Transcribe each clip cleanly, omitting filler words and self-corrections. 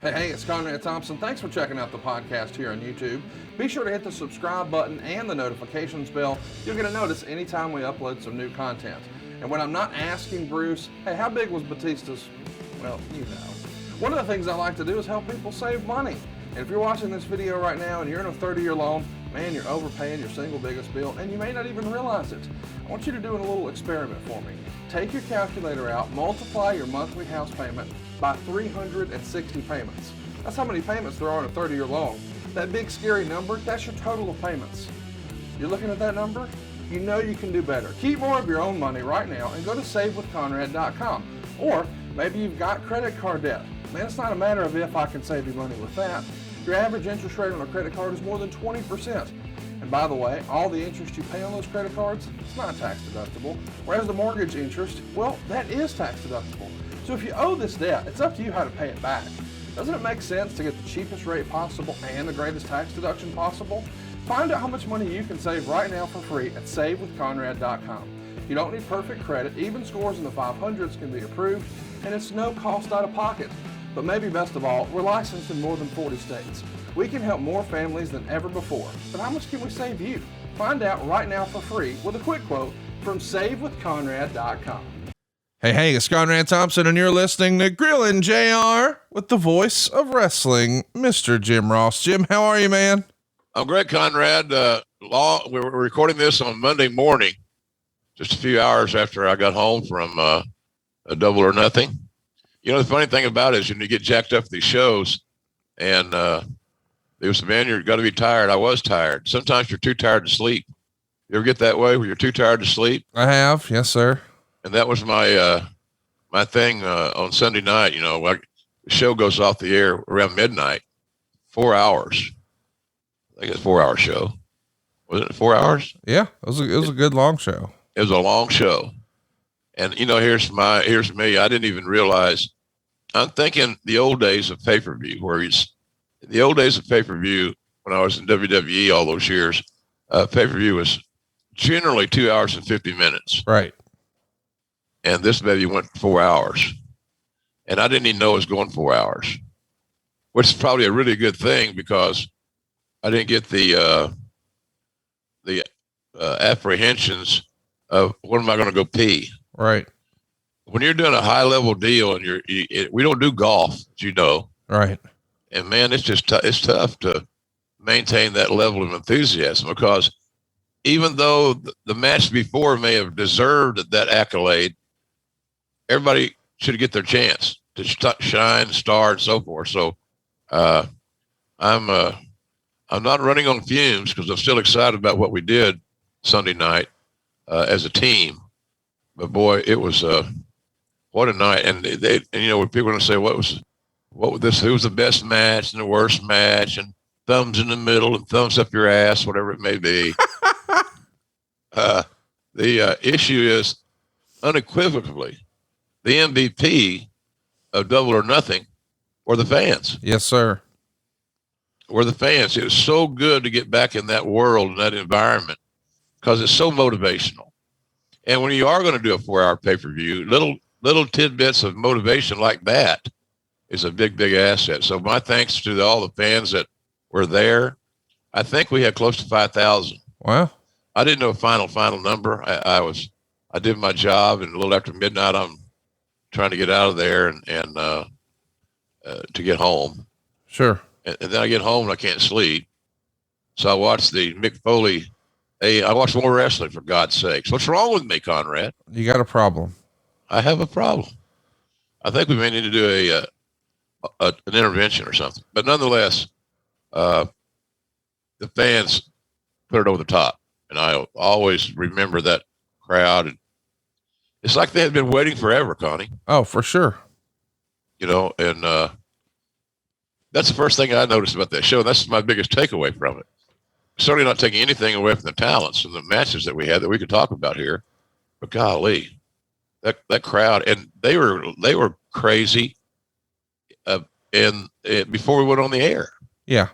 Hey, it's Conrad Thompson. Thanks for checking out the podcast here on YouTube. Be sure to hit the subscribe button and the notifications bell. You'll get a notice anytime we upload some new content. And when I'm not asking Bruce, hey, how big was Batista's? Well, you know. One of the things I like to do is help people save money. And if you're watching this video right now and you're in a 30-year loan, man, you're overpaying your single biggest bill and you may not even realize it. I want you to do a little experiment for me. Take your calculator out, multiply your monthly house payment by 360 payments. That's how many payments there are in a 30-year loan. That big scary number, that's your total of payments. You're looking at that number? You know you can do better. Keep more of your own money right now and go to savewithconrad.com. Or maybe you've got credit card debt. Man, it's not a matter of if I can save you money with that. Your average interest rate on a credit card is more than 20%. And by the way, all the interest you pay on those credit cards, it's not tax deductible. Whereas the mortgage interest, well, that is tax deductible. So if you owe this debt, it's up to you how to pay it back. Doesn't it make sense to get the cheapest rate possible and the greatest tax deduction possible? Find out how much money you can save right now for free at savewithconrad.com. You don't need perfect credit. Even scores in the 500s can be approved, and it's no cost out of pocket. But maybe best of all, we're licensed in more than 40 states. We can help more families than ever before. But how much can we save you? Find out right now for free with a quick quote from savewithconrad.com. Hey, it's Conrad Thompson, and you're listening to Grillin' JR with the voice of wrestling, Mr. Jim Ross. Jim, how are you, man? I'm great, Conrad. We were recording this on Monday morning, just a few hours after I got home from a Double or Nothing. You know, the funny thing about it is when you get jacked up for these shows, and it was, man, you've got to be tired. I was tired. Sometimes you're too tired to sleep. You ever get that way where you're too tired to sleep? I have, yes, sir. And that was my my thing on Sunday night. You know, the show goes off the air around midnight, 4 hours. I think it's a 4-hour show. Was it 4 hours? Yeah, it was a good long show. It was a long show. And, you know, here's me. I didn't even realize. I'm thinking the old days of pay-per-view, the old days of pay-per-view when I was in WWE all those years, pay-per-view was generally 2 hours and 50 minutes. Right. And this baby went 4 hours. And I didn't even know it was going 4 hours, which is probably a really good thing because I didn't get the apprehensions of when am I going to go pee? Right. When you're doing a high level deal and we don't do golf, as you know. Right. And man, it's just it's tough to maintain that level of enthusiasm because even though the match before may have deserved that accolade, everybody should get their chance to shine, star, and so forth. So I'm not running on fumes because I'm still excited about what we did Sunday night as a team. But boy, it was what a night! And you know, when people are going to say who was the best match and the worst match, and thumbs in the middle and thumbs up your ass, whatever it may be. The issue is unequivocally the MVP of Double or Nothing were the fans. Yes, sir. Were the fans. It was so good to get back in that world and that environment because it's so motivational. And when you are going to do a 4-hour pay-per-view, little tidbits of motivation like that is a big, big asset. So my thanks to all the fans that were there. I think we had close to 5,000. Wow. I didn't know a final number. I did my job, and a little after midnight, I'm trying to get out of there and to get home. Sure. And then I get home and I can't sleep. So I watched the Mick Foley. I watched more wrestling, for God's sakes. What's wrong with me, Conrad? You got a problem. I have a problem. I think we may need to do an intervention or something. But nonetheless, the fans put it over the top. And I always remember that crowd. And it's like they had been waiting forever, Connie. Oh, for sure. You know, and that's the first thing I noticed about that show. And that's my biggest takeaway from it. Certainly not taking anything away from the talents and the matches that we had that we could talk about here. But golly, that crowd, and they were crazy before we went on the air. Yeah.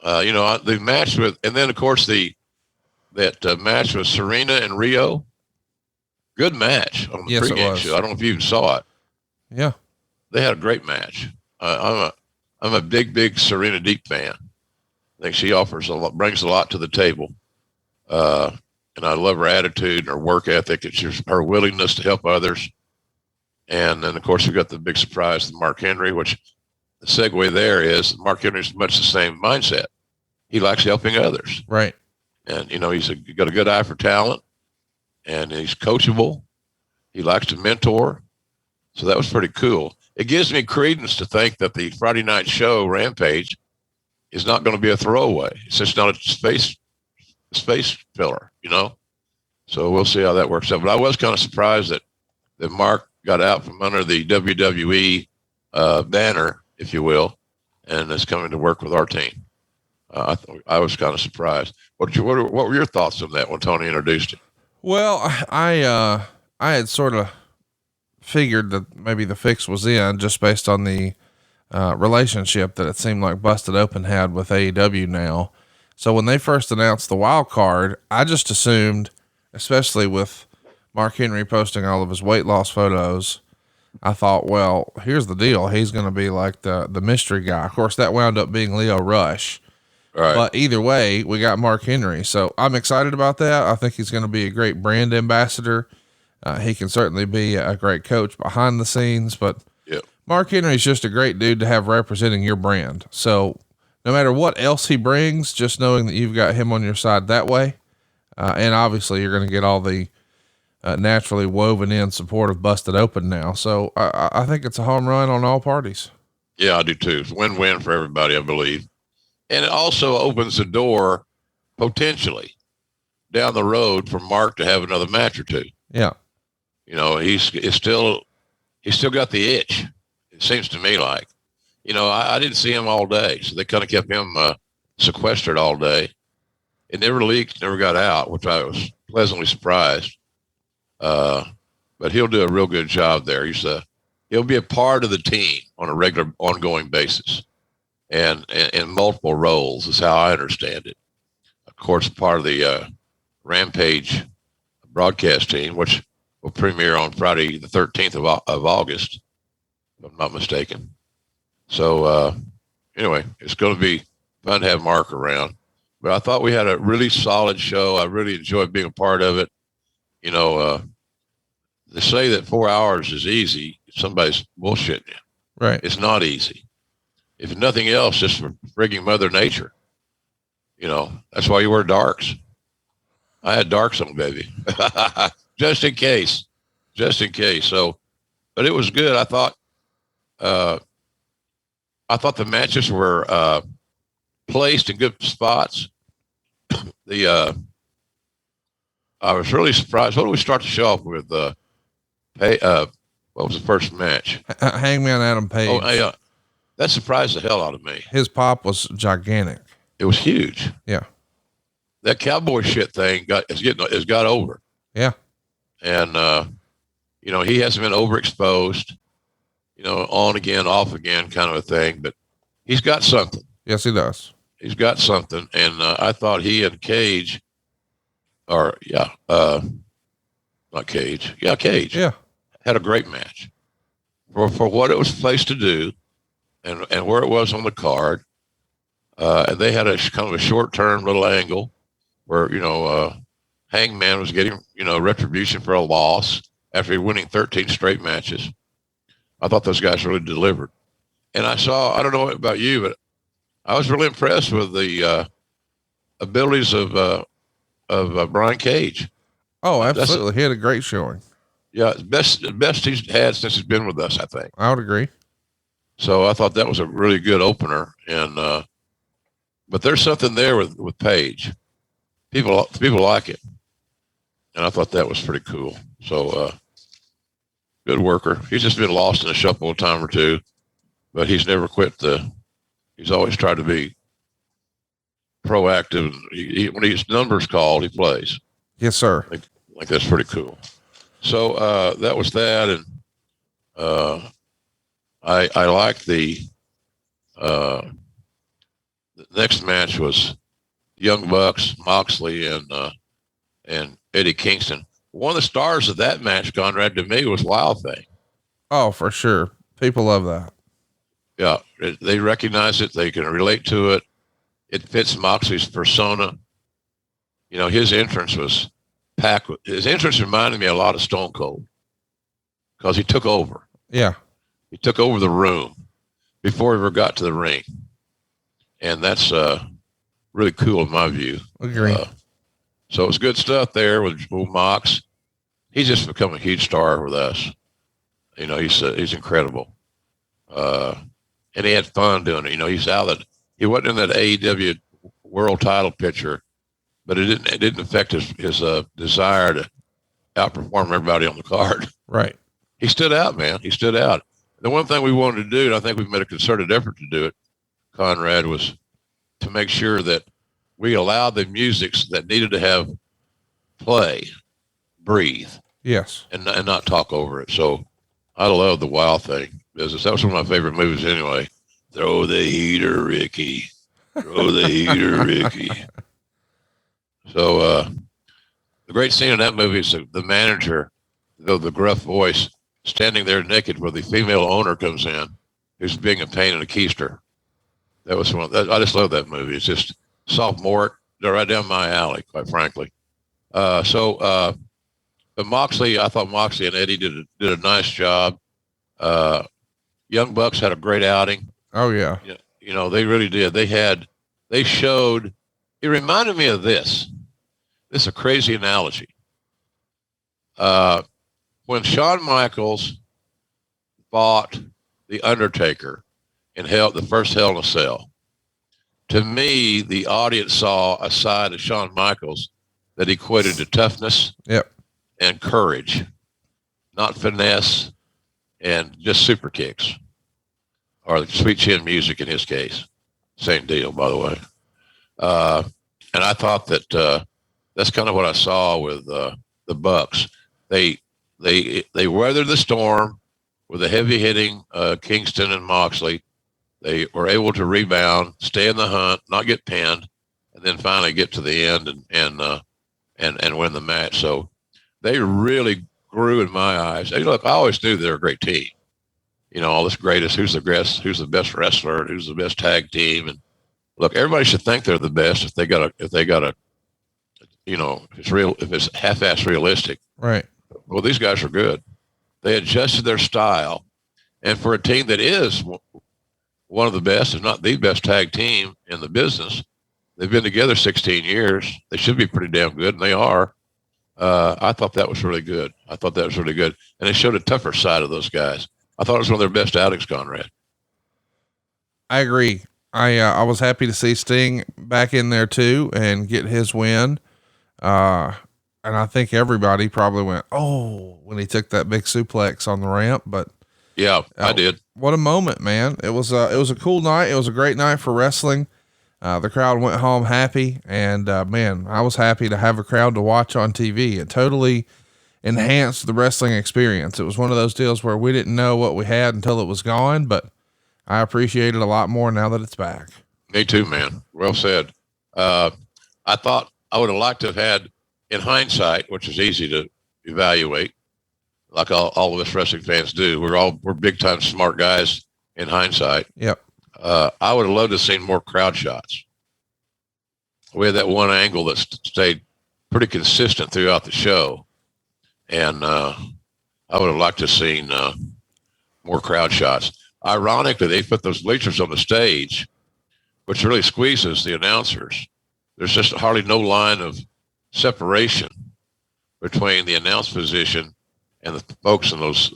You know, the match with, and then of course that match with Serena and Rio. Good match on the pregame show. I don't know if you even saw it. Yeah. They had a great match. I'm a big Serena Deep fan. I think she offers a lot, brings a lot to the table. And I love her attitude and her work ethic. It's just her willingness to help others. And then, of course, we got the big surprise, Mark Henry, which the segue there is Mark Henry's much the same mindset. He likes helping others. Right. And, he's got a good eye for talent, and he's coachable. He likes to mentor. So that was pretty cool. It gives me credence to think that the Friday night show, Rampage, is not going to be a throwaway. It's just not a space filler, So we'll see how that works out. But I was kind of surprised that Mark got out from under the WWE banner, if you will, and is coming to work with our team. I was kind of surprised. What were your thoughts on that when Tony introduced it? Well, I had sort of figured that maybe the fix was in just based on the relationship that it seemed like Busted Open had with AEW now. So when they first announced the wild card, I just assumed, especially with Mark Henry posting all of his weight loss photos, I thought, well, here's the deal. He's going to be like the mystery guy. Of course, that wound up being Leo Rush. Right. But either way, we got Mark Henry. So I'm excited about that. I think he's going to be a great brand ambassador. He can certainly be a great coach behind the scenes, but yep. Mark Henry's just a great dude to have representing your brand. So no matter what else he brings, just knowing that you've got him on your side that way. And obviously you're going to get all the naturally woven in support of Busted Open now. So I think it's a home run on all parties. Yeah, I do too. It's a win-win for everybody, I believe. And it also opens the door potentially down the road for Mark to have another match or two. Yeah. He's still got the itch. It seems to me like, I didn't see him all day. So they kind of kept him sequestered all day. It never leaked, never got out, which I was pleasantly surprised. But he'll do a real good job there. He'll be a part of the team on a regular, ongoing basis, and in multiple roles is how I understand it. Of course, part of the Rampage broadcast team, which will premiere on Friday, the 13th of August, if I'm not mistaken. So anyway, it's going to be fun to have Mark around. But I thought we had a really solid show. I really enjoyed being a part of it. To say that 4 hours is easy, somebody's bullshitting you. Right. It's not easy. If nothing else, just for frigging Mother Nature. That's why you wear darks. I had darks on, baby. just in case. So, but it was good. I thought the matches were placed in good spots. I was really surprised. What do we start the show off with? What was the first match? Hangman Adam Page. Oh, yeah. That surprised the hell out of me. His pop was gigantic. It was huge. Yeah. That cowboy shit thing has got over. Yeah. And, he hasn't been overexposed, on again, off again kind of a thing, but he's got something. Yes, he does. He's got something. And, I thought he and Cage not Cage. Yeah. Cage. Yeah. Had a great match for what it was placed to do and where it was on the card. And they had a kind of a short-term little angle where, Hangman was getting, retribution for a loss after winning 13 straight matches. I thought those guys really delivered. And I don't know about you, but I was really impressed with the abilities of Brian Cage. Oh, absolutely. He had a great showing. Yeah. The best he's had since he's been with us, I think. I would agree. So I thought that was a really good opener. And, but there's something there with Page. People like it. And I thought that was pretty cool. So, good worker. He's just been lost in a shuffle a time or two, but he's never quit he's always tried to be proactive. When his number's called, he plays. Yes, sir. Like that's pretty cool. So, that was that. And, I like the next match was Young Bucks, Moxley, and Eddie Kingston. One of the stars of that match, Conrad, to me, was Wild Thing. Oh, for sure. People love that. Yeah, they recognize it. They can relate to it. It fits Moxley's persona. You know, his entrance was packed. His entrance reminded me a lot of Stone Cold because he took over. Yeah. He took over the room before he ever got to the ring. And that's really cool in my view. Agree. So it's good stuff there with Mox. He's just become a huge star with us. You know, he's incredible. And he had fun doing it. You know, he wasn't in that AEW world title picture, but it didn't affect his desire to outperform everybody on the card. Right. He stood out, man. He stood out. The one thing we wanted to do, and I think we've made a concerted effort to do it, Conrad, was to make sure that we allowed the musics that needed to have play, breathe. Yes. And not talk over it. So I love the Wild Thing business. That was one of my favorite movies anyway. Throw the heater, Ricky. Throw the heater, Ricky. So the great scene in that movie is the manager, the gruff voice, standing there naked where the female owner comes in, who's being a pain in a keister. That was I just love that movie. It's just sophomoric, right down my alley, quite frankly. But Moxley, I thought Moxley and Eddie did a nice job. Young Bucks had a great outing. Oh yeah. You know, they really did. They showed. It reminded me of this. This is a crazy analogy. When Shawn Michaels fought the Undertaker in the first Hell in a Cell, to me, the audience saw a side of Shawn Michaels that equated to toughness. Yep. And courage, not finesse and just super kicks, or the sweet chin music in his case. Same deal, by the way. And I thought that that's kind of what I saw with the Bucks. They weathered the storm with the heavy hitting Kingston and Moxley. They were able to rebound, stay in the hunt, not get pinned, and then finally get to the end and win the match. So they really grew in my eyes. Hey, look, I always knew they were a great team. You know, all this greatest, who's the best wrestler, who's the best tag team. And look, everybody should think they're the best if they got a, you know, if it's half-ass realistic. Right. Well, these guys are good. They adjusted their style. And for a team that is one of the best, if not the best tag team in the business, they've been together 16 years. They should be pretty damn good, and they are. I thought that was really good. And it showed a tougher side of those guys. I thought it was one of their best outings, Conrad. I agree. I was happy to see Sting back in there too and get his win. And I think everybody probably went, oh, when he took that big suplex on the ramp, but yeah, I did. What a moment, man. It was a cool night. It was a great night for wrestling. The crowd went home happy, and man, I was happy to have a crowd to watch on TV. It totally enhanced the wrestling experience. It was one of those deals where we didn't know what we had until it was gone, but I appreciate it a lot more now that it's back. Me too, man. Well said. I thought I would have liked to have had, in hindsight, which is easy to evaluate, like all of us wrestling fans do. We're big time smart guys in hindsight. Yep. I would have loved to have seen more crowd shots. We had that one angle that stayed pretty consistent throughout the show. And I would have liked to have seen more crowd shots. Ironically, they put those bleachers on the stage, which really squeezes the announcers. There's just hardly no line of separation between the announce position and the folks in those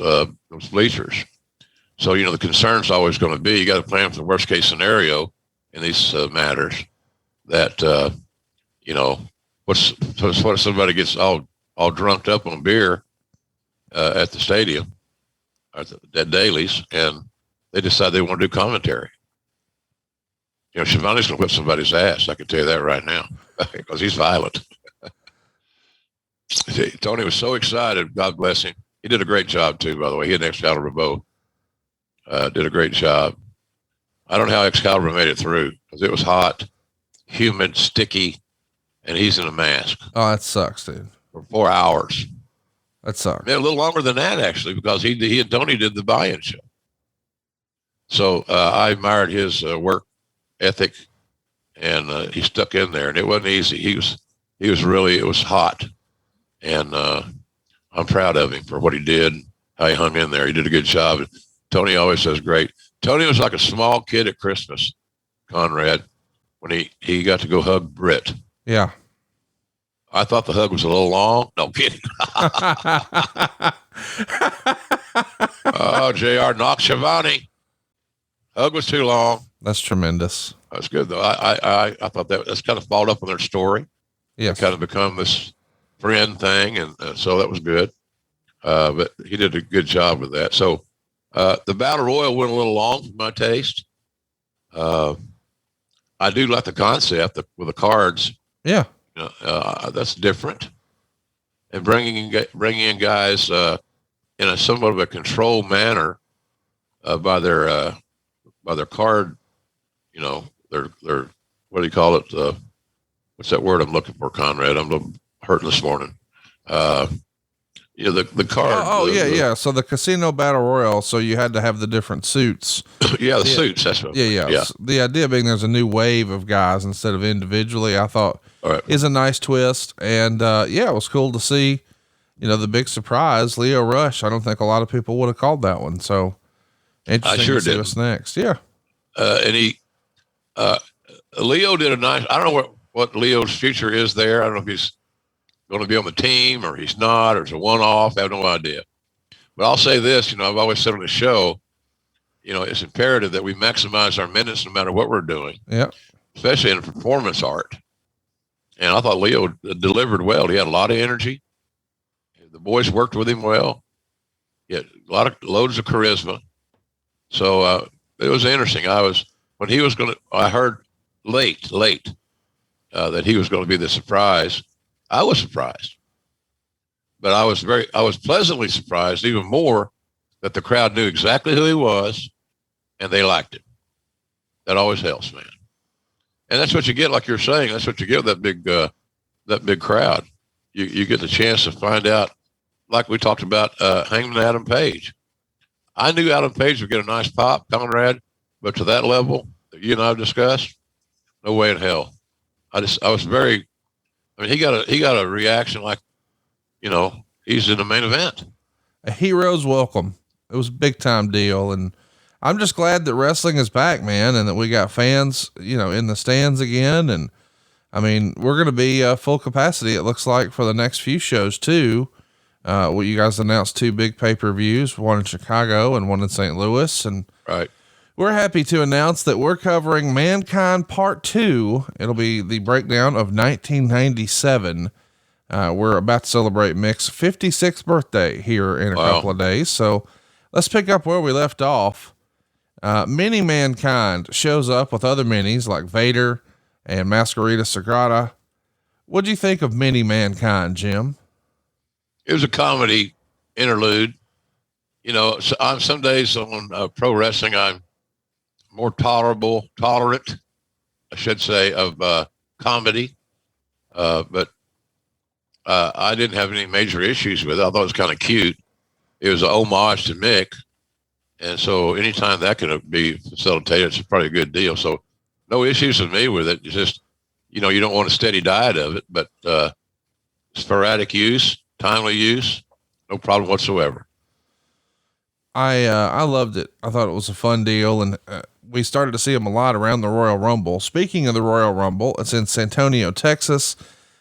bleachers. So, you know, the concern's always going to be, you got to plan for the worst case scenario in these matters that, you know, what if somebody gets all drunked up on beer at the stadium at Daly's and they decide they want to do commentary. You know, Shivani's going to whip somebody's ass. I can tell you that right now because he's violent. Tony was so excited. God bless him. He did a great job too, by the way. He and Excalibur both did a great job. I don't know how Excalibur made it through because it was hot, humid, sticky, and he's in a mask. Oh, that sucks, dude. For 4 hours. That sucks. A little longer than that, actually, because he and Tony did the buy-in show. So I admired his work ethic, and he stuck in there, and it wasn't easy. He was really, it was hot, and I'm proud of him for what he did, how he hung in there. He did a good job. Tony always does great. Tony was like a small kid at Christmas, Conrad, when he got to go hug Britt. Yeah. I thought the hug was a little long. No kidding. Oh, JR knocked Shivani. Hug was too long. That's tremendous. That's good though. I thought that's kind of followed up on their story. Yeah. Kind of become this friend thing, and so that was good. But he did a good job with that. So the Battle Royal went a little long for my taste. I do like the concept with the cards. Yeah. That's different. And bringing in guys in a somewhat of a controlled manner by their card, their what do you call it? What's that word I'm looking for, Conrad? I'm hurting this morning. The card. Yeah. So the Casino Battle Royal. So you had to have the different suits. Yeah, suits. That's what. Yeah. So the idea being there's a new wave of guys instead of individually, I thought is a nice twist. And it was cool to see, the big surprise, Leo Rush. I don't think a lot of people would have called that one. So interesting to see what's next. Yeah. And Leo did a nice, I don't know what Leo's future is there. I don't know if he's going to be on the team or he's not, or it's a one-off. I have no idea. But I'll say this, I've always said on the show, it's imperative that we maximize our minutes no matter what we're doing. Yeah. Especially in performance art. And I thought Leo delivered well. He had a lot of energy. The boys worked with him well. He had loads of charisma. So it was interesting. I heard late that he was going to be the surprise. I was surprised, but I was pleasantly surprised even more that the crowd knew exactly who he was and they liked him. That always helps, man. And that's what you get, like you're saying, that's what you get with that big crowd. You get the chance to find out, like we talked about, Hangman Adam Page. I knew Adam Page would get a nice pop, Conrad, but to that level that you and I have discussed, no way in hell. I was very, he got a reaction like, he's in the main event. A hero's welcome. It was a big time deal. And I'm just glad that wrestling is back, man. And that we got fans, in the stands again. And I mean, we're going to be full capacity. It looks like for the next few shows too. You guys announced 2 big pay-per-views, one in Chicago and one in St. Louis. And right. We're happy to announce that we're covering Mankind Part 2. It'll be the breakdown of 1997. We're about to celebrate Mick's 56th birthday here in a couple of days. So let's pick up where we left off. Mini Mankind shows up with other minis like Vader and Masquerita Sagrada. What'd you think of Mini Mankind, Jim? It was a comedy interlude. So on some days on pro wrestling, I'm more tolerant, I should say, of comedy. But I didn't have any major issues with it. I thought it was kind of cute. It was an homage to Mick. And so anytime that can be facilitated, it's probably a good deal. So no issues with me with it. It's just, you don't want a steady diet of it, but sporadic use, timely use, no problem whatsoever. I loved it. I thought it was a fun deal. And we started to see him a lot around the Royal Rumble. Speaking of the Royal Rumble, it's in San Antonio, Texas.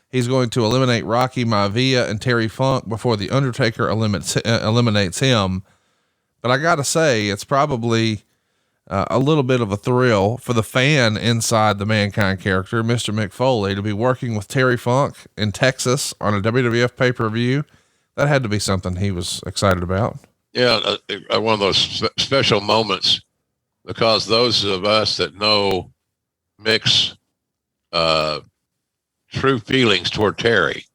He's going to eliminate Rocky Maivia and Terry Funk before the Undertaker eliminates him. But I got to say, it's probably a little bit of a thrill for the fan inside the Mankind character, Mr. Mick Foley, to be working with Terry Funk in Texas on a WWF pay-per-view. That had to be something he was excited about. Yeah, one of those special moments, because those of us that know Mick's true feelings toward Terry,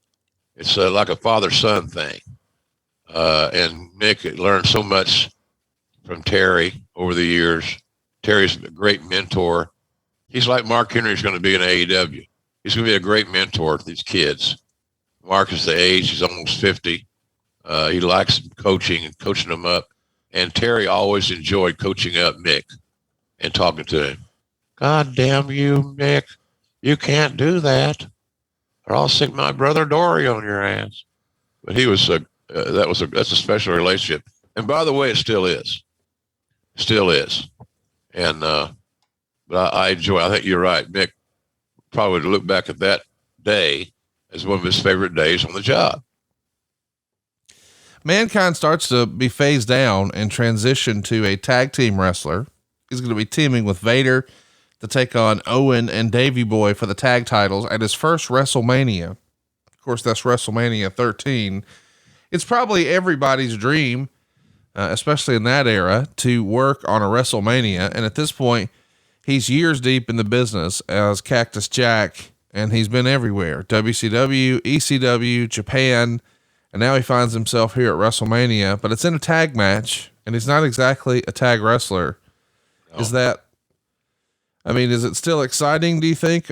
it's like a father-son thing. And Mick learned so much from Terry over the years. Terry's a great mentor. He's like Mark Henry's going to be in AEW. He's going to be a great mentor to these kids. Mark is the age, he's almost 50. He likes coaching and coaching them up. And Terry always enjoyed coaching up Mick. and talking to him. God damn you, Mick. You can't do that, or I'll stick my brother Dory on your ass. But he was that's a special relationship. And by the way, it still is. Still is. And but I enjoy. I think you're right. Mick probably would look back at that day as one of his favorite days on the job. Mankind starts to be phased down and transition to a tag team wrestler. He's going to be teaming with Vader to take on Owen and Davey Boy for the tag titles at his first WrestleMania. Of course, that's WrestleMania 13. It's probably everybody's dream, especially in that era, to work on a WrestleMania. And at this point, he's years deep in the business as Cactus Jack, and he's been everywhere. WCW, ECW, Japan, and now he finds himself here at WrestleMania, but it's in a tag match, and he's not exactly a tag wrestler. No. Is it still exciting, do you think,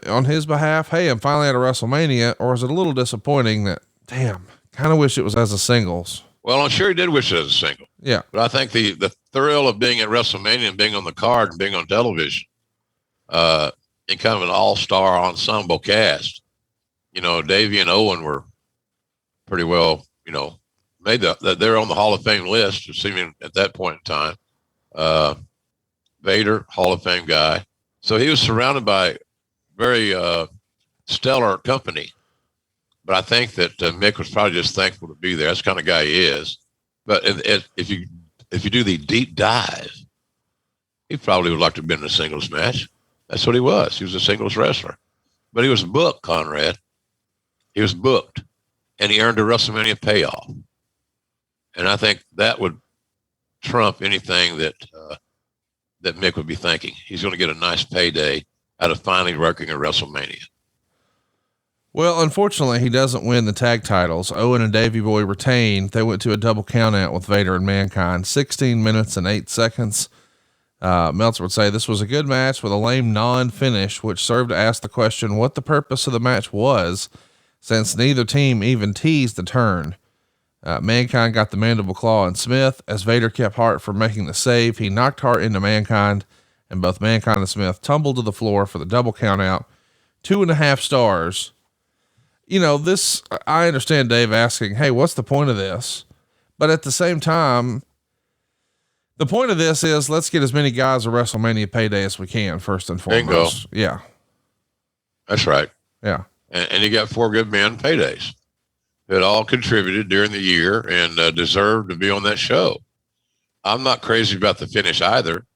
on his behalf? Hey, I'm finally at a WrestleMania, or is it a little disappointing that, damn, kind of wish it was as a singles? Well, I'm sure he did wish it as a single. Yeah. But I think the thrill of being at WrestleMania and being on the card and being on television, in kind of an all-star ensemble cast, Davey and Owen were pretty well, made that they're on the Hall of Fame list, assuming at that point in time. Vader, Hall of Fame guy. So he was surrounded by very stellar company. But I think that Mick was probably just thankful to be there. That's the kind of guy he is. But if you do the deep dive, he probably would like to have been in a singles match. That's what he was. He was a singles wrestler. But he was booked, Conrad. He was booked. And he earned a WrestleMania payoff. And I think that would trump anything that Mick would be thinking. He's going to get a nice payday out of finally working at WrestleMania. Well, unfortunately, he doesn't win the tag titles. Owen and Davey Boy retain. They went to a double count out with Vader and Mankind, 16 minutes and 8 seconds. Meltzer would say this was a good match with a lame non-finish, which served to ask the question what the purpose of the match was, since neither team even teased the turn. Mankind got the mandible claw on Smith. As Vader kept Hart from making the save, he knocked Hart into Mankind, and both Mankind and Smith tumbled to the floor for the double count out. 2.5 stars. This, I understand Dave asking, hey, what's the point of this? But at the same time, the point of this is let's get as many guys a WrestleMania payday as we can, first and foremost. Bingo. Yeah. That's right. Yeah. And you got 4 good men paydays that all contributed during the year and deserved to be on that show. I'm not crazy about the finish either.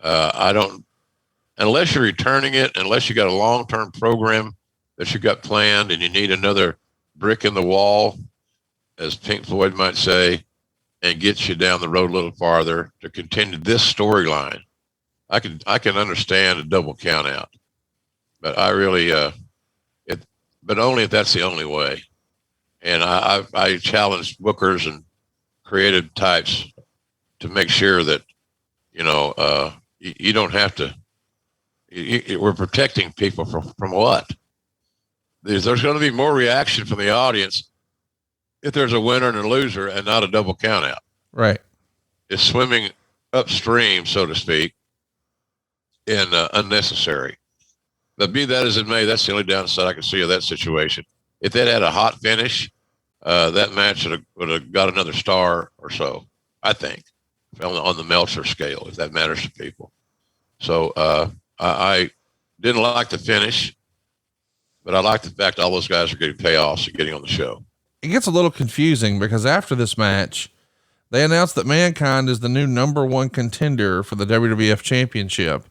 Unless you're returning it, unless you got a long-term program that you got planned and you need another brick in the wall, as Pink Floyd might say, and get you down the road a little farther to continue this storyline. I can understand a double count out, but I really, but only if that's the only way. And I challenge bookers and creative types to make sure that, you don't have to, we're protecting people from what? There's going to be more reaction from the audience if there's a winner and a loser and not a double count out. Right. It's swimming upstream, so to speak, and unnecessary. But be that as it may, that's the only downside I can see of that situation. If that had a hot finish, that match would have got another star or so, I think, on the Meltzer scale, if that matters to people. So I didn't like the finish, but I like the fact all those guys are getting payoffs and getting on the show. It gets a little confusing because after this match, they announced that Mankind is the new #1 contender for the WWF Championship.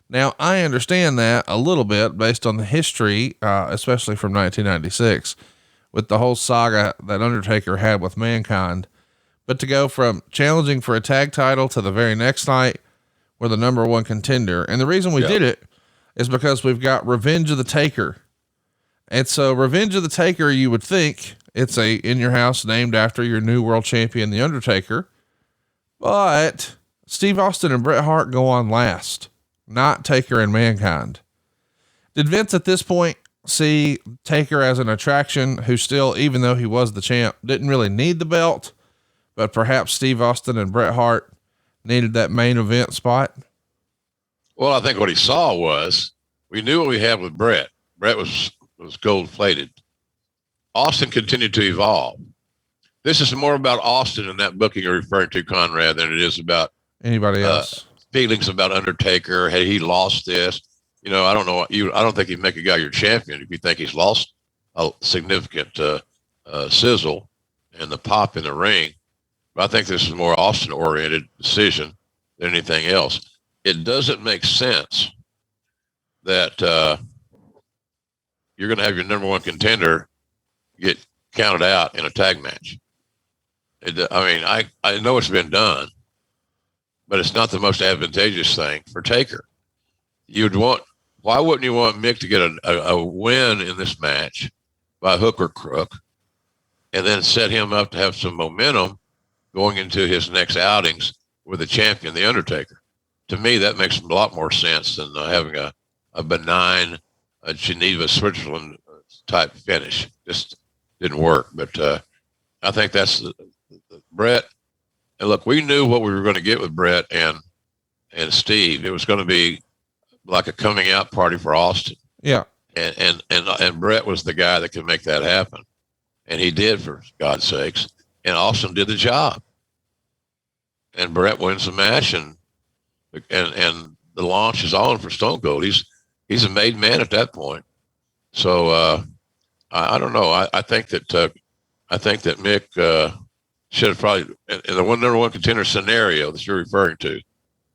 Now, I understand that a little bit based on the history, especially from 1996, with the whole saga that Undertaker had with Mankind. But to go from challenging for a tag title to the very next night, we're the #1 contender. And the reason we did it is because we've got Revenge of the Taker. And so Revenge of the Taker, you would think it's a in your house named after your new world champion, the Undertaker. But Steve Austin and Bret Hart go on last, not Taker and Mankind. Did Vince at this point see Taker as an attraction who still, even though he was the champ, didn't really need the belt, but perhaps Steve Austin and Bret Hart needed that main event spot? Well, I think what he saw was we knew what we had with Brett. Brett was gold plated. Austin continued to evolve. This is more about Austin in that booking you're referring to, Conrad, than it is about anybody else. Feelings about Undertaker. Had he lost this? I don't know. I don't think he'd make a guy your champion if you think he's lost a significant sizzle and the pop in the ring. But I think this is a more Austin-oriented decision than anything else. It doesn't make sense that you're going to have your number one contender get counted out in a tag match. I know it's been done, but it's not the most advantageous thing for Taker. Why wouldn't you want Mick to get a win in this match by hook or crook and then set him up to have some momentum going into his next outings with the champion, The Undertaker? To me, that makes a lot more sense than having a benign Geneva, Switzerland type finish. Just didn't work. But I think that's the Brett. And look, we knew what we were going to get with Brett and Steve. It was going to be like a coming out party for Austin. Yeah. And Brett was the guy that could make that happen. And he did, for God's sakes. And Austin did the job. And Brett wins the match, and the launch is on for Stone Cold. He's a made man at that point. So I don't know. I think that Mick should have probably, in the number one contender scenario that you're referring to,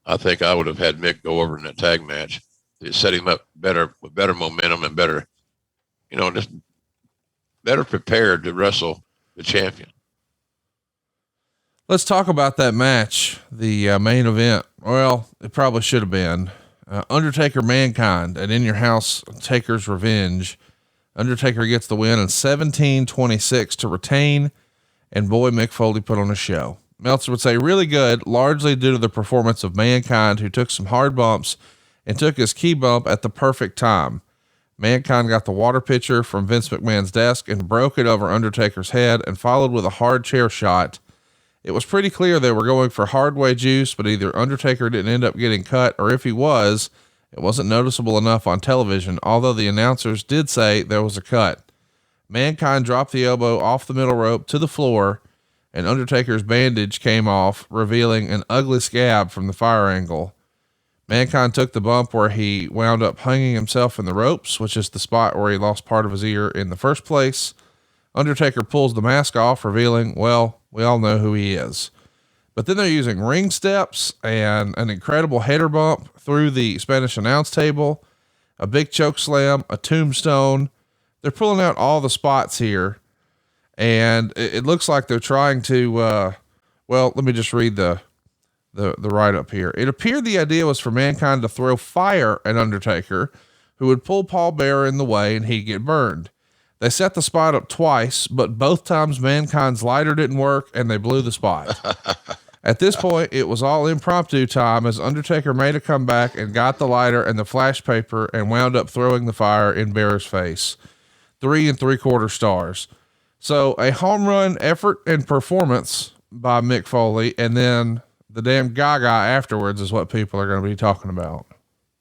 I think I would have had Mick go over in that tag match to set him up better with better momentum and better, just better prepared to wrestle the champion. Let's talk about that match, the main event. Well, it probably should have been Undertaker Mankind at In Your House Taker's Revenge. Undertaker gets the win in 17:26 to retain, and boy, Mick Foley put on a show. Meltzer would say really good, largely due to the performance of Mankind, who took some hard bumps and took his key bump at the perfect time. Mankind got the water pitcher from Vince McMahon's desk and broke it over Undertaker's head and followed with a hard chair shot. It was pretty clear they were going for hardway juice, but either Undertaker didn't end up getting cut, or if he was, it wasn't noticeable enough on television, although the announcers did say there was a cut. Mankind dropped the elbow off the middle rope to the floor, and Undertaker's bandage came off, revealing an ugly scab from the fire angle. Mankind took the bump where he wound up hanging himself in the ropes, which is the spot where he lost part of his ear in the first place. Undertaker pulls the mask off, revealing, well, we all know who he is. But then they're using ring steps and an incredible header bump through the Spanish announce table, a big choke slam, a tombstone. They're pulling out all the spots here, and it looks like they're trying to, well, let me just read the write up here. It appeared the idea was for Mankind to throw fire at Undertaker, who would pull Paul Bearer in the way and he'd get burned. They set the spot up twice, but both times Mankind's lighter didn't work and they blew the spot. At this point, it was all impromptu time as Undertaker made a comeback and got the lighter and the flash paper and wound up throwing the fire in Bearer's face. 3 3/4 stars. So a home run effort and performance by Mick Foley, and then the damn gaga afterwards is what people are going to be talking about.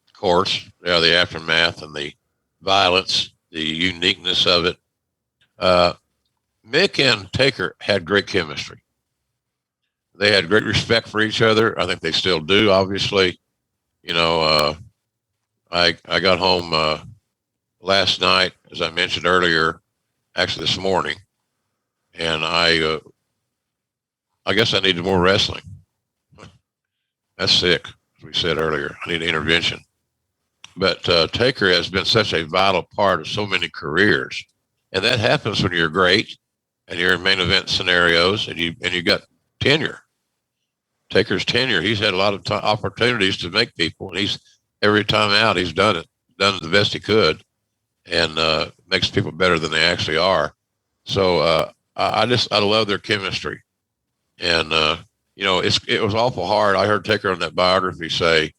Of course, yeah, the aftermath and the violence, the uniqueness of it. Mick and Taker had great chemistry. They had great respect for each other. I think they still do, obviously. I got home last night, as I mentioned earlier, actually this morning, and I guess I needed more wrestling. That's sick, as we said earlier. I need intervention. But Taker has been such a vital part of so many careers, and that happens when you're great and you're in main event scenarios and you got tenure. Taker's tenure. He's had a lot of opportunities to make people, and he's every time out he's done the best he could, and makes people better than they actually are. So I love their chemistry, and it was awful hard. I heard Taker on that biography say,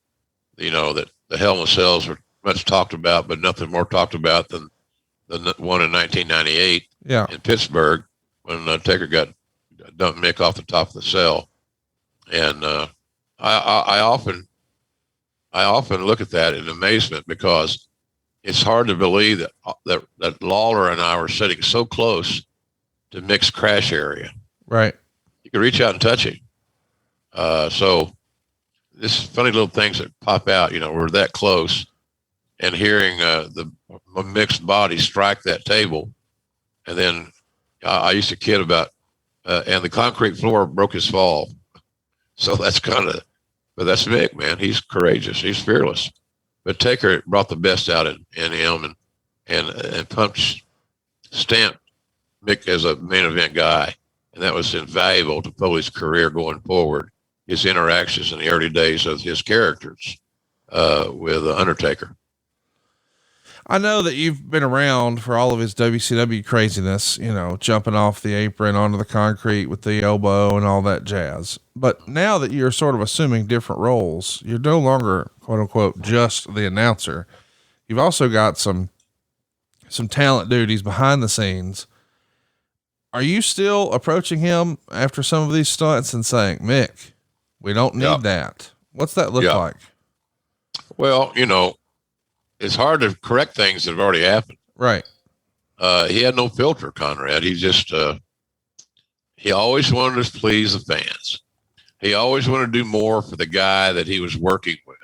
that the Hell in a Cells were much talked about, but nothing more talked about than the one in 1998 in Pittsburgh when Taker got dumped Mick off the top of the cell. And I often I often look at that in amazement because it's hard to believe that Lawler and I were sitting so close to Mick's crash area. Right. You could reach out and touch him. So this funny little things that pop out, we're that close, and hearing the Mick's body strike that table. And then I used to kid about, and the concrete floor broke his fall. So that's but that's Mick, man. He's courageous. He's fearless. But Taker brought the best out in him and stamped Mick as a main event guy. And that was invaluable to Foley's career going forward, his interactions in the early days of his characters with Undertaker. I know that you've been around for all of his WCW craziness, jumping off the apron onto the concrete with the elbow and all that jazz. But now that you're sort of assuming different roles, you're no longer, quote unquote, just the announcer. You've also got some talent duties behind the scenes. Are you still approaching him after some of these stunts and saying, Mick, we don't need that? What's that look like? Well, it's hard to correct things that have already happened. Right. He had no filter, Conrad. He just, he always wanted to please the fans. He always wanted to do more for the guy that he was working with.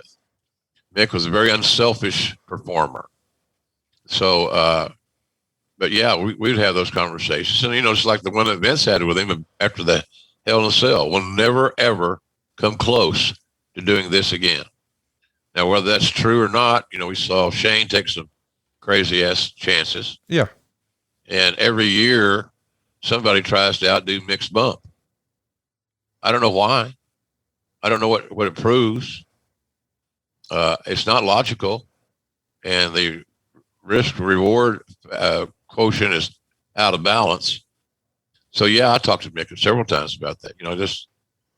Mick was a very unselfish performer. So, but yeah, we'd have those conversations. And, it's like the one that Vince had with him after the Hell in a Cell. We'll never, ever come close to doing this again. Now, whether that's true or not, we saw Shane take some crazy ass chances. Yeah. And every year somebody tries to outdo Mick's bump. I don't know why. I don't know what it proves. It's not logical. And the risk reward quotient is out of balance. So yeah, I talked to Mick several times about that. Just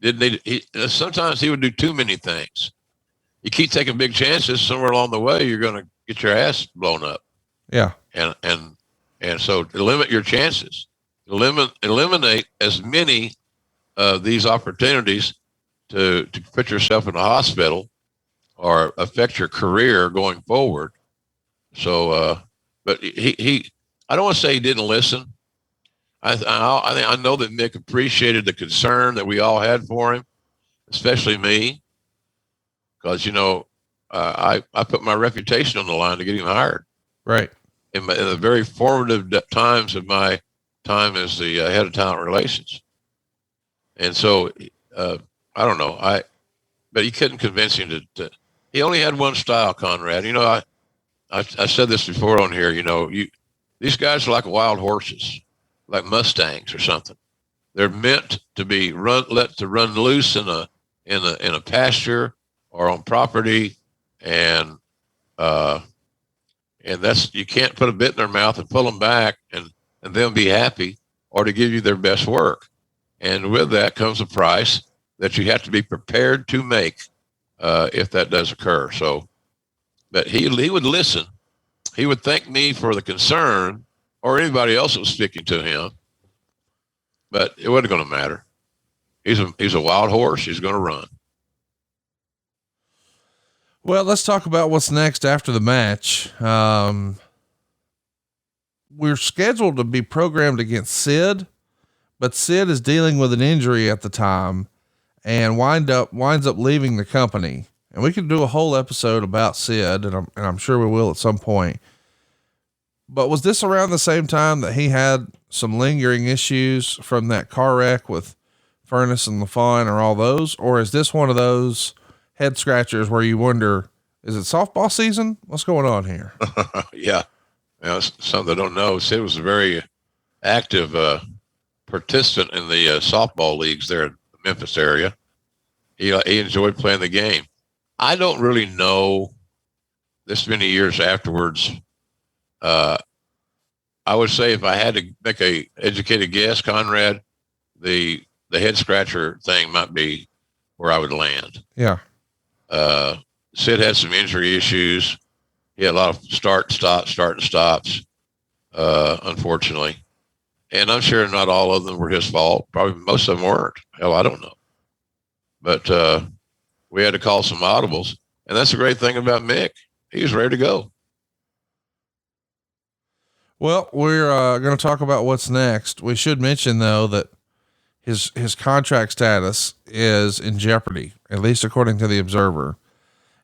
didn't need sometimes he would do too many things. You keep taking big chances, somewhere along the way, you're going to get your ass blown up. Yeah. And so to limit your chances, eliminate as many of these opportunities to put yourself in a hospital or affect your career going forward. So, but I don't want to say he didn't listen. I know that Mick appreciated the concern that we all had for him, especially me. Because, I put my reputation on the line to get him hired. Right. In the very formative times of my time as the head of talent relations. And so, I don't know. But he couldn't convince him to he only had one style, Conrad. I said this before on here, these guys are like wild horses, like Mustangs or something. They're meant to be let to run loose in a pasture or on property, and that's, you can't put a bit in their mouth and pull them back and they'll be happy, or to give you their best work. And with that comes a price that you have to be prepared to make if that does occur. So, but he would listen. He would thank me for the concern, or anybody else that was speaking to him, but it wasn't going to matter. He's a wild horse. He's going to run. Well, let's talk about what's next after the match. We're scheduled to be programmed against Sid, but Sid is dealing with an injury at the time and winds up leaving the company. And we could do a whole episode about Sid, and I'm sure we will at some point. But was this around the same time that he had some lingering issues from that car wreck with Furnace and LaFawn, or all those? Or is this one of those head scratchers where you wonder, is it softball season? What's going on here? Yeah. Some that don't know, Sid was a very active participant in the softball leagues there in the Memphis area. He enjoyed playing the game. I don't really know this many years afterwards. I would say if I had to make a educated guess, Conrad, the head scratcher thing might be where I would land. Yeah. Sid had some injury issues. He had a lot of start and stops, unfortunately. And I'm sure not all of them were his fault. Probably most of them weren't. Hell, I don't know. But we had to call some audibles. And that's the great thing about Mick. He was ready to go. Well, we're going to talk about what's next. We should mention though that his contract status is in jeopardy, at least according to the Observer.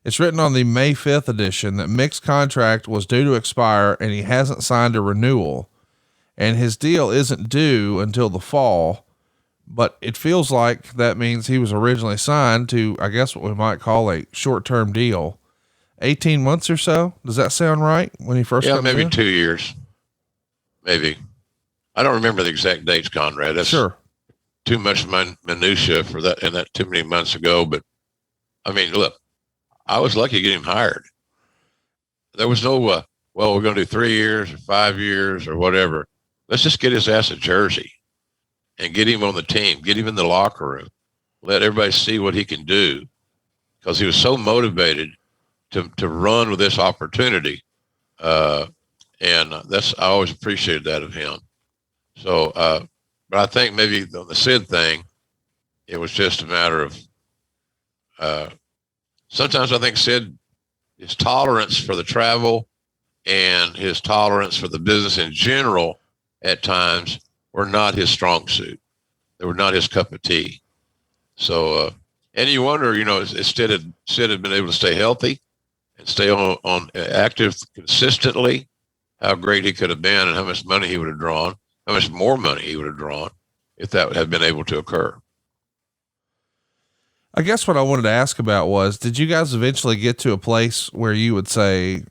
It's written on the May 5th edition that Mick's contract was due to expire and he hasn't signed a renewal, and his deal isn't due until the fall. But it feels like that means he was originally signed to, I guess, what we might call a short-term deal, 18 months or so. Does that sound right when he first comes maybe in? 2 years. Maybe. I don't remember the exact dates, Conrad. That's sure. Too much minutia for that, and that too many months ago. But I mean, look, I was lucky to get him hired. There was no, well, we're going to do 3 years or 5 years or whatever. Let's just get his ass a jersey and get him on the team, get him in the locker room, let everybody see what he can do, because he was so motivated to run with this opportunity. And I always appreciated that of him. So, but I think maybe on the Sid thing, it was just a matter of, sometimes I think Sid, his tolerance for the travel and his tolerance for the business in general at times were not his strong suit. They were not his cup of tea. So, and you wonder, if Sid had been able to stay healthy and stay on active consistently, how great he could have been and how much money he would have drawn, how much more money he would have drawn if that had been able to occur. I guess what I wanted to ask about was, did you guys eventually get to a place where you would say,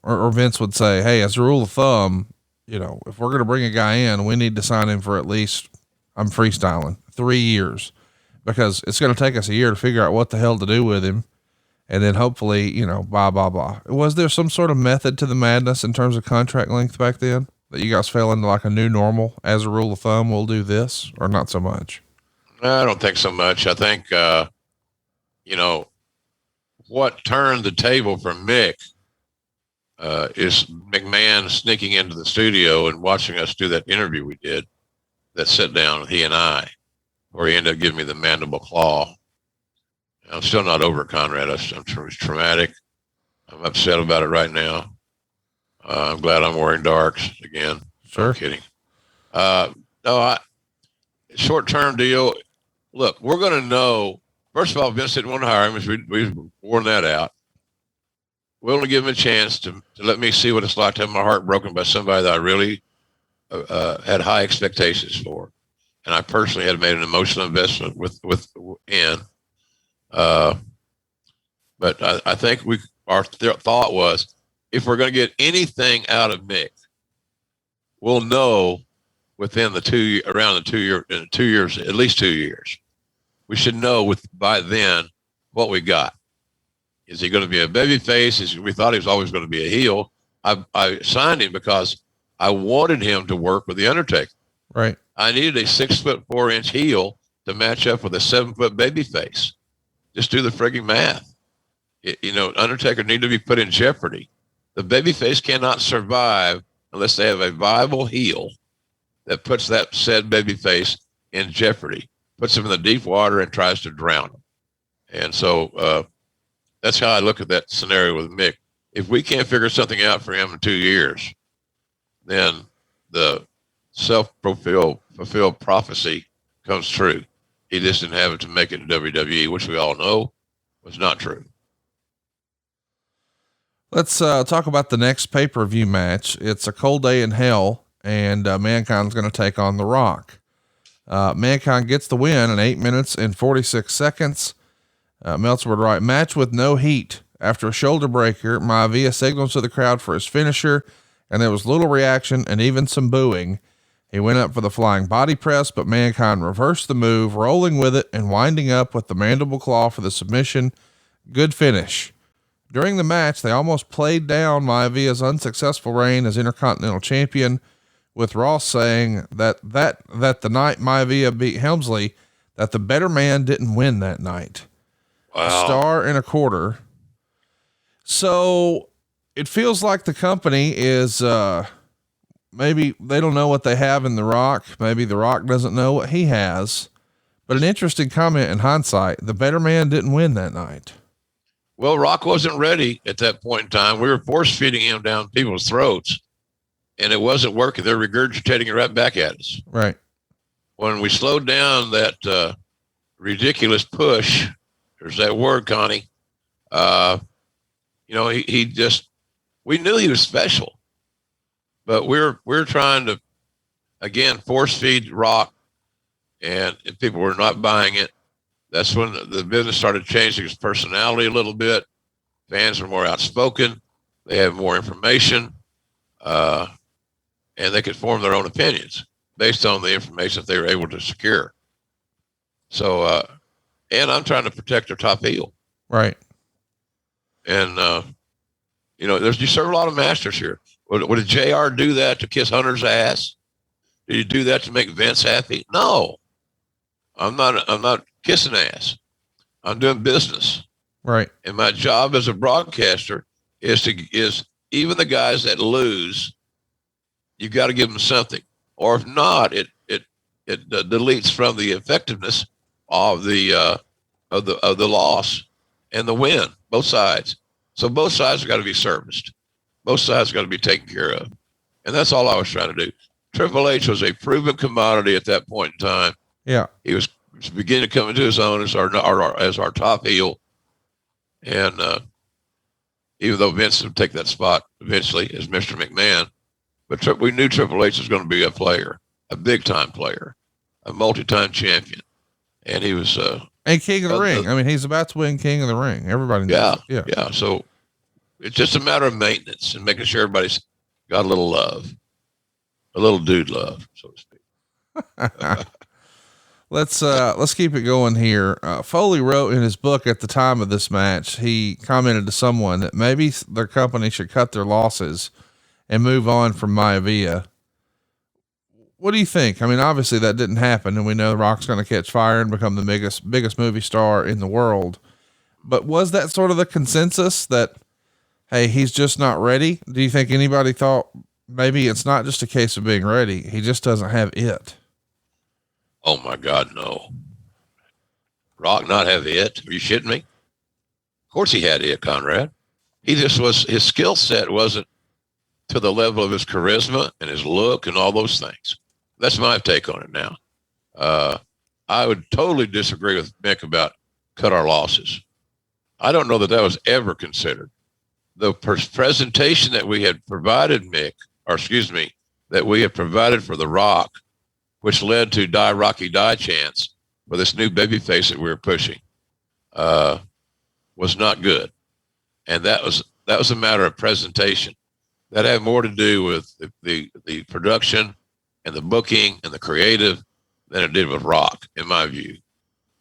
or Vince would say, hey, as a rule of thumb, if we're going to bring a guy in, we need to sign him for at least, I'm freestyling, 3 years, because it's going to take us a year to figure out what the hell to do with him. And then hopefully, blah, blah, blah. Was there some sort of method to the madness in terms of contract length back then that you guys fell into like a new normal? As a rule of thumb, we'll do this, or not so much? I don't think so much. I think, what turned the table for Mick is McMahon sneaking into the studio and watching us do that interview we did, that sit down, he and I, where he ended up giving me the mandible claw. I'm still not over it, Conrad. It's traumatic. I'm upset about it right now. I'm glad I'm wearing darks again. Sure. I'm kidding. Short-term deal. Look, we're going to know. First of all, Vince didn't want to hire him. We've worn that out. We're going to give him a chance to let me see what it's like to have my heart broken by somebody that I really had high expectations for. And I personally had made an emotional investment in. But I think our thought was, if we're going to get anything out of Mick, we'll know within around 2 years, at least 2 years. We should know by then what we got. Is he going to be a baby face? We thought he was always going to be a heel. I signed him because I wanted him to work with the Undertaker. Right. I needed a 6'4" heel to match up with a 7-foot baby face. Just do the frigging math. Undertaker needed to be put in jeopardy. The babyface cannot survive unless they have a viable heel that puts that said babyface in jeopardy, puts him in the deep water and tries to drown him. And so that's how I look at that scenario with Mick. If we can't figure something out for him in 2 years, then the self-fulfilled prophecy comes true. He just didn't have it to make it to WWE, which we all know was not true. Let's talk about the next pay-per-view match. It's a cold day in hell, and Mankind's going to take on The Rock. Mankind gets the win in 8 minutes and 46 seconds. Meltzer would write, match with no heat. After a shoulder breaker, Maivia signals to the crowd for his finisher, and there was little reaction and even some booing. He went up for the flying body press, but Mankind reversed the move, rolling with it and winding up with the mandible claw for the submission. Good finish. During the match, they almost played down Maivia's unsuccessful reign as Intercontinental Champion, with Ross saying that the night Maivia beat Helmsley, that the better man didn't win that night. Wow. A star and a quarter. So it feels like the company is, maybe they don't know what they have in The Rock. Maybe The Rock doesn't know what he has, but an interesting comment in hindsight, the better man didn't win that night. Well, Rock wasn't ready at that point in time. We were force feeding him down people's throats, and it wasn't working. They're regurgitating it right back at us. Right. When we slowed down that ridiculous push, there's that word, Connie. He just, we knew he was special, but we're trying to, again, force feed Rock, and if people were not buying it, that's when the business started changing its personality a little bit. Fans were more outspoken. They had more information, and they could form their own opinions based on the information that they were able to secure. So, and I'm trying to protect their top heel. Right. And, you serve a lot of masters here. Would JR do that to kiss Hunter's ass? Did you do that to make Vince happy? No, I'm not kissing ass. I'm doing business. Right. And my job as a broadcaster is even the guys that lose, you got to give them something, or if not, it deletes from the effectiveness of the loss and the win, both sides. So both sides have got to be serviced. Both sides got to be taken care of. And that's all I was trying to do. Triple H was a proven commodity at that point in time. Yeah. He was beginning to come into his own as our top heel. And even though Vince would take that spot eventually as Mr. McMahon, but we knew Triple H was going to be a player, a big-time player, a multi-time champion. And he was... and King of the Ring. I mean, he's about to win King of the Ring. Everybody knows it. Yeah. So it's just a matter of maintenance and making sure everybody's got a little love, a little dude love, so to speak. Let's keep it going here. Foley wrote in his book at the time of this match, he commented to someone that maybe their company should cut their losses and move on from Maivia. What do you think? I mean, obviously that didn't happen, and we know Rock's going to catch fire and become the biggest movie star in the world. But was that sort of the consensus that, hey, he's just not ready? Do you think anybody thought maybe it's not just a case of being ready, he just doesn't have it? Oh my God, no. Rock not have it? Are you shitting me? Of course he had it, Conrad. He just his skill set wasn't to the level of his charisma and his look and all those things. That's my take on it now. I would totally disagree with Mick about cut our losses. I don't know that was ever considered. The presentation that we had provided that we had provided for The Rock, which led to Die Rocky Die chants for this new babyface that we were pushing, was not good. And that was a matter of presentation. That had more to do with the production and the booking and the creative than it did with Rock, in my view.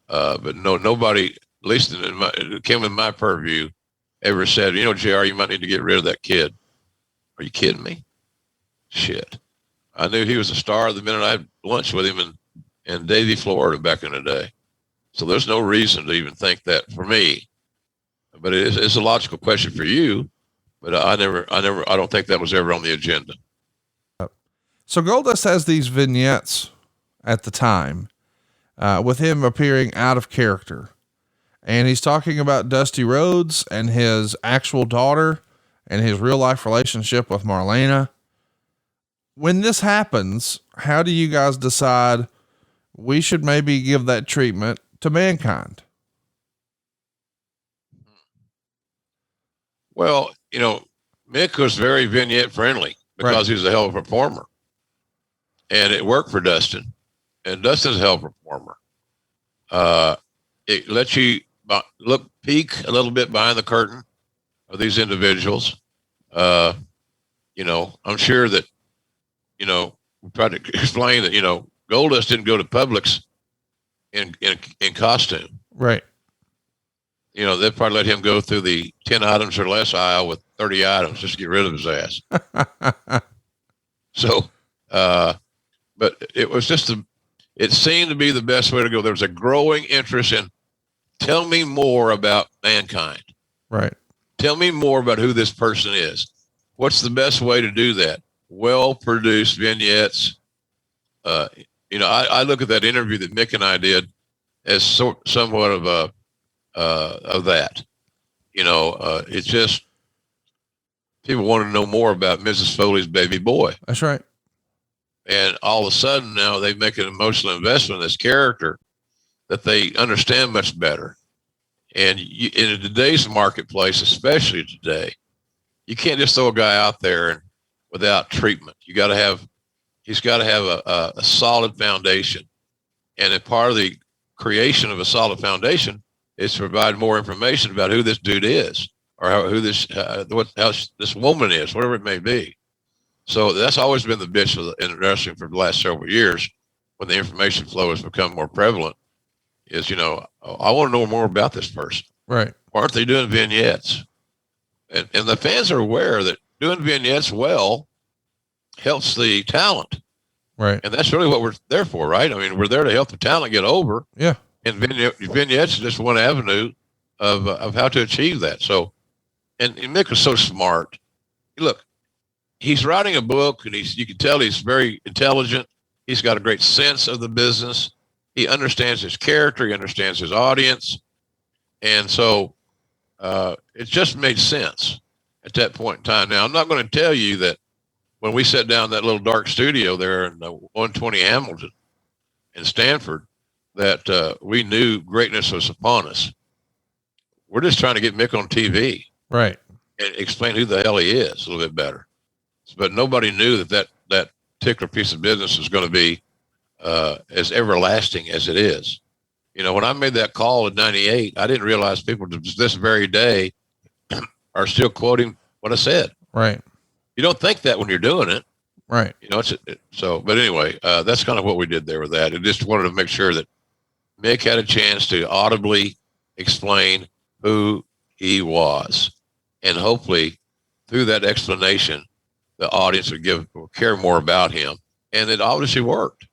But nobody, at least it came in my purview, ever said, JR, you might need to get rid of that kid. Are you kidding me? Shit. I knew he was a star the minute I had lunch with him in Davie, Florida back in the day. So there's no reason to even think that for me. But it's a logical question for you. But I don't think that was ever on the agenda. So Goldust has these vignettes at the time, with him appearing out of character, and he's talking about Dusty Rhodes and his actual daughter and his real life relationship with Marlena. When this happens, how do you guys decide we should maybe give that treatment to Mankind? Well, Mick was very vignette friendly because he was a hell of a performer, and it worked for Dustin, and Dustin's a hell of a performer. It lets you peek a little bit behind the curtain of these individuals. I'm sure that, we tried to explain that, Goldust didn't go to Publix in costume. Right. They'd probably let him go through the 10 items or less aisle with 30 items just to get rid of his ass. So, but it was it seemed to be the best way to go. There was a growing interest in, tell me more about Mankind. Right. Tell me more about who this person is. What's the best way to do that? Well-produced vignettes. I look at that interview that Mick and I did as somewhat of that. It's just people want to know more about Mrs. Foley's baby boy. That's right. And all of a sudden now they make an emotional investment in this character that they understand much better. And in today's marketplace, especially today, you can't just throw a guy out there without treatment. He's got to have a solid foundation. And a part of the creation of a solid foundation is to provide more information about who this dude is, or how this woman is, whatever it may be. So that's always been the bitch in wrestling for the last several years, when the information flow has become more prevalent, is, I want to know more about this person. Right. Why aren't they doing vignettes? And the fans are aware that doing vignettes well helps the talent. Right. And that's really what we're there for, right? I mean, we're there to help the talent get over. Yeah. And vignettes is just one avenue of how to achieve that. So, and Mick is so smart. Look, he's writing a book, and you can tell he's very intelligent. He's got a great sense of the business. He understands his character. He understands his audience. And so it just made sense at that point in time. Now, I'm not going to tell you that when we sat down in that little dark studio there in 120 Hamilton in Stanford, that we knew greatness was upon us. We're just trying to get Mick on TV. Right. And explain who the hell he is a little bit better. But nobody knew that particular piece of business was going to be as everlasting as it is. When I made that call in '98, I didn't realize people to this very day are still quoting what I said. Right. You don't think that when you're doing it. Right. But anyway, that's kind of what we did there with that. I just wanted to make sure that Mick had a chance to audibly explain who he was. And hopefully through that explanation, the audience would care more about him. And it obviously worked.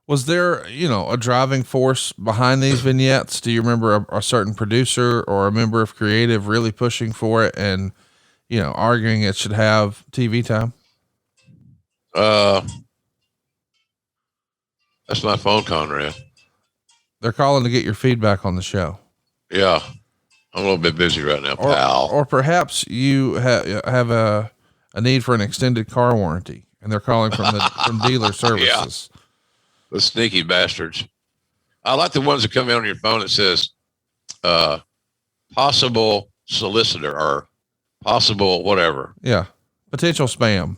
Was there, a driving force behind these vignettes? Do you remember a certain producer or a member of creative really pushing for it and, arguing it should have TV time? That's my phone, Conrad. They're calling to get your feedback on the show. Yeah. I'm a little bit busy right now, pal. Or perhaps you have a need for an extended car warranty, and they're calling from dealer services. Yeah. The sneaky bastards. I like the ones that come in on your phone that says, possible solicitor or possible whatever. Yeah. Potential spam.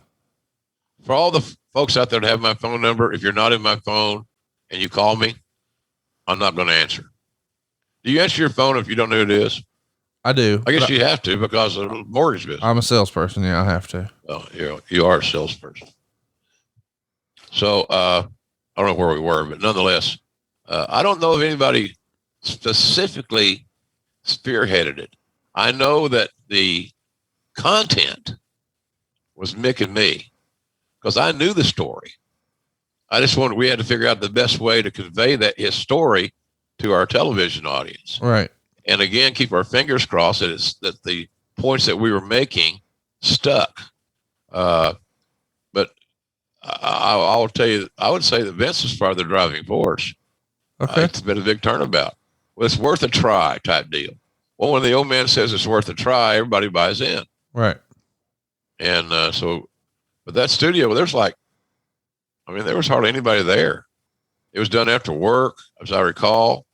For all the folks out there that have my phone number, if you're not in my phone and you call me, I'm not going to answer. Do you answer your phone if you don't know who it is? I do. I guess you have to because of the mortgage business. I'm a salesperson. Yeah, I have to. Oh, you are a salesperson. So, I don't know where we were, but nonetheless, I don't know if anybody specifically spearheaded it. I know that the content was Mick and me because I knew the story. We had to figure out the best way to convey his story to our television audience. Right. And again, keep our fingers crossed that the points that we were making stuck. But I will tell you, I would say that Vince is part of the driving force. Okay. It's been a big turnabout. Well, it's worth a try type deal. Well, when the old man says it's worth a try, everybody buys in. Right. And but that studio, there was hardly anybody there. It was done after work, as I recall.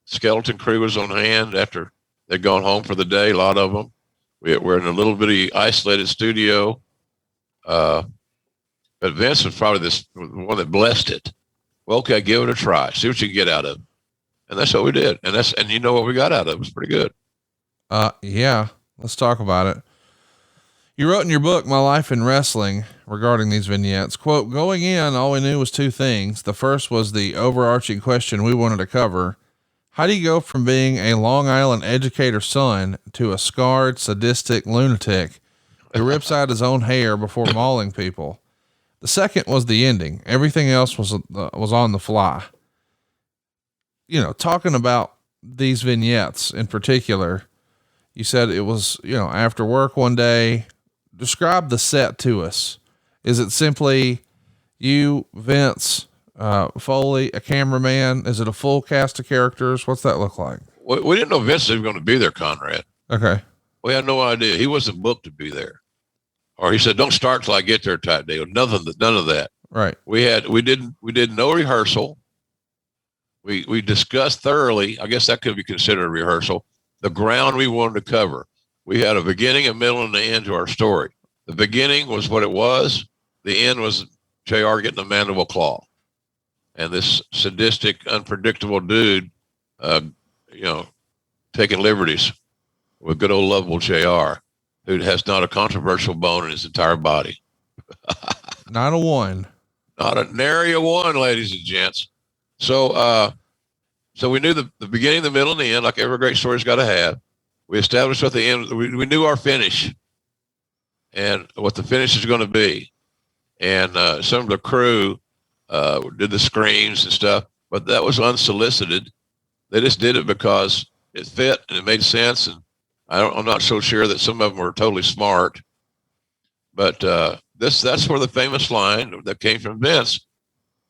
Skeleton crew was on hand after they'd gone home for the day, a lot of them. We're in a little bitty isolated studio. But Vince was probably the one that blessed it. Well, okay, give it a try. See what you can get out of it. And that's what we did. And you know what we got out of it. It was pretty good. Yeah, let's talk about it. You wrote in your book, My Life in Wrestling, regarding these vignettes, quote, going in, all we knew was two things. The first was the overarching question we wanted to cover. How do you go from being a Long Island educator's son to a scarred, sadistic lunatic who rips out his own hair before mauling people? The second was the ending. Everything else was on the fly. Talking about these vignettes in particular, you said it was, after work one day. Describe the set to us. Is it simply you, Vince, Foley, a cameraman? Is it a full cast of characters? What's that look like? We didn't know Vince was going to be there, Conrad. Okay. We had no idea. He wasn't booked to be there. Or he said, don't start till I get there type deal. None of that. Right. We did no rehearsal. We discussed thoroughly, I guess that could be considered a rehearsal, the ground we wanted to cover. We had a beginning, a middle, and an end to our story. The beginning was what it was. The end was JR getting the mandible claw. And this sadistic, unpredictable dude, taking liberties with good old lovable JR, who has not a controversial bone in his entire body. Not a one. Not a nary a one, ladies and gents. So we knew the beginning, the middle, and the end, like every great story's got to have. We established what the end. We knew our finish, and what the finish is going to be. And some of the crew did the screams and stuff, but that was unsolicited. They just did it because it fit and it made sense. And I'm not so sure that some of them were totally smart, but that's where the famous line that came from Vince,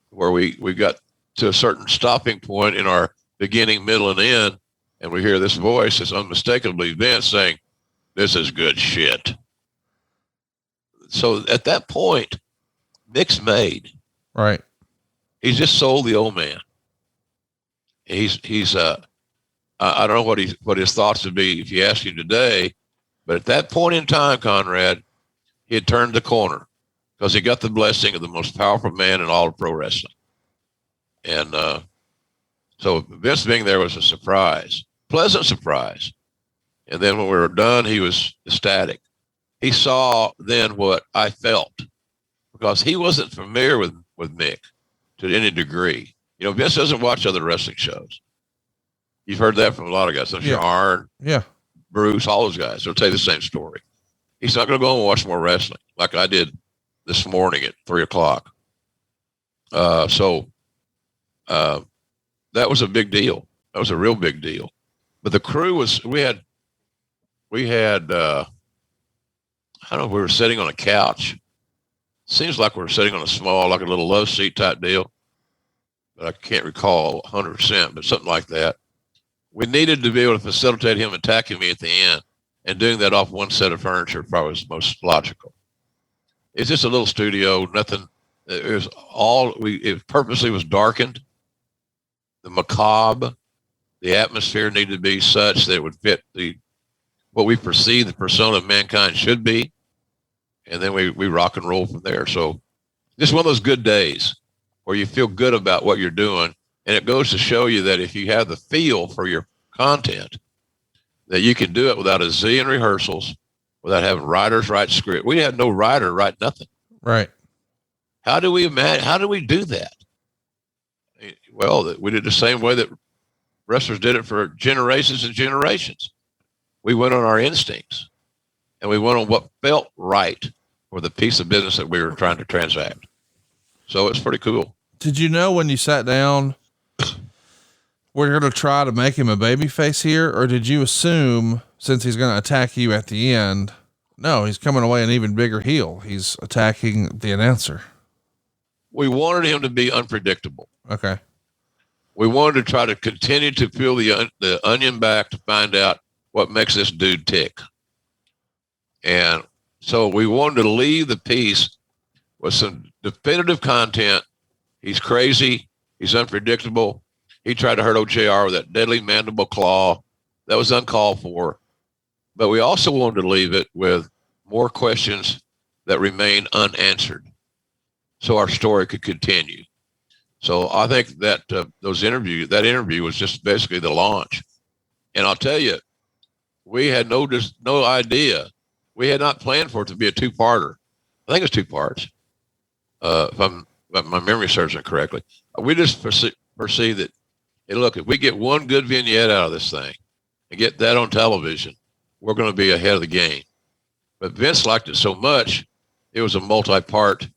where we got to a certain stopping point in our beginning, middle, and end, and we hear this voice that's unmistakably Vince saying, "This is good shit." So at that point, Mick's made. Right. He's just sold the old man. He's I don't know what his thoughts would be if you asked him today, but at that point in time, Conrad, he had turned the corner because he got the blessing of the most powerful man in all of pro wrestling. And so Vince being there was a surprise, pleasant surprise. And then when we were done, he was ecstatic. He saw then what I felt because he wasn't familiar with Mick to any degree. Vince doesn't watch other wrestling shows. You've heard that from a lot of guys. I'm sure Arn, Bruce, all those guys. They'll tell you the same story. He's not going to go and watch more wrestling like I did this morning at 3:00. So that was a big deal. That was a real big deal. But the crew we had I don't know if we were sitting on a couch. Seems like we were sitting on a small, like a little love seat type deal. But I can't recall 100%, but something like that. We needed to be able to facilitate him attacking me at the end, and doing that off one set of furniture probably was most logical. It's just a little studio, nothing. It purposely was darkened. The macabre, the atmosphere needed to be such that it would fit what we perceive the persona of mankind should be. And then we rock and roll from there. So just one of those good days where you feel good about what you're doing. And it goes to show you that if you have the feel for your content, that you can do it without a zillion rehearsals, without having writers write script. We had no writer write nothing. Right. How do we do that? Well, we did the same way that wrestlers did it for generations and generations. We went on our instincts, and we went on what felt right for the piece of business that we were trying to transact. So it's pretty cool. Did you know when you sat down, we're going to try to make him a babyface here? Or did you assume, since he's going to attack you at the end, no, he's coming away an even bigger heel. He's attacking the announcer. We wanted him to be unpredictable. Okay. We wanted to try to continue to peel the onion back to find out what makes this dude tick. And so we wanted to leave the piece with some definitive content. He's crazy. He's unpredictable. He tried to hurt OJR with that deadly mandible claw. That was uncalled for. But we also wanted to leave it with more questions that remain unanswered so our story could continue. So I think that that interview was just basically the launch. And I'll tell you, we had no idea. We had not planned for it to be a two-parter. I think it's 2 parts. If my memory serves it correctly. We just perceive that, hey, look, if we get one good vignette out of this thing and get that on television, we're going to be ahead of the game. But Vince liked it so much, it was a multi-part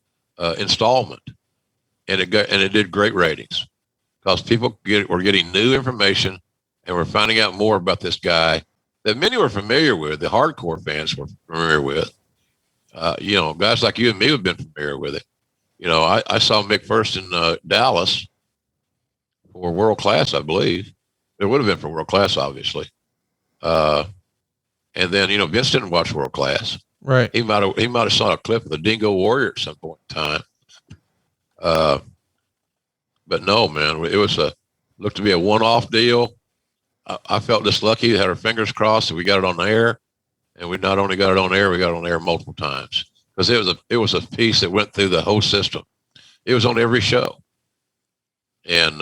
installment, and it did great ratings because people were getting new information and were finding out more about this guy that many were familiar with. The hardcore fans were familiar with. Guys like you and me have been familiar with it. I saw Mick first in Dallas for World Class, I believe. It would have been for World Class, obviously. And then, Vince didn't watch World Class. Right. He might have saw a clip of the Dingo Warrior at some point in time. But no, man, it was looked to be a one-off deal. I felt just lucky, had our fingers crossed that we got it on the air, and we not only got it on air, we got it on air multiple times, because it was a piece that went through the whole system. It was on every show. And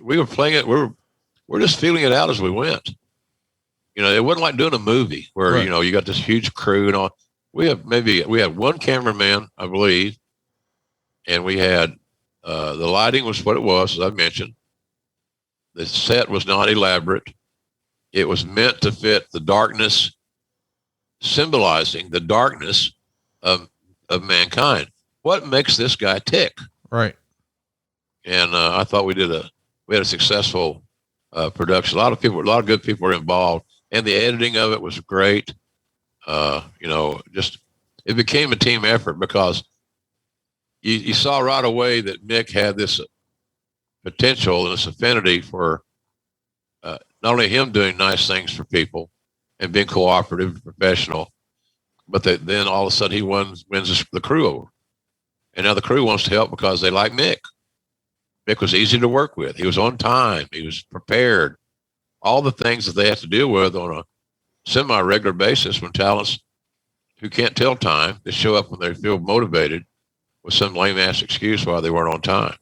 we were playing it. We're just feeling it out as we went. It wasn't like doing a movie where, right. You got this huge crew and all. We had one cameraman, I believe, and we had the lighting was what it was, as I mentioned. The set was not elaborate. It was meant to fit the darkness, symbolizing the darkness of mankind. What makes this guy tick? Right. And I thought we had a successful production. A lot of good people were involved, and the editing of it was great. Just it became a team effort, because you saw right away that Mick had this potential and this affinity for not only him doing nice things for people and being cooperative and professional, but then all of a sudden he wins the crew over. And now the crew wants to help because they like Mick. Mick was easy to work with. He was on time. He was prepared. All the things that they have to deal with on a semi-regular basis when talents who can't tell time, they show up when they feel motivated with some lame-ass excuse why they weren't on time.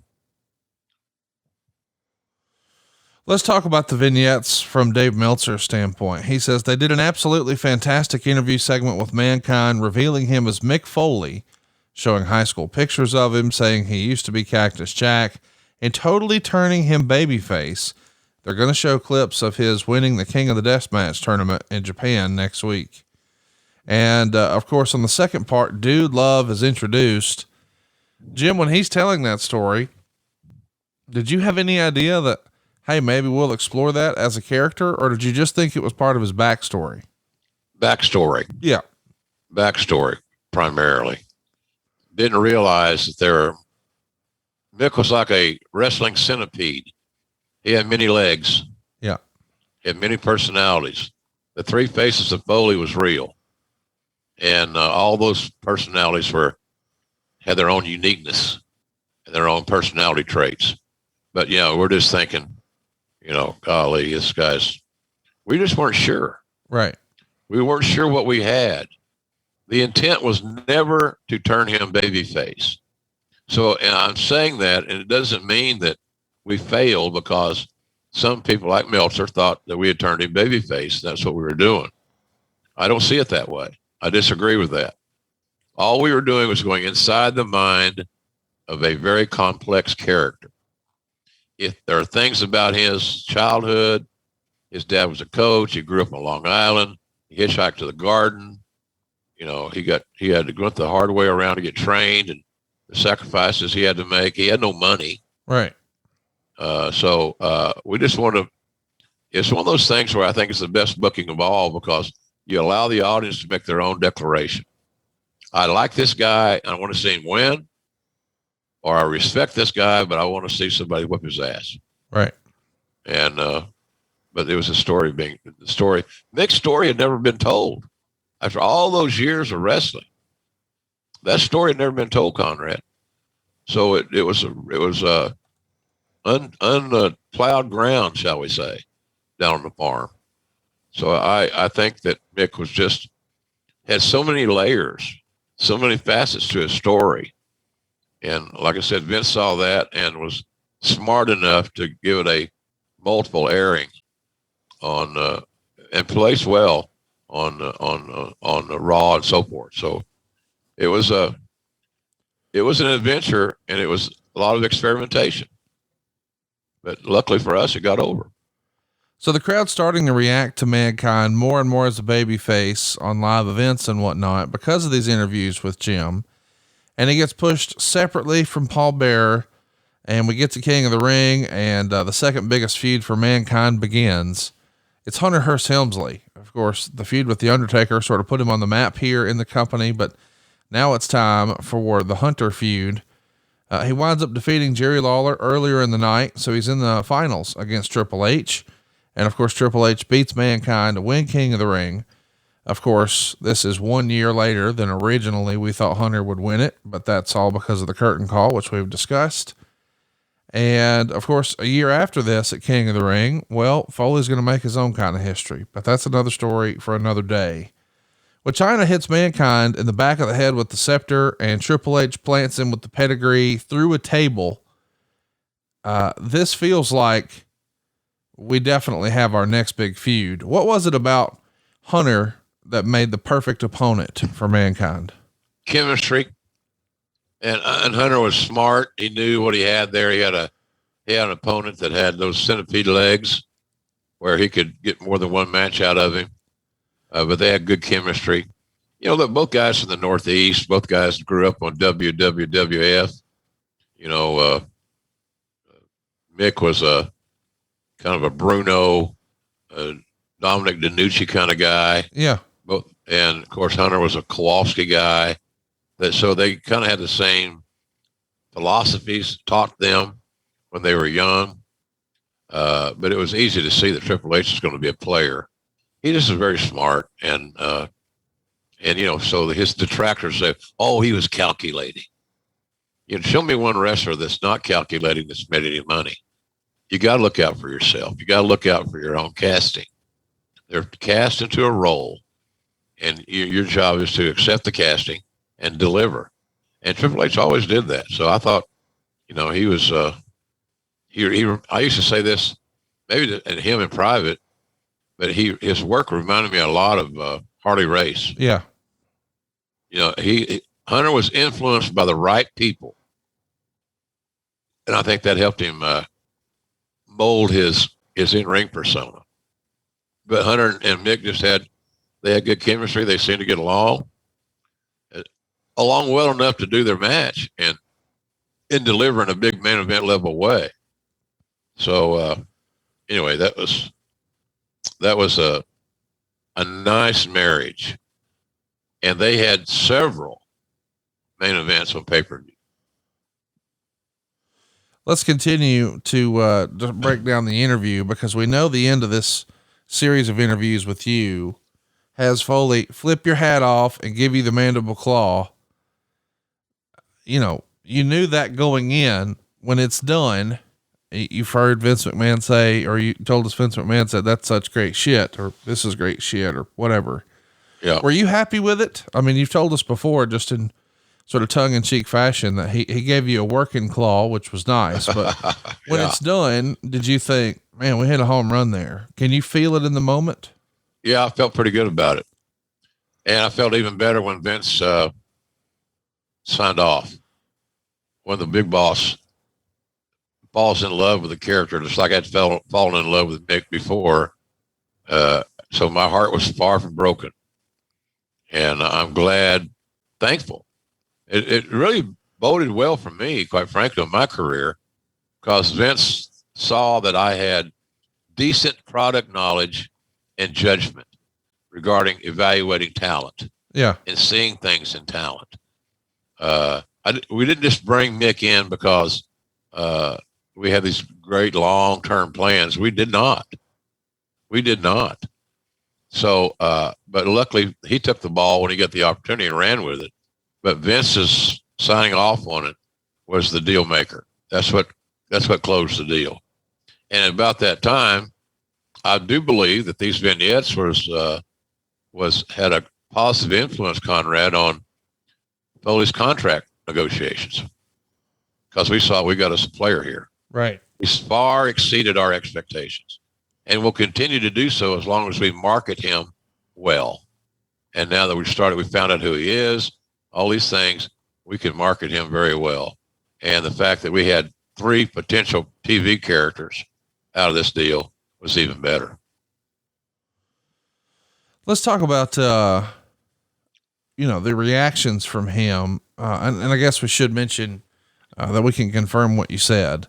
Let's talk about the vignettes from Dave Meltzer's standpoint. He says they did an absolutely fantastic interview segment with Mankind, revealing him as Mick Foley, showing high school pictures of him, saying he used to be Cactus Jack, and totally turning him babyface. They're going to show clips of his winning the King of the Deathmatch tournament in Japan next week. And, of course, on the second part, Dude Love is introduced. Jim, when he's telling that story, did you have any idea that, hey, maybe we'll explore that as a character, or did you just think it was part of his backstory? Backstory. Yeah. Backstory, primarily. Didn't realize that Mick was like a wrestling centipede. He had many legs. Yeah. He had many personalities. The three faces of Foley was real. And all those personalities had their own uniqueness and their own personality traits. But, we're just thinking, golly, we just weren't sure. Right. We weren't sure what we had. The intent was never to turn him babyface. So, and I'm saying that, and it doesn't mean that we failed, because some people like Meltzer thought that we had turned him babyface. That's what we were doing. I don't see it that way. I disagree with that. All we were doing was going inside the mind of a very complex character. If there are things about his childhood, his dad was a coach. He grew up on Long Island. He hitchhiked to the Garden. He had to go the hard way around to get trained, and the sacrifices he had to make. He had no money. Right. So we just want to, it's one of those things where I think it's the best booking of all, because you allow the audience to make their own declaration. I like this guy, and I want to see him win, or I respect this guy, but I want to see somebody whip his ass. Right. And, but it was Mick's story had never been told after all those years of wrestling. That story had never been told, Conrad. So it was unplowed ground, shall we say, down on the farm. So I think that Mick had so many layers, so many facets to his story. And like I said, Vince saw that and was smart enough to give it a multiple airing on, and placed well on Raw and so forth. So it was an adventure, and it was a lot of experimentation. But luckily for us, it got over. So the crowd's starting to react to Mankind more and more as a babyface on live events and whatnot because of these interviews with Jim. And he gets pushed separately from Paul Bearer, and we get to King of the Ring, and the second biggest feud for Mankind begins. It's Hunter Hearst Helmsley. Of course, the feud with the Undertaker sort of put him on the map here in the company, but now it's time for the Hunter feud. He winds up defeating Jerry Lawler earlier in the night, so he's in the finals against Triple H. And of course, Triple H beats Mankind to win King of the Ring. Of course, this is 1 year later than originally we thought Hunter would win it, but that's all because of the curtain call, which we've discussed. And of course, a year after this at King of the Ring, well, Foley's going to make his own kind of history, but that's another story for another day. When China hits Mankind in the back of the head with the scepter and Triple H plants him with the pedigree through a table, this feels like we definitely have our next big feud. What was it about Hunter that made the perfect opponent for Mankind? Chemistry. And Hunter was smart. He knew what he had there. He had an opponent that had those centipede legs where he could get more than one match out of him. But they had good chemistry. You know, look, both guys from the Northeast, both guys grew up on WWF. You know, Mick was a kind of a Bruno, Dominic DeNucci kind of guy. Yeah. And of course, Hunter was a Kowalski guy. So they kind of had the same philosophies taught them when they were young. But it was easy to see that Triple H is going to be a player. He just was very smart. And you know, so his detractors say, oh, he was calculating. You know, show me one wrestler that's not calculating, that's made any money. You got to look out for yourself. You got to look out for your own casting. They're cast into a role, and your job is to accept the casting and deliver. And Triple H always did that. So I thought, you know, he was, I used to say this maybe to him in private, but his work reminded me a lot of Harley Race. Yeah. You know, Hunter was influenced by the right people. And I think that helped him mold his in-ring persona. But Hunter and Mick they had good chemistry. They seemed to get along well enough to do their match and deliver in a big main event level way. So anyway, that was a nice marriage, and they had several main events on pay-per-view. Let's continue to break down the interview, because we know the end of this series of interviews with you has Foley flip your hat off and give you the mandible claw. You know, you knew that going in. When it's done, you've heard Vince McMahon say, or you told us Vince McMahon said, that's such great shit, or this is great shit, or whatever. Yeah. Were you happy with it? I mean, you've told us before, just in sort of tongue in cheek fashion, that he gave you a working claw, which was nice, but when it's done, did you think, man, we hit a home run there? Can you feel it in the moment? Yeah, I felt pretty good about it. And I felt even better when Vince signed off. When the big boss falls in love with the character, just like I'd fallen in love with Mick before. So my heart was far from broken. And I'm glad, thankful. It really boded well for me, quite frankly, in my career, because Vince saw that I had decent product knowledge and judgment regarding evaluating talent. Yeah. And seeing things in talent. We didn't just bring Mick in because we had these great long-term plans. We did not. So, but luckily he took the ball when he got the opportunity and ran with it. But Vince's signing off on it was the deal maker. That's what closed the deal. And about that time, I do believe that these vignettes had a positive influence, Conrad, on Foley's contract negotiations, because we saw we got us a player here. Right. He's far exceeded our expectations, and will continue to do so as long as we market him well. And now that we found out who he is, all these things, we can market him very well. And the fact that we had 3 potential TV characters out of this deal was even better. Let's talk about, the reactions from him. And I guess we should mention, that we can confirm what you said.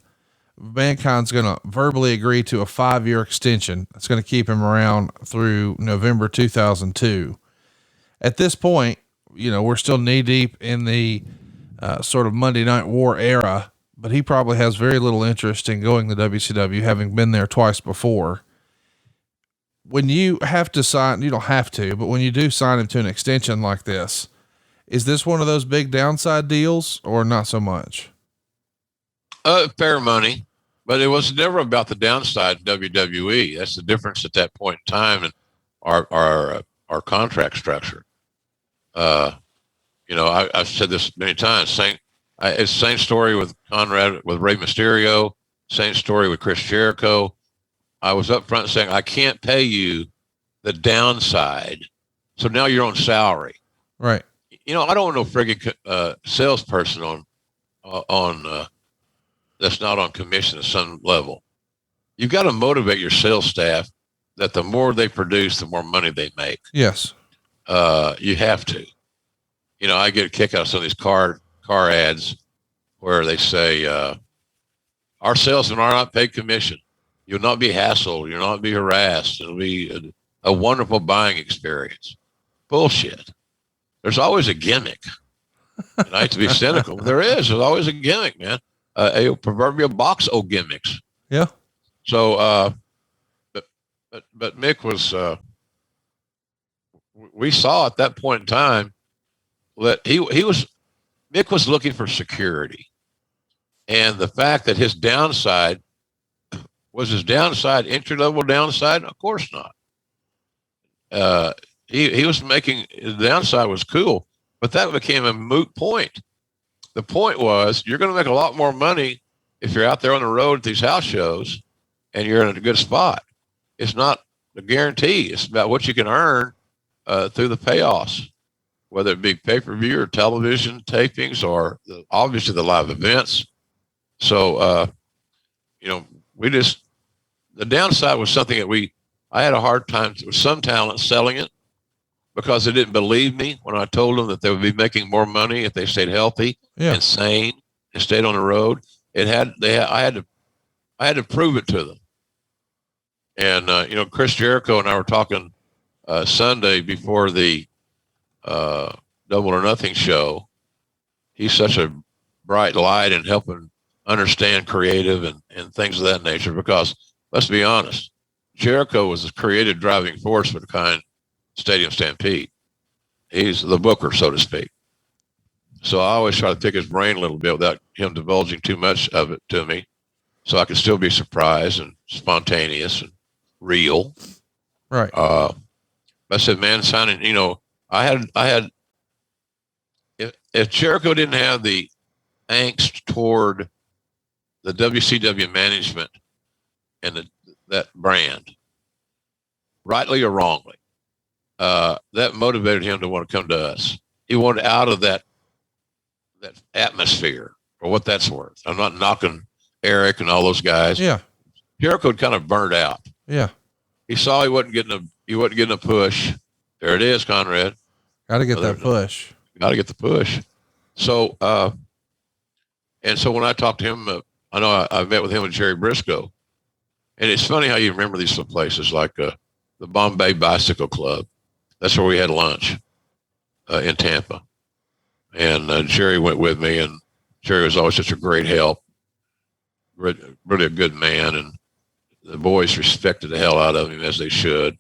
Mankind's going to verbally agree to a 5-year extension. That's going to keep him around through November 2002. At this point, we're still knee deep in the sort of Monday Night War era, but he probably has very little interest in going to WCW, having been there twice before. When you have to sign, you don't have to, but when you do sign him to an extension like this, is this one of those big downside deals or not so much? Fair money, but it was never about the downside in WWE. That's the difference at that point in time in our contract structure. I've said this many times. It's the same story with Conrad, with Rey Mysterio, same story with Chris Jericho. I was up front saying, I can't pay you the downside. So now you're on salary. Right. I don't want no friggin' salesperson on that's not on commission at some level. You've got to motivate your sales staff that the more they produce, the more money they make. Yes. You have to. I get a kick out of some of these car ads where they say, our salesmen are not paid commission. You'll not be hassled. You'll not be harassed. It'll be a wonderful buying experience. Bullshit. There's always a gimmick. And I hate to be cynical. There's always a gimmick, man. A proverbial box of gimmicks. Yeah. So, but Mick was, we saw at that point in time that Mick was looking for security. And the fact that his downside was his downside, entry-level downside? Of course not. He was making, the downside was cool, but that became a moot point. The point was, you're going to make a lot more money if you're out there on the road at these house shows and you're in a good spot. It's not a guarantee. It's about what you can earn through the payoffs, whether it be pay-per-view or television tapings or obviously the live events. So, the downside was something that I had a hard time with some talent selling it because they didn't believe me when I told them that they would be making more money if they stayed healthy and sane and stayed on the road. I had to prove it to them. And, Chris Jericho and I were talking Sunday before the Double or Nothing show. He's such a bright light in helping understand creative and things of that nature, because let's be honest, Jericho was the creative driving force for the kind Stadium Stampede. He's the booker, so to speak. So I always try to pick his brain a little bit without him divulging too much of it to me, so I can still be surprised and spontaneous and real. Right. I said, man, signing, I had, if Jericho didn't have the angst toward the WCW management and that brand, rightly or wrongly, that motivated him to want to come to us. He wanted out of that atmosphere, for what that's worth. I'm not knocking Eric and all those guys. Yeah. Jericho kind of burned out. Yeah. He saw he wasn't getting a push. There it is, Conrad. Got to get that push. Got to get the push. So, and so when I talked to him, I know I met with him and Jerry Briscoe, and it's funny how you remember these places like the Bombay Bicycle Club. That's where we had lunch in Tampa, and Jerry went with me, and Jerry was always such a great help, really a good man, and the boys respected the hell out of him, as they should.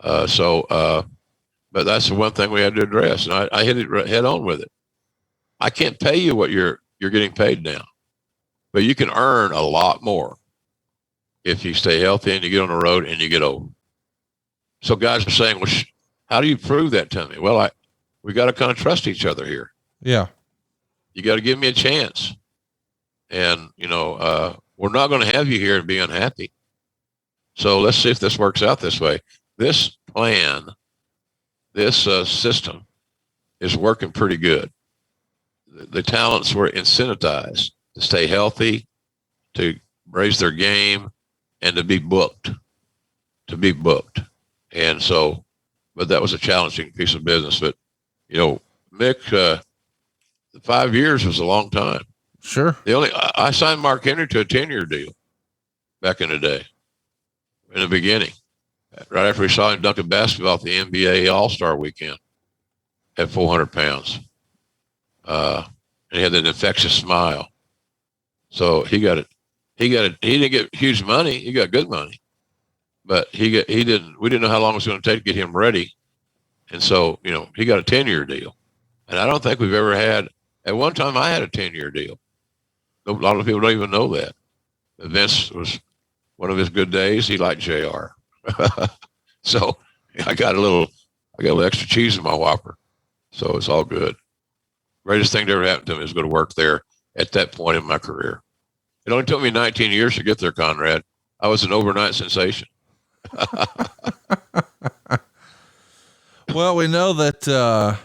But that's the one thing we had to address, and I hit it head on with it. I can't pay you what you're getting paid now, but you can earn a lot more if you stay healthy and you get on the road and you get old. So guys are saying, well, how do you prove that to me? Well, we got to kind of trust each other here. Yeah. You got to give me a chance. And, we're not going to have you here and be unhappy. So let's see if this works out this way. This plan, this system is working pretty good. The talents were incentivized to stay healthy, to raise their game, and to be booked. And so, but that was a challenging piece of business. But, Mick, 5 years was a long time. Sure. I signed Mark Henry to a 10-year deal back in the day, in the beginning, right after we saw him dunk a basketball at the NBA All-Star weekend at 400 pounds. and he had that infectious smile. So he got it. He didn't get huge money. He got good money, but we didn't know how long it was going to take to get him ready. And so, he got a 10-year deal. And I don't think we've ever had, at one time I had a 10-year deal. A lot of people don't even know that. Vince was one of his good days. He liked JR. So I got a little extra cheese in my Whopper. So it's all good. Greatest thing that ever happened to me is go to work there at that point in my career. It only took me 19 years to get there, Conrad. I was an overnight sensation. Well, we know that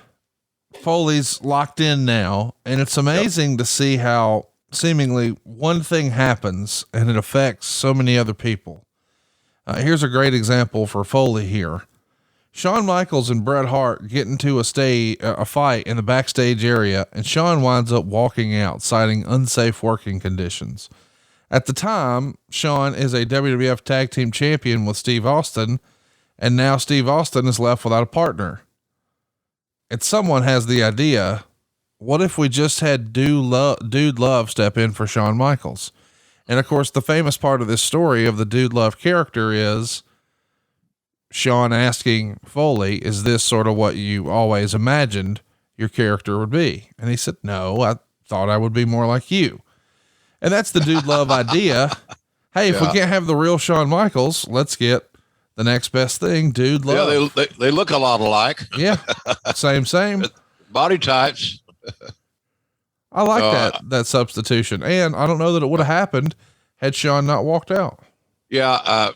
Foley's locked in now, and it's amazing to see how seemingly one thing happens and it affects so many other people. Here's a great example for Foley here. Shawn Michaels and Bret Hart get into a fight in the backstage area, and Shawn winds up walking out, citing unsafe working conditions. At the time, Shawn is a WWF Tag Team Champion with Steve Austin, and now Steve Austin is left without a partner. And someone has the idea, what if we just had Dude Love step in for Shawn Michaels? And of course, the famous part of this story of the Dude Love character is Shawn asking Foley, is this sort of what you always imagined your character would be? And he said, no, I thought I would be more like you. And that's the Dude Love idea. Hey, if we can't have the real Shawn Michaels, let's get the next best thing, Dude Love. Yeah, they look a lot alike. Yeah, same. Body types. I like that substitution. And I don't know that it would have happened had Shawn not walked out. Yeah.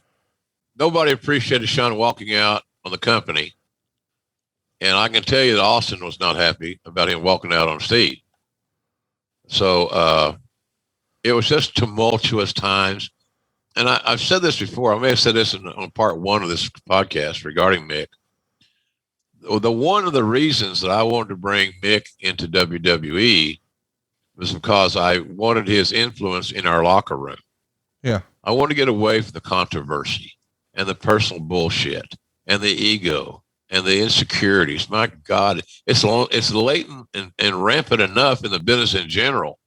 Nobody appreciated Shawn walking out on the company. And I can tell you that Austin was not happy about him walking out on Steve. So it was just tumultuous times. And I've said this before. I may have said this on part 1 of this podcast regarding Mick. One of the reasons that I wanted to bring Mick into WWE was because I wanted his influence in our locker room. Yeah. I want to get away from the controversy and the personal bullshit and the ego and the insecurities. My God, it's latent and rampant enough in the business in general.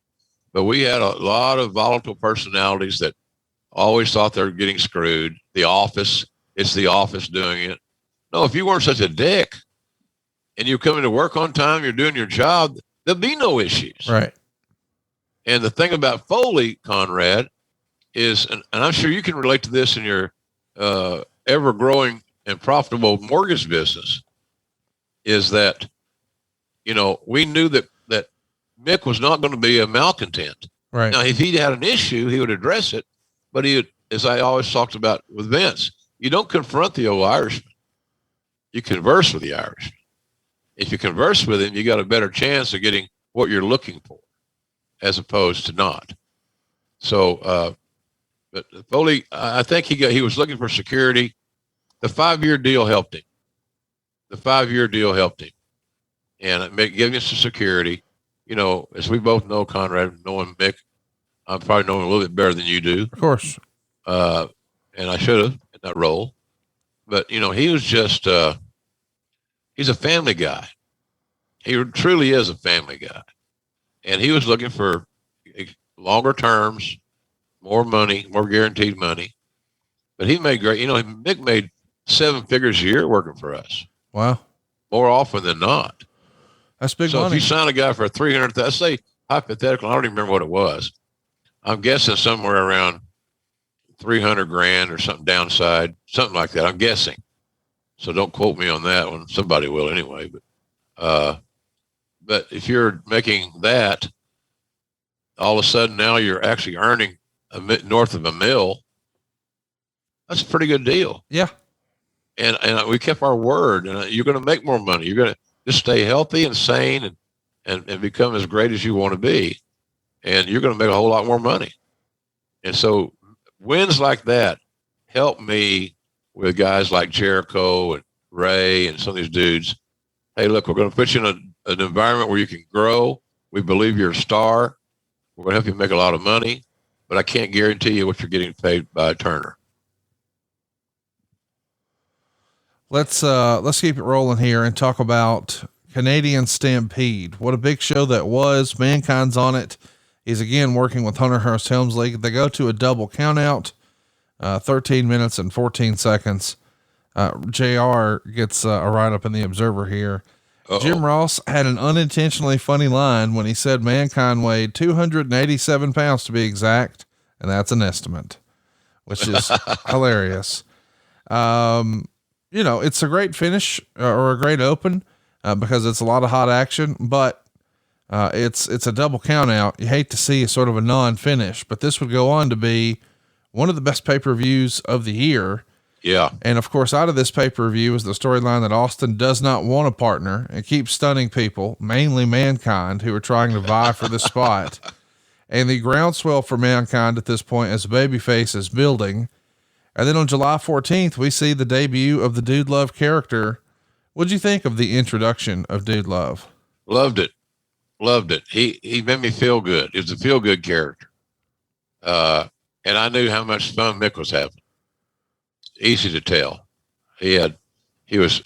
But we had a lot of volatile personalities that always thought they were getting screwed. The office, it's the office doing it. No, if you weren't such a dick and you're coming to work on time, you're doing your job, there'll be no issues. Right. And the thing about Foley, Conrad, is, and I'm sure you can relate to this in your ever-growing and profitable mortgage business, is that, we knew that Mick was not going to be a malcontent. Right. Now, if he had an issue, he would address it, but he would, as I always talked about with Vince, you don't confront the old Irishman. You converse with the Irishman. If you converse with him, you got a better chance of getting what you're looking for, as opposed to not. So, but Foley, I think he was looking for security. The 5-year deal helped him. And it gave him some security. As we both know, Conrad, knowing Mick, I probably know him a little bit better than you do. Of course. And I should have in that role. But, he was just, he's a family guy. He truly is a family guy. And he was looking for longer terms, more money, more guaranteed money. But he made great, Mick made 7 figures a year working for us. Wow. More often than not. That's big money. So if you sign a guy for $300,000, let's say hypothetical, I don't even remember what it was. I'm guessing somewhere around $300,000 or something downside, something like that. I'm guessing. So don't quote me on that one. Somebody will anyway. But if you're making that, all of a sudden now you're actually earning north of $1 million. That's a pretty good deal. Yeah. And we kept our word. And you're going to make more money. You're going to just stay healthy and sane and become as great as you want to be. And you're going to make a whole lot more money. And so wins like that help me with guys like Jericho and Ray and some of these dudes. Hey, look, we're going to put you in an environment where you can grow. We believe you're a star. We're going to help you make a lot of money, but I can't guarantee you what you're getting paid by Turner. Let's keep it rolling here and talk about Canadian Stampede. What a big show that was. Mankind's on it. He's again working with Hunter Hearst Helmsley. They go to a double count out, 13 minutes and 14 seconds. JR gets a write up in the Observer here. Uh-oh. Jim Ross had an unintentionally funny line when he said Mankind weighed 287 pounds to be exact. And that's an estimate, which is hilarious. It's a great finish or a great open, because it's a lot of hot action, but, it's a double count out. You hate to see a sort of a non-finish, but this would go on to be one of the best pay-per-views of the year. Yeah. And of course, out of this pay-per-view is the storyline that Austin does not want a partner and keeps stunning people, mainly Mankind, who are trying to vie for this spot. And the groundswell for Mankind at this point as a babyface is building. And then on July 14th, we see the debut of the Dude Love character. What'd you think of the introduction of Dude Love? Loved it. He made me feel good. It was a feel good character. And I knew how much fun Mick was having. Easy to tell. He was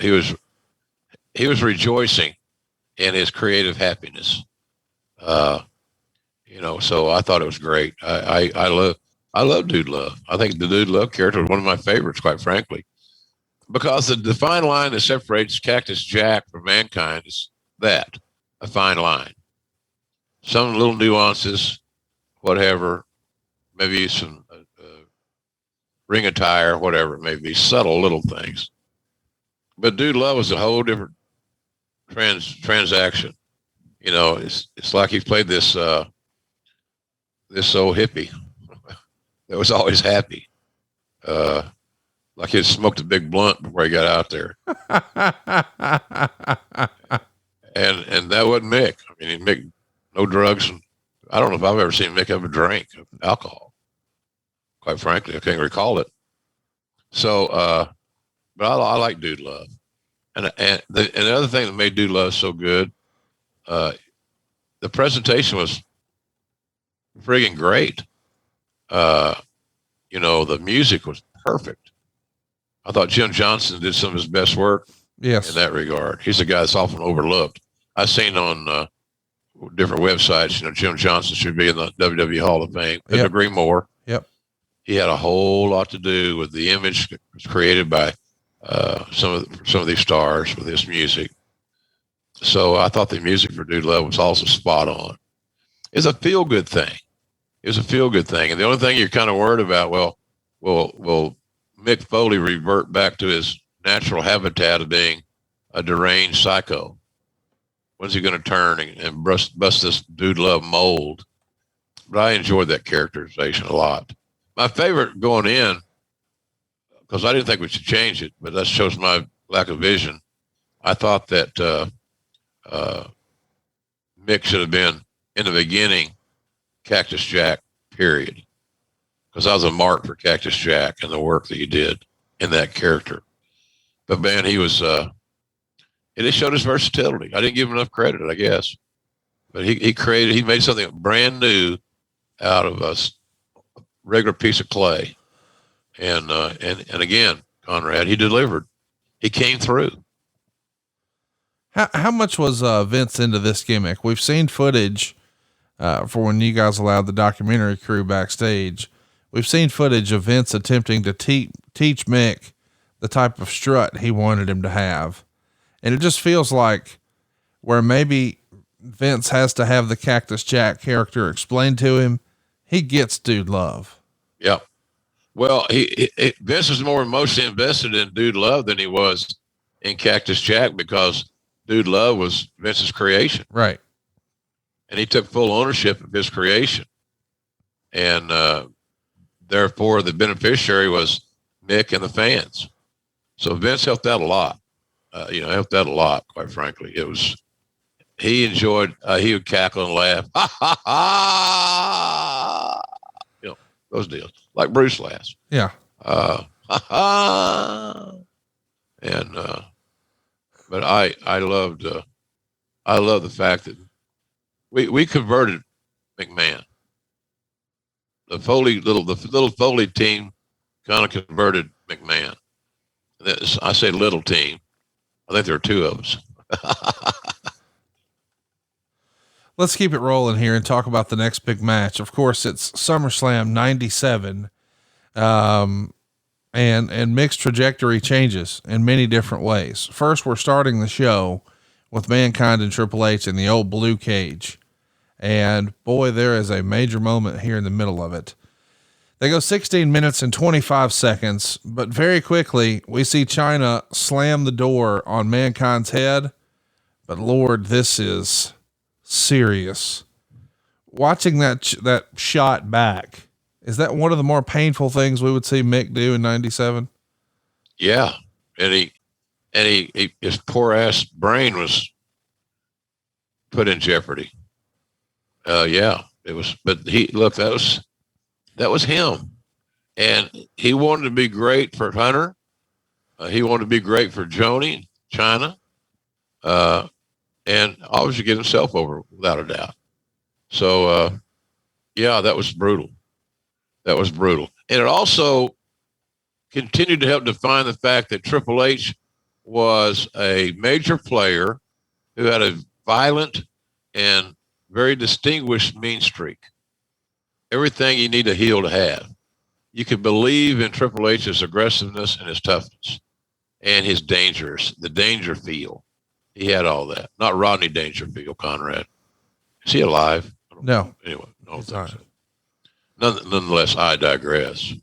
rejoicing in his creative happiness. So I thought it was great. I love Dude Love. I think the Dude Love character was one of my favorites, quite frankly, because the fine line that separates Cactus Jack from Mankind is that, a fine line. Some little nuances, whatever, maybe some ring attire, whatever it may be, subtle little things. But Dude Love was a whole different transaction. It's like he played this old hippie that was always happy. Like he had smoked a big blunt before he got out there. and that wasn't Mick. I mean, Mick, no drugs. And I don't know if I've ever seen Mick have a drink of alcohol. Quite frankly, I can't recall it. So, but I like Dude Love. And the other thing that made Dude Love so good, the presentation was friggin' great. The music was perfect. I thought Jim Johnson did some of his best work. Yes. In that regard. He's a guy that's often overlooked. I've seen on different websites, Jim Johnson should be in the WWE Hall of Fame. Couldn't Yep. agree more. Yep. He had a whole lot to do with the image that was created by some of these stars with this music. So I thought the music for Dude Love was also spot on. It's a feel good thing. And the only thing you're kind of worried about, will Mick Foley revert back to his natural habitat of being a deranged psycho? When's he going to turn and bust this Dude Love mold? But I enjoyed that characterization a lot. My favorite going in, because I didn't think we should change it, but that shows my lack of vision. I thought that Mick should have been, in the beginning, Cactus Jack, period. Because I was a mark for Cactus Jack and the work that he did in that character. But man, he was, it just showed his versatility. I didn't give him enough credit, I guess. But he made something brand new out of a regular piece of clay. And again, Conrad, he delivered. He came through. How much was Vince into this gimmick? We've seen footage for when you guys allowed the documentary crew backstage. We've seen footage of Vince attempting to teach Mick the type of strut he wanted him to have. And it just feels like where maybe Vince has to have the Cactus Jack character explained to him, he gets Dude Love. Yeah. Well, Vince was more emotionally invested in Dude Love than he was in Cactus Jack, because Dude Love was Vince's creation. Right. And he took full ownership of his creation. And therefore, the beneficiary was Mick and the fans. So Vince helped out a lot. Quite frankly. He enjoyed, he would cackle and laugh. Ha, ha, ha! Those deals. Like Bruce laughs. Yeah. Ha, ha! And, but I loved the fact that we converted McMahon. The little Foley team kind of converted McMahon. I say little team. I think there are two of us. let's keep it rolling here and talk about the next big match. Of course, it's SummerSlam 97. And Mick's trajectory changes in many different ways. First, we're starting the show with Mankind and Triple H in the old blue cage. And boy, there is a major moment here in the middle of it. They go 16 minutes and 25 seconds, but very quickly we see China slam the door on Mankind's head. But Lord, this is serious. Watching that shot back, is that one of the more painful things we would see Mick do in 97? Yeah. And his poor ass brain was put in jeopardy. Yeah, it was, but that was him. And he wanted to be great for Hunter. He wanted to be great for Joni, China. And obviously get himself over without a doubt. So, yeah, that was brutal. That was brutal. And it also continued to help define the fact that Triple H was a major player who had a violent and very distinguished mean streak. Everything you need a heel to have. You could believe in Triple H's aggressiveness and his toughness and his the danger feel. He had all that. Not Rodney Dangerfield, Conrad. Is he alive? No. Anyway, I don't think so. Nonetheless, I digress.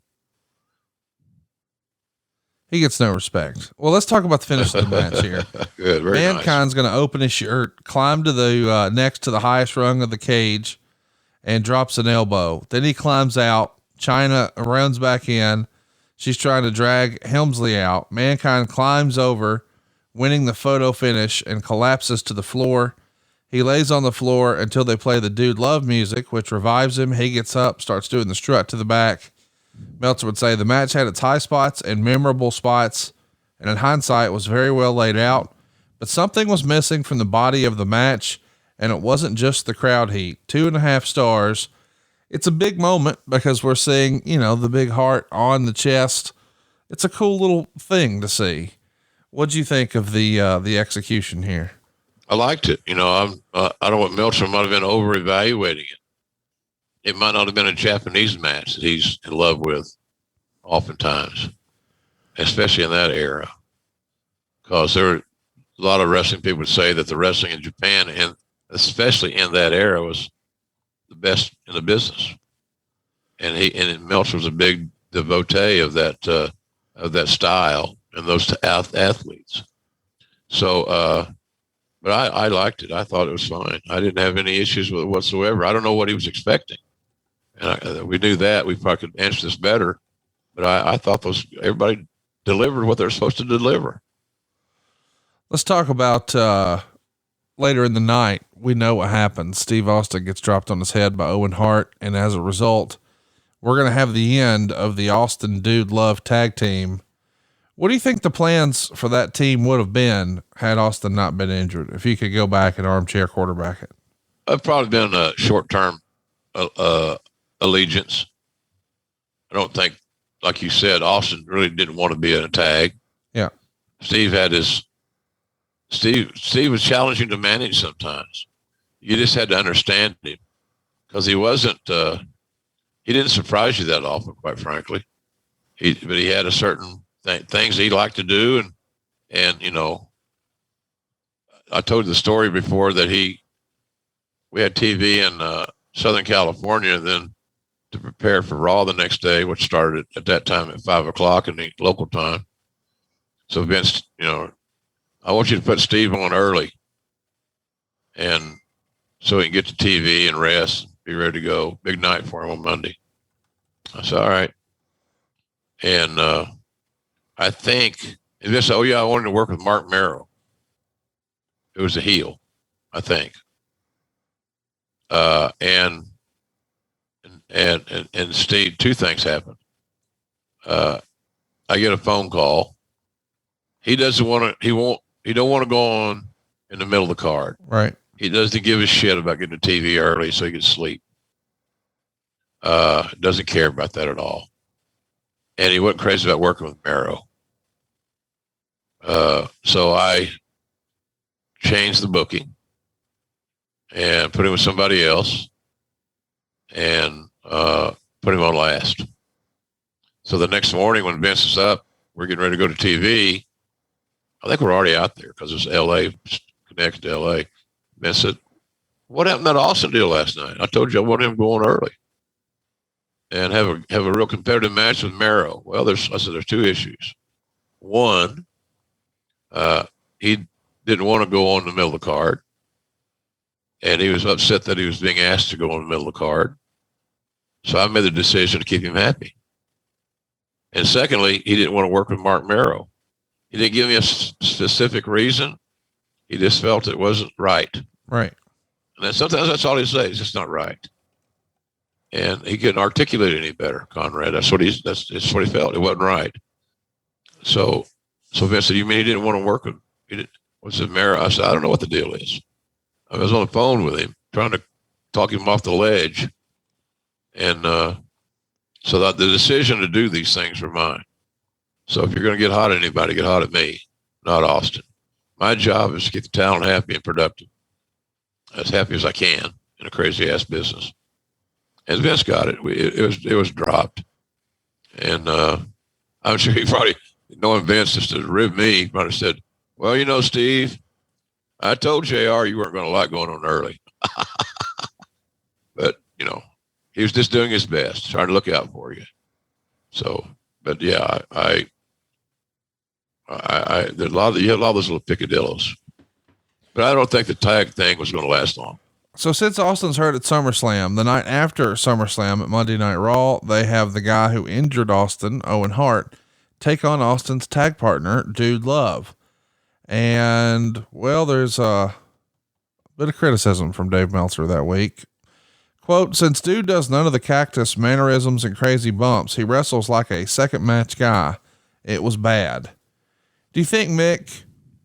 He gets no respect. Well, let's talk about the finish of the match here. Good, very Mankind's nice. going to open his shirt, climb to the next to the highest rung of the cage, and drops an elbow. Then he climbs out. China runs back in. She's trying to drag Helmsley out. Mankind climbs over, winning the photo finish, and collapses to the floor. He lays on the floor until they play the Dude Love music, which revives him. He gets up, starts doing the strut to the back. Meltzer would say the match had its high spots and memorable spots, and in hindsight was very well laid out, but something was missing from the body of the match, and it wasn't just the crowd heat. 2.5 stars. It's a big moment because we're seeing, the big heart on the chest. It's a cool little thing to see. What'd you think of the execution here? I liked it. I don't know what Meltzer might have been over evaluating it. It might not have been a Japanese match that he's in love with oftentimes, especially in that era. Because there were a lot of wrestling people would say that the wrestling in Japan, and especially in that era, was the best in the business. And Meltzer was a big devotee of that style and those athletes. So, but I liked it. I thought it was fine. I didn't have any issues with it whatsoever. I don't know what he was expecting. And we knew that. We probably could answer this better. But I thought everybody delivered what they're supposed to deliver. Let's talk about later in the night. We know what happens. Steve Austin gets dropped on his head by Owen Hart. And as a result, we're going to have the end of the Austin Dude Love tag team. What do you think the plans for that team would have been had Austin not been injured? If you could go back and armchair quarterback it, I've probably been a short-term allegiance. I don't think, like you said, Austin really didn't want to be in a tag. Yeah. Steve was challenging to manage sometimes. You just had to understand him because he wasn't, he didn't surprise you that often, quite frankly. But he had a certain things he liked to do. And, I told you the story before that we had TV in Southern California, then to prepare for Raw the next day, which started at that time at 5:00 in the local time. So Vince, I want you to put Steve on early, and so he can get to TV and rest, be ready to go. Big night for him on Monday. I said, all right. And I think, and this, I wanted to work with Mark Merrow. It was a heel, I think. And Steve, two things happened. I get a phone call. He doesn't want to, he don't want to go on in the middle of the card. Right. He doesn't give a shit about getting to TV early so he can sleep. Doesn't care about that at all. And he wasn't crazy about working with Merrow. So I changed the booking and put him with somebody else and put him on last. So the next morning when Vince is up, we're getting ready to go to TV. I think we're already out there because it's L.A., connected to L.A. Vince said, what happened to that Austin deal last night? I told you I wanted him going early and have a real competitive match with Mero. Well, there's 2 issues. One, he didn't want to go on the middle of the card, and he was upset that he was being asked to go on the middle of the card. So I made the decision to keep him happy. And secondly, he didn't want to work with Mark Mero. He didn't give me a specific reason. He just felt it wasn't right. Right. And sometimes that's all he says. It's just not right. And he couldn't articulate it any better, Conrad. That's what he felt. It wasn't right. So Vince said, you mean he didn't want to work with him? He didn't. What's the Mero? I said, I don't know what the deal is. I was on the phone with him, trying to talk him off the ledge. And so that the decision to do these things were mine. So if you're going to get hot at anybody, get hot at me, not Austin. My job is to get the talent happy and productive, as happy as I can in a crazy ass business. And Vince got it. It was dropped. And I'm sure he probably, knowing Vince just to rib me, might have said, well, you know, Steve, I told JR you weren't going to like going on early. But, you know, he was just doing his best, trying to look out for you. So, but yeah, there's a lot of those little picadillos. But I don't think the tag thing was going to last long. So since Austin's hurt at SummerSlam, the night after SummerSlam at Monday Night Raw, they have the guy who injured Austin, Owen Hart, take on Austin's tag partner, Dude Love. And, well, there's a bit of criticism from Dave Meltzer that week. Quote, since Dude does none of the cactus mannerisms and crazy bumps, he wrestles like a second match guy. It was bad. Do you think Mick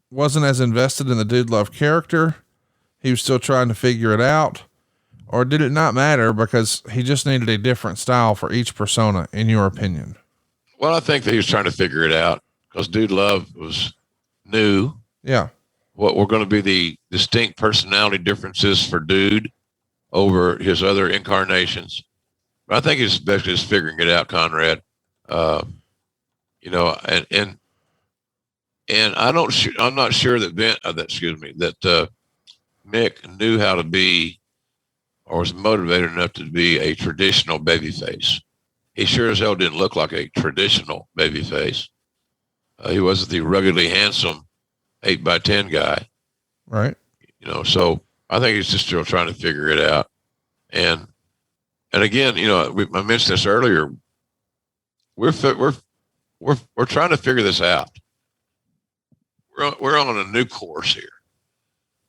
wasn't as invested in the Dude Love character? He was still trying to figure it out? Or did it not matter because he just needed a different style for each persona, in your opinion? Well, I think that he was trying to figure it out because Dude Love was new. Yeah. What were going to be the distinct personality differences for Dude over his other incarnations. But I think he's basically just figuring it out, Conrad. You know, and I'm not sure that Mick knew how to be or was motivated enough to be a traditional babyface. He sure as hell didn't look like a traditional babyface. He wasn't the ruggedly handsome 8x10 guy. Right. You know, so I think he's just still trying to figure it out. And again, you know, I mentioned this earlier. We're trying to figure this out. We're on a new course here.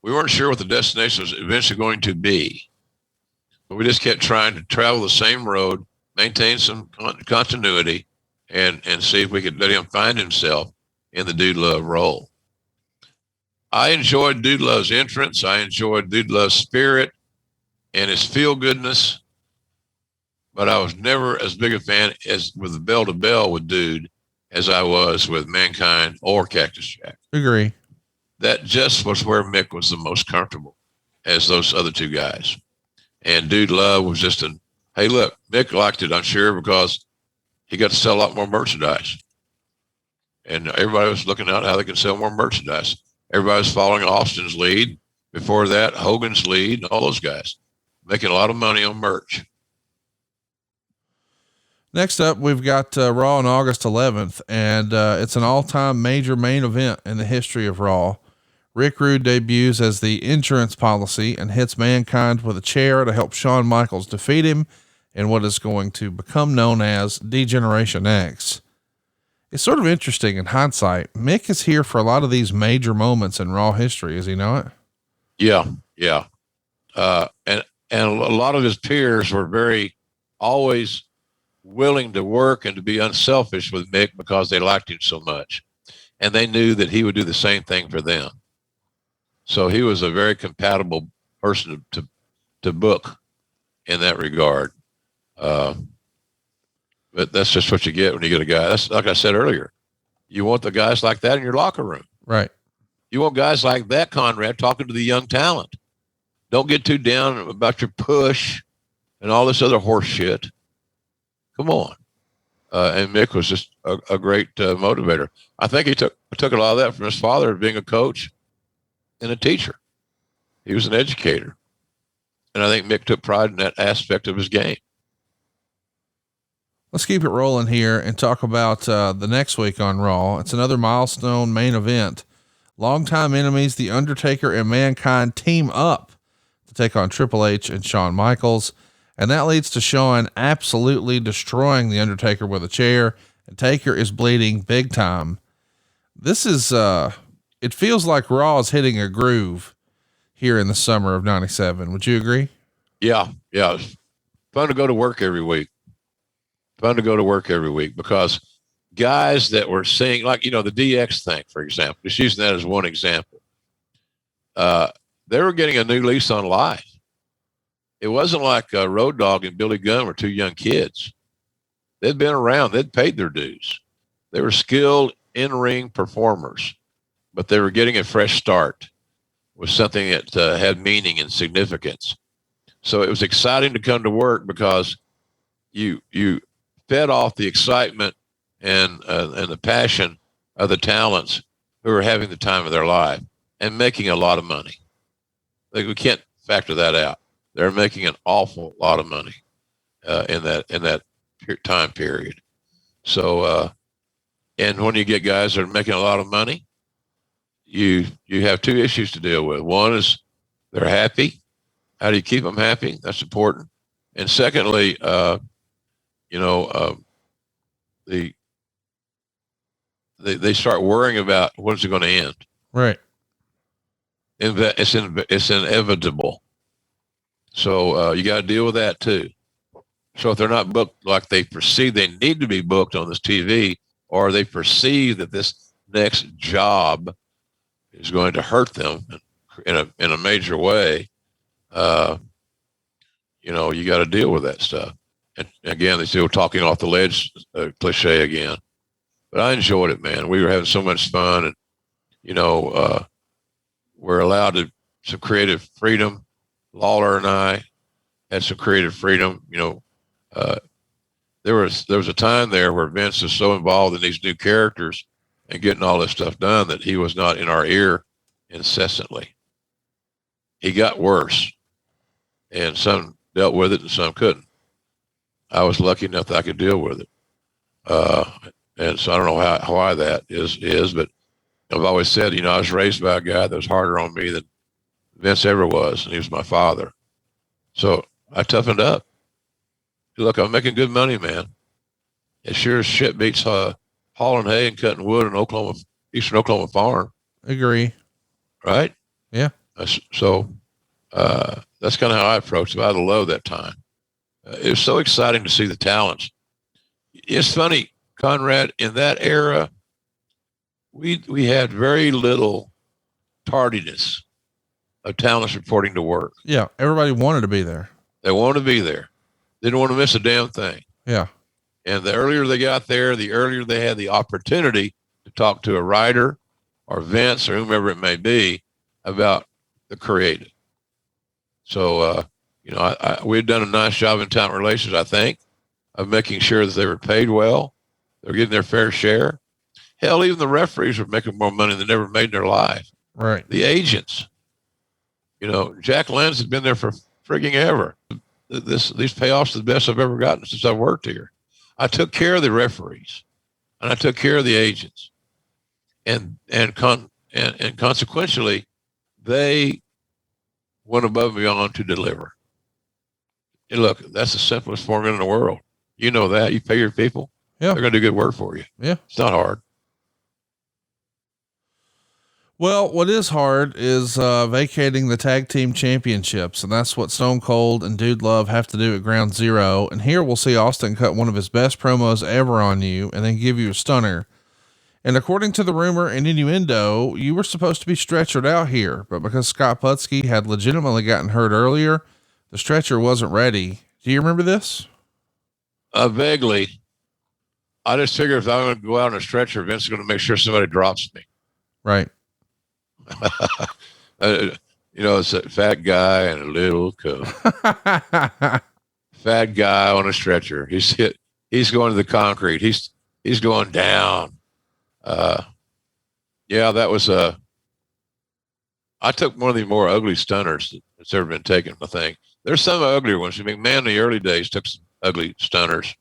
We weren't sure what the destination was eventually going to be, but we just kept trying to travel the same road, maintain some continuity, and see if we could let him find himself in the Dude Love role. I enjoyed Dude Love's entrance. I enjoyed Dude Love's spirit and his feel goodness, but I was never as big a fan as with the bell to bell with Dude as I was with Mankind or Cactus Jack. Agree. That just was where Mick was the most comfortable as those other two guys. And Dude Love was just hey, look, Mick liked it, I'm sure, because he got to sell a lot more merchandise. And everybody was looking out how they can sell more merchandise. Everybody was following Austin's lead. Before that, Hogan's lead, all those guys making a lot of money on merch. Next up, we've got Raw on August 11th, and it's an all-time major main event in the history of Raw. Rick Rude debuts as the insurance policy and hits Mankind with a chair to help Shawn Michaels defeat him in what is going to become known as D-Generation X. It's sort of interesting in hindsight. Mick is here for a lot of these major moments in Raw history. Is he not? Yeah. Yeah. And a lot of his peers were always willing to work and to be unselfish with Mick because they liked him so much. And they knew that he would do the same thing for them. So he was a very compatible person to book in that regard. But that's just what you get when you get a guy. That's like I said earlier, you want the guys like that in your locker room. Right. You want guys like that, Conrad, talking to the young talent. Don't get too down about your push and all this other horse shit. Come on. And Mick was just a great motivator. I think he took a lot of that from his father, being a coach and a teacher. He was an educator. And I think Mick took pride in that aspect of his game. Let's keep it rolling here and talk about the next week on Raw. It's another milestone main event. Longtime enemies, The Undertaker and Mankind, team up to take on Triple H and Shawn Michaels. And that leads to Shawn absolutely destroying The Undertaker with a chair, and Taker is bleeding big time. This is, it feels like Raw is hitting a groove here in the summer of 97. Would you agree? Yeah. It's fun to go to work every week. Because guys that were seeing, like, the DX thing, for example, just using that as one example, they were getting a new lease on life. It wasn't like Road Dogg and Billy Gunn were two young kids. They'd been around. They'd paid their dues. They were skilled in-ring performers, but they were getting a fresh start with something that had meaning and significance. So it was exciting to come to work because you fed off the excitement and the passion of the talents who are having the time of their life and making a lot of money. Like, we can't factor that out. They're making an awful lot of money in that time period. So, and when you get guys that are making a lot of money, you have two issues to deal with. One is they're happy. How do you keep them happy? That's important. And secondly, they start worrying about when's it going to end. Right. It's inevitable. So you got to deal with that too. So if they're not booked like they perceive they need to be booked on this TV, or they perceive that this next job is going to hurt them in a major way, you got to deal with that stuff. And again, they still talking off the ledge cliche again. But I enjoyed it, man. We were having so much fun, and we're allowed some creative freedom. Lawler and I had some creative freedom. There was a time there where Vince was so involved in these new characters and getting all this stuff done that he was not in our ear incessantly. He got worse, and some dealt with it and some couldn't. I was lucky enough that I could deal with it. And so I don't know why that is, but I've always said, I was raised by a guy that was harder on me than Vince ever was, and he was my father. So I toughened up. Look, I'm making good money, man. It sure as shit beats hauling hay and cutting wood in Eastern Oklahoma farm. Agree. Right? Yeah. So that's kind of how I approached it. I had a low that time. It was so exciting to see the talents. It's funny, Conrad, in that era, we had very little tardiness of talents reporting to work. Yeah. Everybody wanted to be there. They wanted to be there. Didn't want to miss a damn thing. Yeah. And the earlier they got there, the earlier they had the opportunity to talk to a writer or Vince or whomever it may be about the creative. So, we'd done a nice job in talent relations, I think, of making sure that they were paid well. They were getting their fair share. Hell, even the referees were making more money than they ever made in their life. Right. The agents, Jack Lenz had been there for frigging ever. These payoffs are the best I've ever gotten since I've worked here. I took care of the referees, and I took care of the agents, and consequentially, they went above and beyond to deliver. And look, that's the simplest formula in the world. You know that. You pay your people, yeah, they're going to do good work for you. Yeah, it's not hard. Well, what is hard is vacating the tag team championships, and that's what Stone Cold and Dude Love have to do at Ground Zero. And here we'll see Austin cut one of his best promos ever on you and then give you a stunner. And according to the rumor and innuendo, you were supposed to be stretchered out here, but because Scott Putski had legitimately gotten hurt earlier, the stretcher wasn't ready. Do you remember this? Vaguely. I just figured if I'm going to go out on a stretcher, Vince is going to make sure somebody drops me. Right. It's a fat guy and a little cub. Fat guy on a stretcher. He's going to the concrete. He's going down. Yeah, that was I took one of the more ugly stunners that's ever been taken, I think. There's some uglier ones. I mean, McMahon in the early days took some ugly stunners,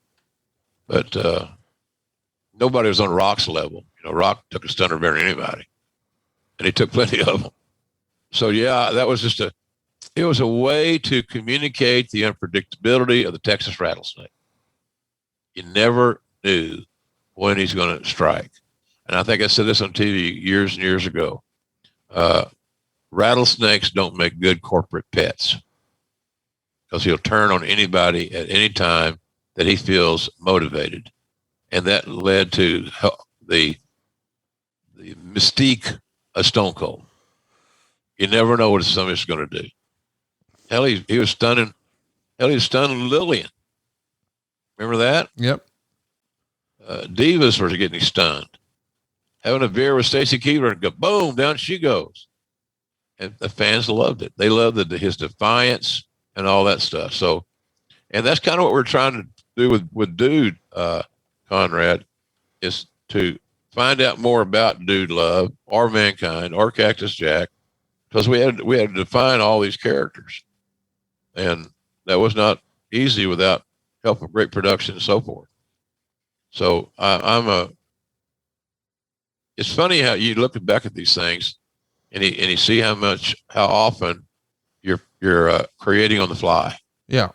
but nobody was on Rock's level. Rock took a stunner better than anybody, and he took plenty of them. So, yeah, that was it was a way to communicate the unpredictability of the Texas rattlesnake. You never knew when he's going to strike. And I think I said this on TV years and years ago. Rattlesnakes don't make good corporate pets because he'll turn on anybody at any time that he feels motivated. And that led to the mystique of Stone Cold. You never know what somebody's going to do. Hell, he was stunning. Hell, he was stunning Lillian. Remember that? Yep. Divas were getting stunned. Having a beer with Stacy Keibler and go, boom, down she goes. And the fans loved it. They loved his defiance and all that stuff. So, and that's kind of what we're trying to do with Dude, Conrad, is to find out more about Dude Love or Mankind or Cactus Jack, because we had to define all these characters. And that was not easy without help of great production and so forth. So it's funny how you look back at these things and you see how often you're creating on the fly. Yeah.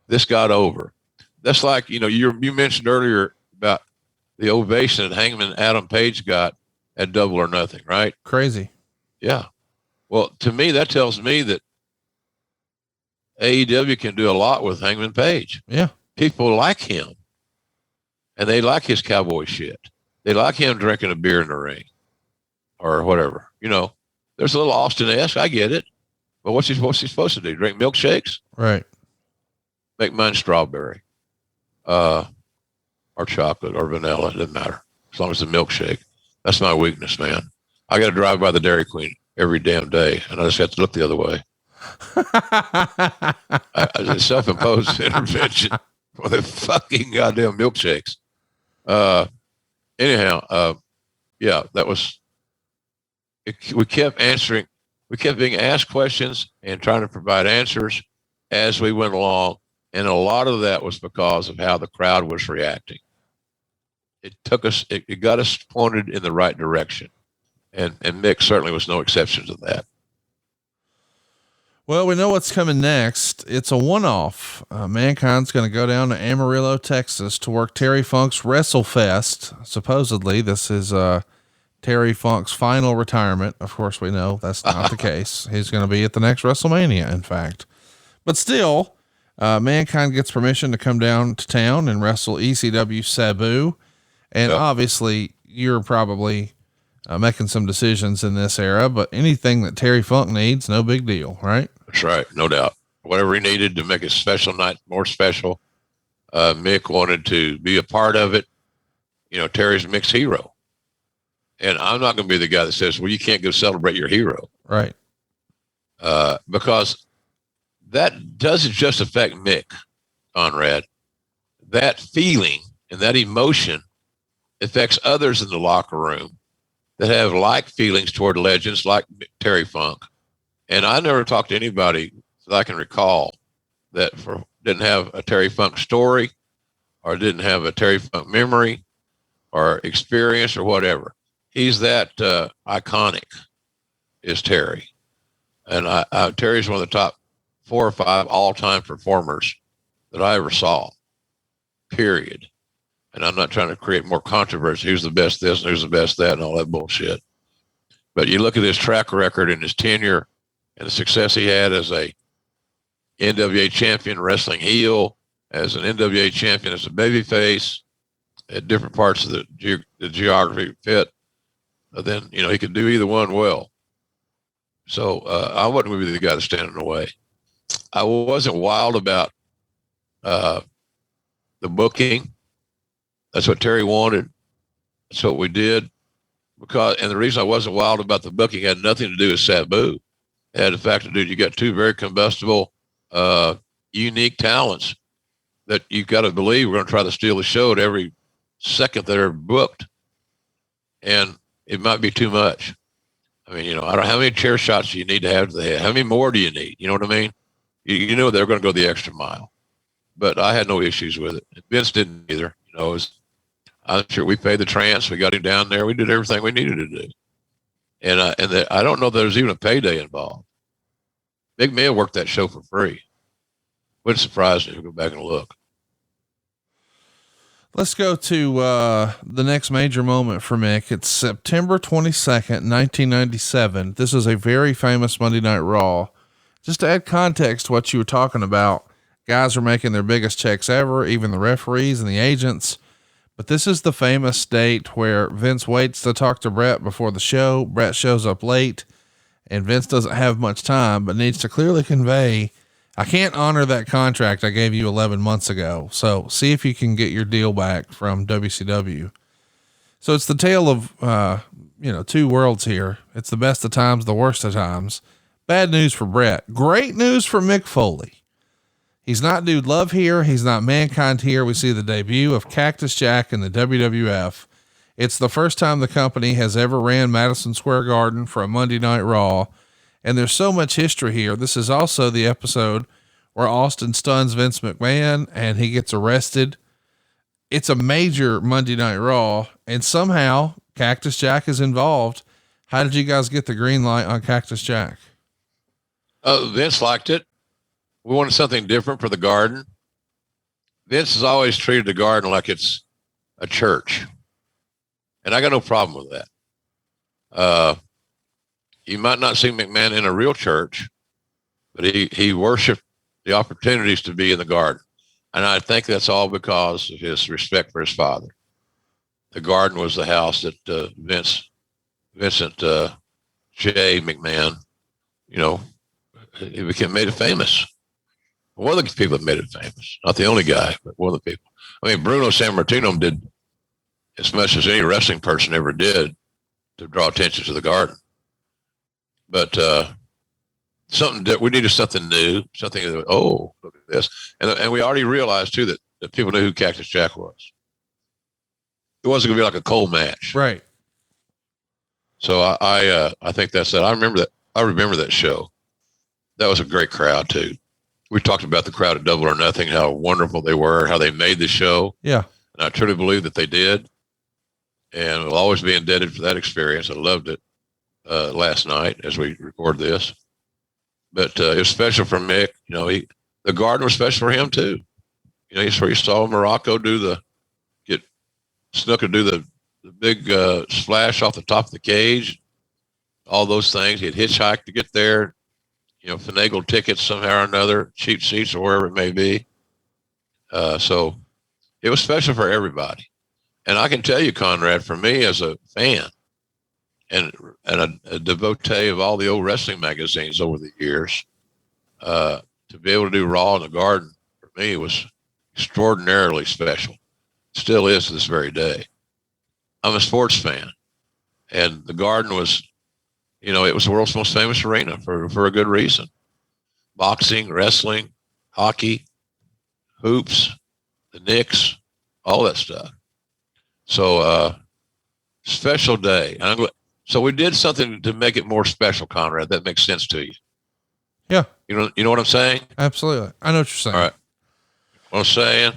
This got over. That's like, you mentioned earlier about the ovation that Hangman Adam Page got at Double or Nothing, right? Crazy. Yeah. Well, to me, that tells me that AEW can do a lot with Hangman Page. Yeah. People like him, and they like his cowboy shit. They like him drinking a beer in the ring or whatever. There's a little Austin-esque. I get it. But what's he supposed to do? Drink milkshakes? Right. Make mine strawberry or chocolate or vanilla. It doesn't matter. As long as it's a milkshake. That's my weakness, man. I got to drive by the Dairy Queen every damn day, and I just have to look the other way. It's self-imposed intervention for the fucking goddamn milkshakes. Anyhow, yeah, that was it. We kept being asked questions and trying to provide answers as we went along, and a lot of that was because of how the crowd was reacting. It got us pointed in the right direction, and Mick certainly was no exception to that. Well, we know what's coming next. It's a one-off. Mankind's going to go down to Amarillo, Texas to work Terry Funk's WrestleFest. Supposedly, this is Terry Funk's final retirement. Of course, we know that's not the case. He's going to be at the next WrestleMania, in fact. But still, Mankind gets permission to come down to town and wrestle ECW Sabu. And obviously, you're probably making some decisions in this era, but anything that Terry Funk needs, no big deal, right? That's right. No doubt. Whatever he needed to make a special night more special. Mick wanted to be a part of it. Terry's Mick's hero. And I'm not going to be the guy that says, well, you can't go celebrate your hero. Right. Because that doesn't just affect Mick, Conrad. That feeling and that emotion affects others in the locker room that have like feelings toward legends like Terry Funk. And I never talked to anybody that I can recall that didn't have a Terry Funk story or didn't have a Terry Funk memory or experience or whatever. He's that iconic is Terry. And Terry's one of the top 4 or 5 all-time performers that I ever saw, period. And I'm not trying to create more controversy. Who's the best this and who's the best that and all that bullshit. But you look at his track record and his tenure and the success he had as a NWA champion wrestling heel, as an NWA champion as a babyface, at different parts of the geography fit. Then, he could do either one well. So I wasn't going to be the guy to stand in the way. I wasn't wild about the booking. That's what Terry wanted. That's what we did. And the reason I wasn't wild about the booking had nothing to do with Sabu. It had the fact that, dude, you got two very combustible, unique talents that you got to believe we're going to try to steal the show at every second that are booked. And it might be too much. I mean, I don't know how many chair shots do you need to have to the head? How many more do you need? You know what I mean? You know, they're going to go the extra mile, but I had no issues with it. Vince didn't either. I'm sure we paid the trance. We got him down there. We did everything we needed to do. And I don't know that there's even a payday involved. Big Mill worked that show for free. Wouldn't surprise me if you go back and look. Let's go to the next major moment for Mick. It's September 22nd, 1997. This is a very famous Monday Night Raw. Just to add context to what you were talking about, guys are making their biggest checks ever, even the referees and the agents. But this is the famous date where Vince waits to talk to Brett before the show. Brett shows up late, and Vince doesn't have much time, but needs to clearly convey, I can't honor that contract I gave you 11 months ago. So see if you can get your deal back from WCW. So it's the tale of, two worlds here. It's the best of times, the worst of times. Bad news for Brett. Great news for Mick Foley. He's not Dude Love here. He's not Mankind here. We see the debut of Cactus Jack in the WWF. It's the first time the company has ever ran Madison Square Garden for a Monday Night Raw. And there's so much history here. This is also the episode where Austin stuns Vince McMahon and he gets arrested. It's a major Monday Night Raw, and somehow Cactus Jack is involved. How did you guys get the green light on Cactus Jack? Vince liked it. We wanted something different for the Garden. Vince has always treated the Garden like it's a church, and I got no problem with that. You might not see McMahon in a real church, but he worshiped the opportunities to be in the Garden. And I think that's all because of his respect for his father. The Garden was the house that Vincent J. McMahon, he made it famous. One of the people that made it famous, not the only guy, but one of the people. I mean, Bruno Sammartino did as much as any wrestling person ever did to draw attention to the Garden. But something that we needed something new, something that, oh, look at this. And we already realized too that people knew who Cactus Jack was. It wasn't gonna be like a cold match. Right. So I think that's that. I remember that show. That was a great crowd too. We talked about the crowd at Double or Nothing, how wonderful they were, how they made the show. Yeah. And I truly believe that they did. And we'll always be indebted for that experience. I loved it last night as we record this. But it was special for Mick. The Garden was special for him too. He saw Morocco get Snooker do the big splash off the top of the cage, all those things. He had hitchhiked to get there, finagled tickets somehow or another, cheap seats or wherever it may be. So it was special for everybody. And I can tell you, Conrad, for me as a fan and a devotee of all the old wrestling magazines over the years, to be able to do Raw in the Garden for me was extraordinarily special. Still is to this very day. I'm a sports fan, and the Garden was, it was the world's most famous arena for a good reason. Boxing, wrestling, hockey, hoops, the Knicks, all that stuff. So, special day. So we did something to make it more special, Conrad. That makes sense to you. Yeah. You know what I'm saying? Absolutely. I know what you're saying. All right. What I'm saying.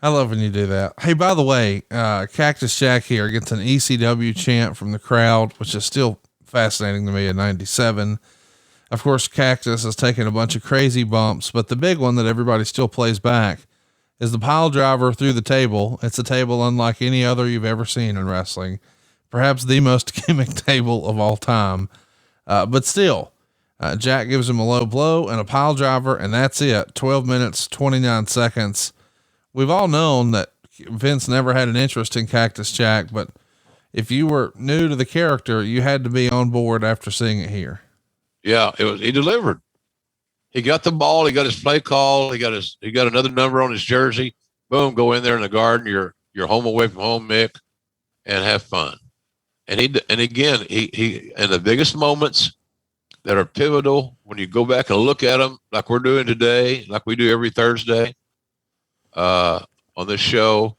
I love when you do that. Hey, by the way, Cactus Jack here gets an ECW chant from the crowd, which is still fascinating to me in 97. Of course, Cactus has taken a bunch of crazy bumps, but the big one that everybody still plays back is the pile driver through the table. It's a table unlike any other you've ever seen in wrestling, perhaps the most gimmick table of all time. But still, Jack gives him a low blow and a pile driver, and that's it. 12 minutes, 29 seconds. We've all known that Vince never had an interest in Cactus Jack, but if you were new to the character, you had to be on board after seeing it here. Yeah, he delivered. He got the ball. He got his play call. He got another number on his jersey. Boom, go in there in the Garden. You're home away from home, Mick, and have fun. And again, he in the biggest moments, that are pivotal when you go back and look at them, like we're doing today, like we do every Thursday on this show.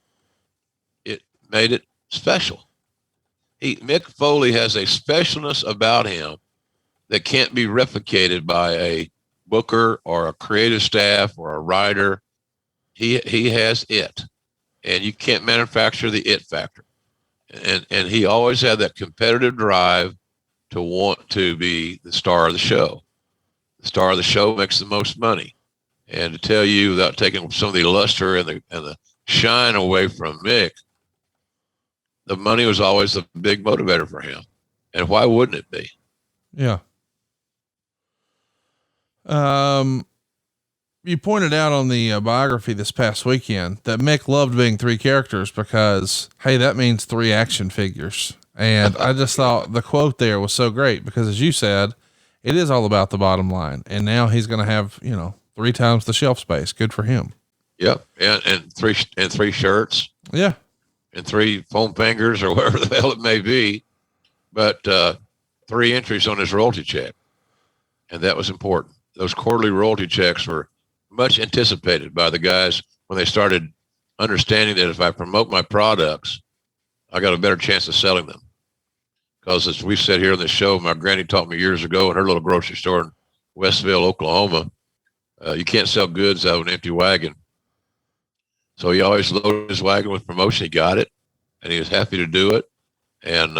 It made it special. Mick Foley has a specialness about him that can't be replicated by a booker or a creative staff or a writer. He has it, and you can't manufacture the it factor. And he always had that competitive drive to want to be the star of the show. The star of the show makes the most money. And to tell you, without taking some of the luster and the shine away from Mick, the money was always a big motivator for him. And why wouldn't it be? Yeah. You pointed out on the biography this past weekend that Mick loved being three characters because, hey, that means three action figures. And I just thought the quote there was so great because, as you said, it is all about the bottom line. And now he's going to have, 3 times the shelf space. Good for him. Yep. And three shirts. Yeah. And 3 foam fingers or whatever the hell it may be. But 3 entries on his royalty check. And that was important. Those quarterly royalty checks were much anticipated by the guys when they started understanding that if I promote my products, I got a better chance of selling them. Because as we said here on the show, my granny taught me years ago in her little grocery store in Westville, Oklahoma, you can't sell goods out of an empty wagon. So he always loaded his wagon with promotion. He got it, and he was happy to do it. And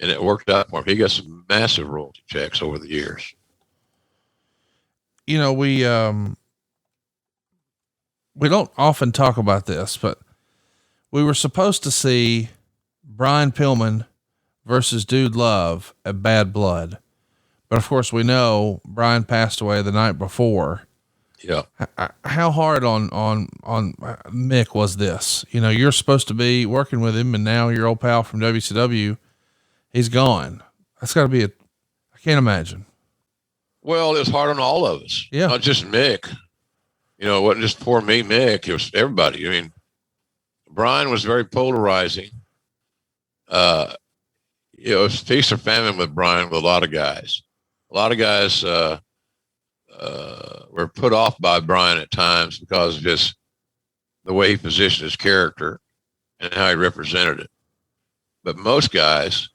it worked out for him. He got some massive royalty checks over the years. We don't often talk about this, but we were supposed to see Brian Pillman versus Dude Love at Bad Blood. But of course we know Brian passed away the night before. Yeah. How hard on Mick was this? You're supposed to be working with him, and now your old pal from WCW, he's gone. That's gotta be I can't imagine. Well, it's hard on all of us. Yeah. Not just Mick. It wasn't just poor me, Mick. It was everybody. I mean, Brian was very polarizing. It was feast or famine with Brian with a lot of guys. A lot of guys were put off by Brian at times because of just the way he positioned his character and how he represented it. But most guys,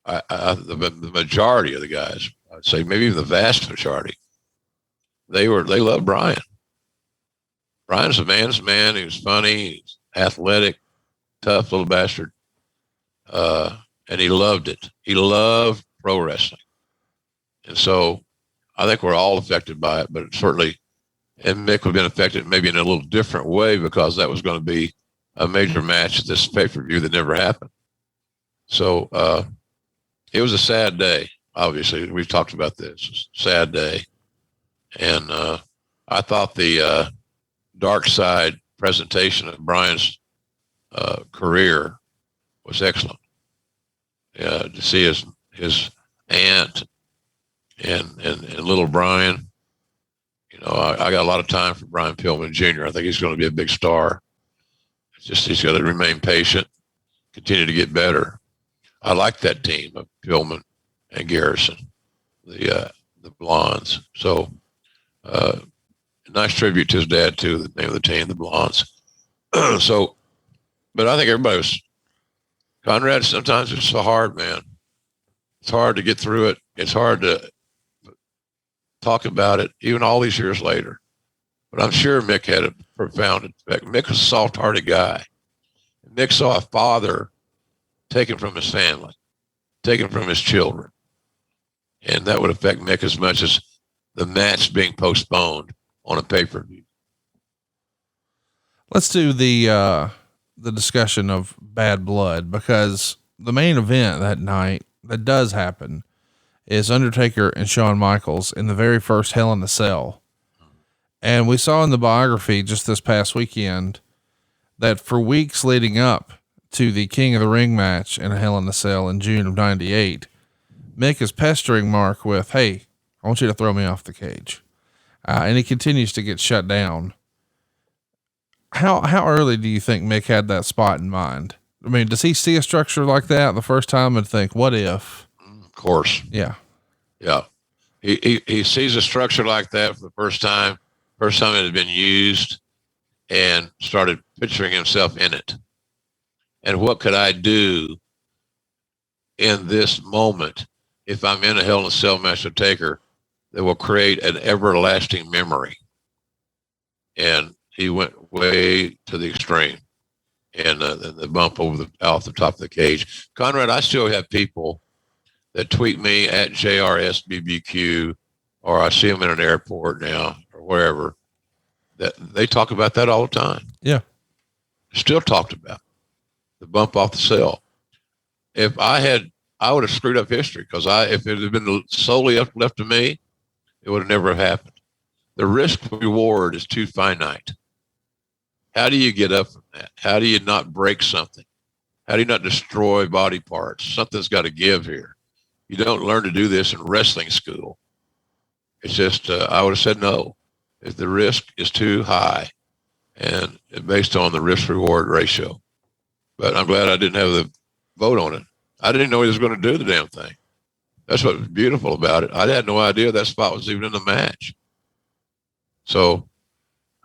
the majority of the guys, I'd say maybe even the vast majority, they loved Brian. Brian's a man's man. He was funny, he's athletic, tough little bastard. And he loved it. He loved pro wrestling. And so I think we're all affected by it, but certainly, and Mick would have been affected maybe in a little different way because that was going to be a major match at this pay-per-view that never happened. So it was a sad day. Obviously, we've talked about this. It was a sad day. And I thought the dark side presentation of Brian's career was excellent. To see his aunt and little Brian, I got a lot of time for Brian Pillman Jr. I think he's going to be a big star. It's just he's got to remain patient, continue to get better. I like that team of Pillman and Garrison, the Blondes. So nice tribute to his dad too. The name of the team, the Blondes. So, but I think everybody was. Conrad, sometimes it's so hard, man. It's hard to get through it. It's hard to talk about it, even all these years later. But I'm sure Mick had a profound effect. Mick was a soft-hearted guy. Mick saw a father taken from his family, taken from his children. And that would affect Mick as much as the match being postponed on a pay-per-view. Let's do the discussion of Bad Blood, because the main event that night that does happen is Undertaker and Shawn Michaels in the very first Hell in a Cell. And we saw in the biography just this past weekend that for weeks leading up to the King of the Ring match in a Hell in a Cell in June of '98, Mick is pestering Mark with, hey, I want you to throw me off the cage. And he continues to get shut down. How early do you think Mick had that spot in mind? I mean, does he see a structure like that the first time and think, what if? Of course. Yeah. Yeah. He sees a structure like that for the first time it had been used, and started picturing himself in it. And what could I do in this moment if I'm in a Hell in a Cell match with Taker that will create an everlasting memory? And he went way to the extreme, and the bump off the top of the cage. Conrad, I still have people that tweet me at JRSBBQ, or I see them in an airport now or wherever, that they talk about that all the time. Yeah. Still talked about the bump off the cell. If I would have screwed up history, because if it had been solely left to me, it would have never have happened. The risk reward is too finite. How do you get up from that? How do you not break something? How do you not destroy body parts? Something's got to give here. You don't learn to do this in wrestling school. It's just, I would have said no. If the risk is too high, and based on the risk reward ratio. But I'm glad I didn't have the vote on it. I didn't know he was going to do the damn thing. That's what was beautiful about it. I had no idea that spot was even in the match. So,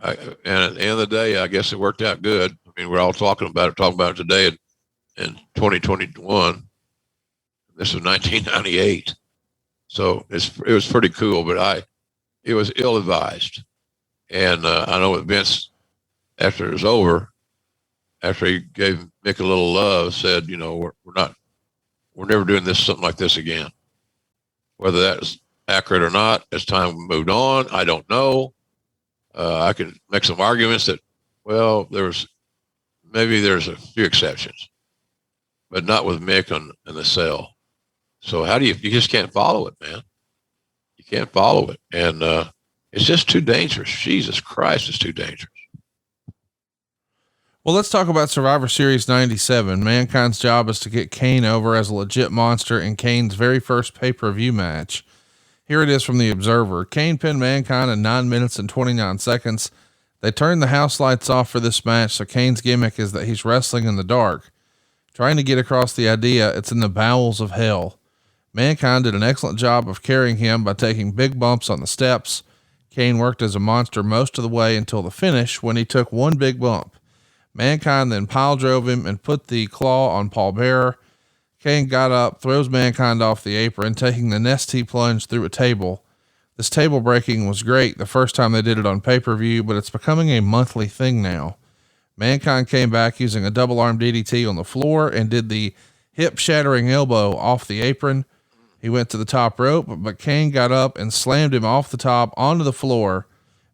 and at the end of the day, I guess it worked out good. I mean, we're all talking about it today in 2021. This was 1998. So it was pretty cool, but it was ill-advised. And I know with Vince, after it was over, after he gave Mick a little love, said, you know, we're never doing something like this again. Whether that is accurate or not, as time moved on, I don't know. I can make some arguments that, well, there's a few exceptions, but not with Mick in the cell. So you just can't follow it, man. You can't follow it. And it's just too dangerous. Jesus Christ, it's too dangerous. Well, let's talk about Survivor Series 97. Mankind's job is to get Kane over as a legit monster in Kane's very first pay-per-view match. Here it is from the Observer. Kane pinned Mankind in 9 minutes and 29 seconds. They turned the house lights off for this match, so Kane's gimmick is that he's wrestling in the dark, trying to get across the idea it's in the bowels of hell. Mankind did an excellent job of carrying him by taking big bumps on the steps. Kane worked as a monster most of the way until the finish, when he took one big bump. Mankind then pile drove him and put the claw on Paul Bearer. Kane got up, throws Mankind off the apron, taking the Nestea plunge through a table. This table breaking was great the first time they did it on pay-per-view, but it's becoming a monthly thing now. Mankind came back using a double arm DDT on the floor and did the hip shattering elbow off the apron. He went to the top rope, but Kane got up and slammed him off the top onto the floor.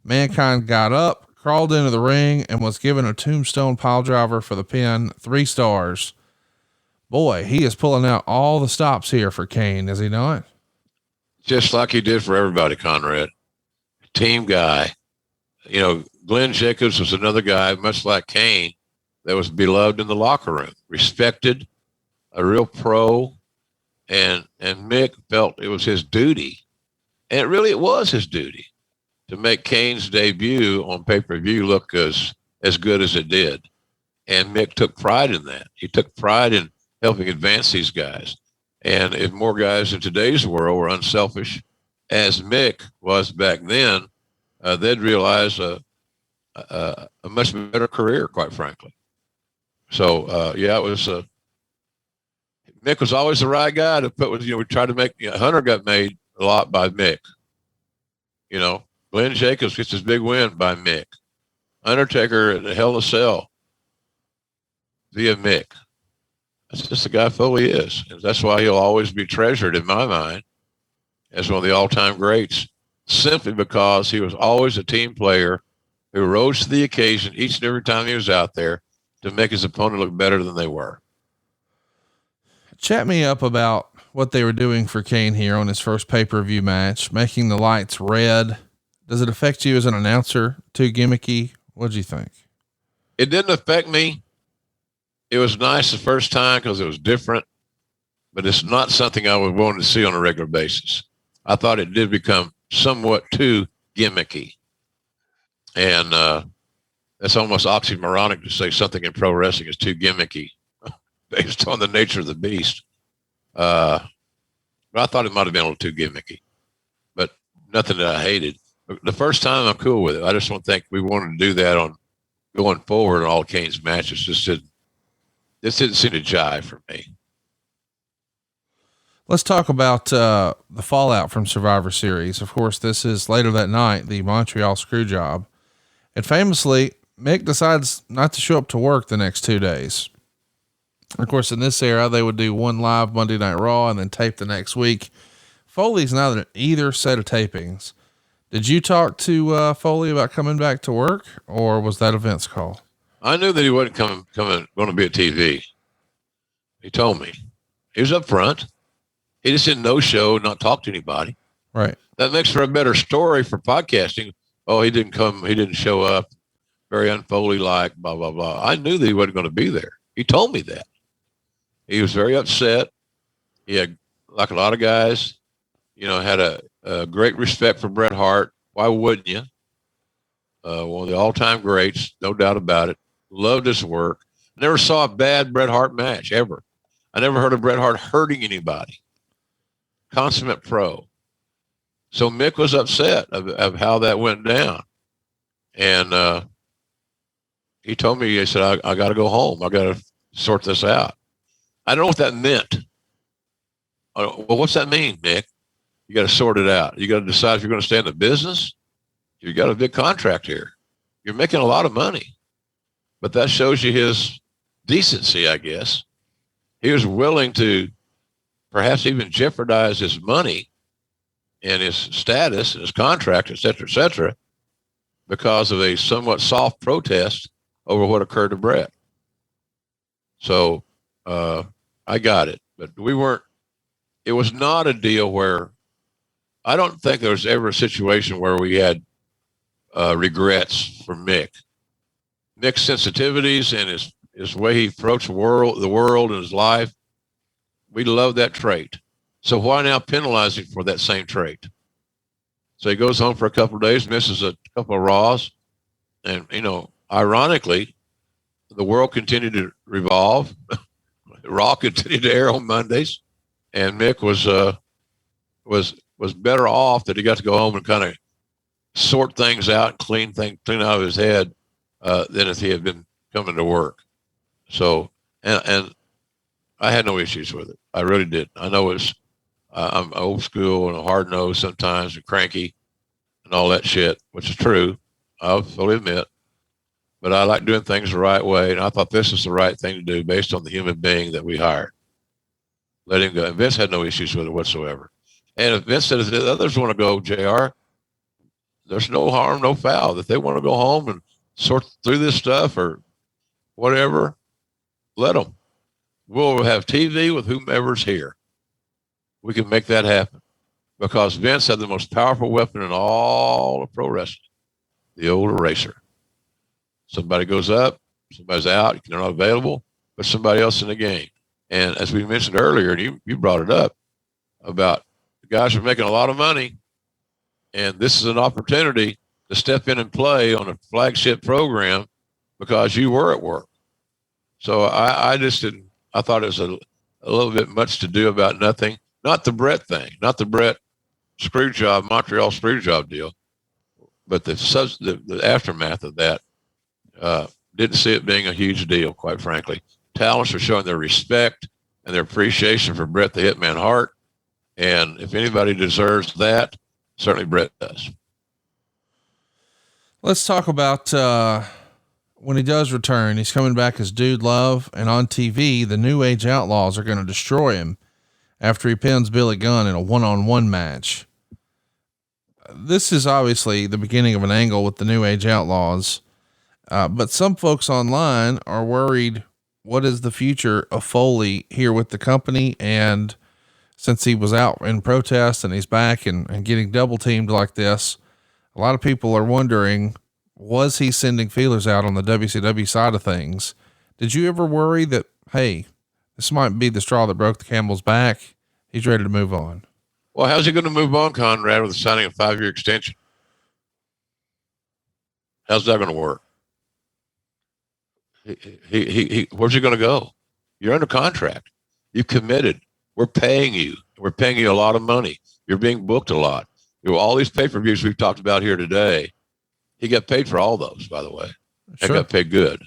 Mankind got up, crawled into the ring, and was given a tombstone piledriver for the pin. 3 stars. Boy, he is pulling out all the stops here for Kane, is he not? Just like he did for everybody, Conrad. Team guy. You know, Glenn Jacobs was another guy, much like Kane, that was beloved in the locker room, respected, a real pro, and Mick felt it was his duty, and it was his duty, to make Kane's debut on pay-per-view look as good as it did. And Mick took pride in that. He took pride in helping advance these guys. And if more guys in today's world were unselfish, as Mick was back then, they'd realize a much better career, quite frankly. So, it was Mick was always the right guy to put with, we tried to make, Hunter got made a lot by Mick. Glenn Jacobs gets his big win by Mick. Undertaker at the Hell in a Cell via Mick. That's just the guy Foley is. And that's why he'll always be treasured in my mind as one of the all-time greats, simply because he was always a team player who rose to the occasion each and every time he was out there to make his opponent look better than they were. Chat me up about what they were doing for Kane here on his first pay-per-view match, making the lights red. Does it affect you as an announcer? Too gimmicky? What'd you think? It didn't affect me. It was nice the first time because it was different, but it's not something I would want to see on a regular basis. I thought it did become somewhat too gimmicky. And that's almost oxymoronic to say something in pro wrestling is too gimmicky based on the nature of the beast. But But I thought it might have been a little too gimmicky, but nothing that I hated. The first time, I'm cool with it. I just don't think we wanted to do that on going forward on all Kane's matches. This didn't seem to jive for me. Let's talk about the fallout from Survivor Series. Of course, this is later that night, the Montreal Screwjob. And famously, Mick decides not to show up to work the next 2 days. Of course, in this era, they would do one live Monday Night Raw and then tape the next week. Foley's not in either set of tapings. Did you talk to Foley about coming back to work, or was that a Vince call? I knew that he wasn't going to be at TV. He told me. He was up front. He just didn't no-show, not talk to anybody. Right. That makes for a better story for podcasting. Oh, he didn't come. He didn't show up. Very unfoley-like, blah, blah, blah. I knew that he wasn't going to be there. He told me that. He was very upset. He had, like a lot of guys, had a great respect for Bret Hart. Why wouldn't you? One of the all-time greats, no doubt about it. Loved his work. Never saw a bad Bret Hart match, ever. I never heard of Bret Hart hurting anybody. Consummate pro. So Mick was upset of how that went down. And he told me, he said, I got to go home. I got to sort this out. I don't know what that meant. Well, what's that mean, Mick? You got to sort it out. You got to decide if you're going to stay in the business. You got a big contract here. You're making a lot of money. But that shows you his decency, I guess. He was willing to perhaps even jeopardize his money and his status and his contract, et cetera, because of a somewhat soft protest over what occurred to Bret. So I got it. But it was not a deal where, I don't think there was ever a situation where we had regrets for Mick. Mick's sensitivities and his way he approached the world and his life, we love that trait. So why now penalize him for that same trait? So he goes home for a couple of days, misses a couple of Raws. And, ironically, the world continued to revolve. Raw continued to air on Mondays. And Mick was better off that he got to go home and kind of sort things out, clean out of his head, than if he had been coming to work. So, and I had no issues with it. I really did. I know I'm old school and a hard nosed sometimes and cranky and all that shit, which is true. I'll fully admit, but I like doing things the right way. And I thought this was the right thing to do based on the human being that we hired. Let him go. And Vince had no issues with it whatsoever. And if Vince said, if the others want to go, JR, there's no harm, no foul. If they want to go home and sort through this stuff or whatever, let them. We'll have TV with whomever's here. We can make that happen because Vince had the most powerful weapon in all of pro wrestling, the old eraser. Somebody goes up, somebody's out, they're not available, but somebody else in the game. And as we mentioned earlier, and you brought it up about the guys are making a lot of money, and this is an opportunity to step in and play on a flagship program because you were at work. So I just didn't. I thought it was a little bit much to do about nothing. Not the Bret thing, not the Bret Montreal Screwjob deal, but the aftermath of that. Didn't see it being a huge deal, quite frankly. Talents are showing their respect and their appreciation for Bret the Hitman Hart. And if anybody deserves that, certainly Bret does. Let's talk about when he does return. He's coming back as Dude Love, and on TV, the New Age Outlaws are going to destroy him after he pins Billy Gunn in a one-on-one match. This is obviously the beginning of an angle with the New Age Outlaws. But some folks online are worried, what is the future of Foley here with the company? And since he was out in protest and he's back and getting double teamed like this, a lot of people are wondering, was he sending feelers out on the WCW side of things? Did you ever worry that, hey, this might be the straw that broke the camel's back? He's ready to move on. Well, how's he going to move on, Conrad, with signing a 5-year extension? How's that going to work? He where's he going to go? You're under contract. You've committed. We're paying you. We're paying you a lot of money. You're being booked a lot. All these pay-per-views we've talked about here today, he got paid for all those, by the way. Sure. And got paid good.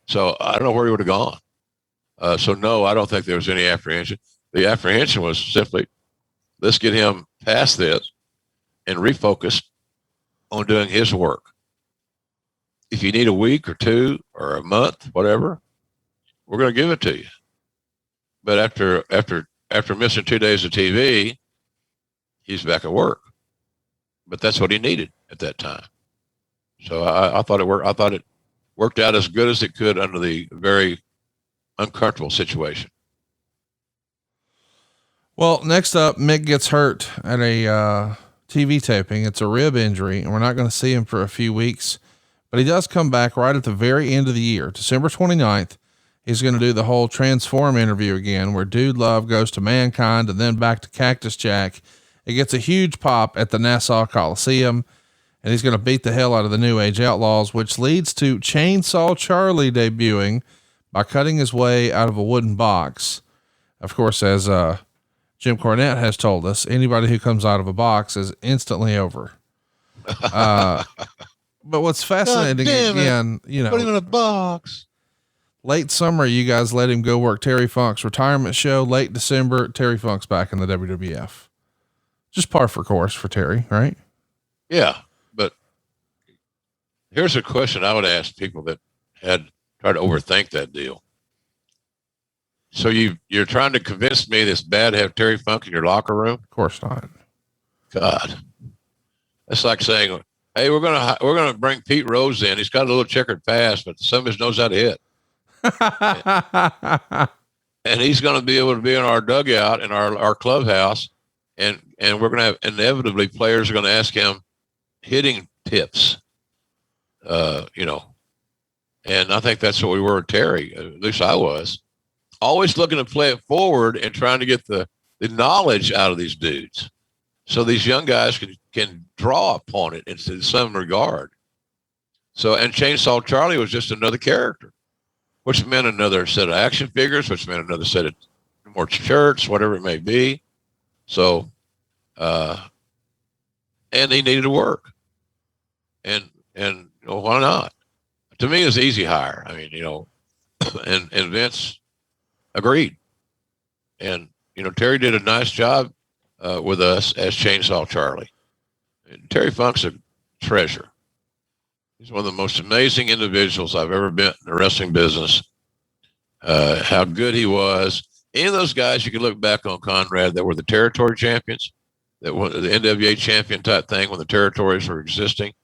So I don't know where he would have gone. So no, I don't think there was any apprehension. The apprehension was simply, let's get him past this and refocus on doing his work. If you need a week or two or a month, whatever, we're going to give it to you. But after missing 2 days of TV, he's back at work. But that's what he needed at that time. So I thought it worked. I thought it worked out as good as it could under the very uncomfortable situation. Well, next up, Mick gets hurt at a TV taping. It's a rib injury, and we're not going to see him for a few weeks. But he does come back right at the very end of the year, December 29th. He's going to do the whole Transform interview again, where Dude Love goes to Mankind and then back to Cactus Jack. It gets a huge pop at the Nassau Coliseum, and he's going to beat the hell out of the New Age Outlaws, which leads to Chainsaw Charlie debuting by cutting his way out of a wooden box. Of course, as Jim Cornette has told us, anybody who comes out of a box is instantly over. But what's fascinating again, you know, put him in a box. Late summer, you guys let him go work Terry Funk's retirement show. Late December, Terry Funk's back in the WWF. Just par for course for Terry, right? Yeah. But here's a question I would ask people that had tried to overthink that deal. So you're trying to convince me it's bad to have Terry Funk in your locker room? Of course not. God, that's like saying, hey, we're gonna bring Pete Rose in. He's got a little checkered past, but some of us knows how to hit. And he's going to be able to be in our dugout in our clubhouse, and we're going to have inevitably players are going to ask him hitting tips, you know. And I think that's what we were with Terry. At least I was always looking to play it forward and trying to get the knowledge out of these dudes, so these young guys can draw upon it in some regard. So, and Chainsaw Charlie was just another character, which meant another set of action figures, which meant another set of more shirts, whatever it may be. So, and he needed to work, and you know, why not? To me, it's easy hire. I mean, you know, and Vince agreed, and you know, Terry did a nice job with us as Chainsaw Charlie. And Terry Funk's a treasure. He's one of the most amazing individuals I've ever been in the wrestling business. How good he was. Any of those guys you can look back on, Conrad, that were the territory champions, that were the NWA champion type thing when the territories were existing.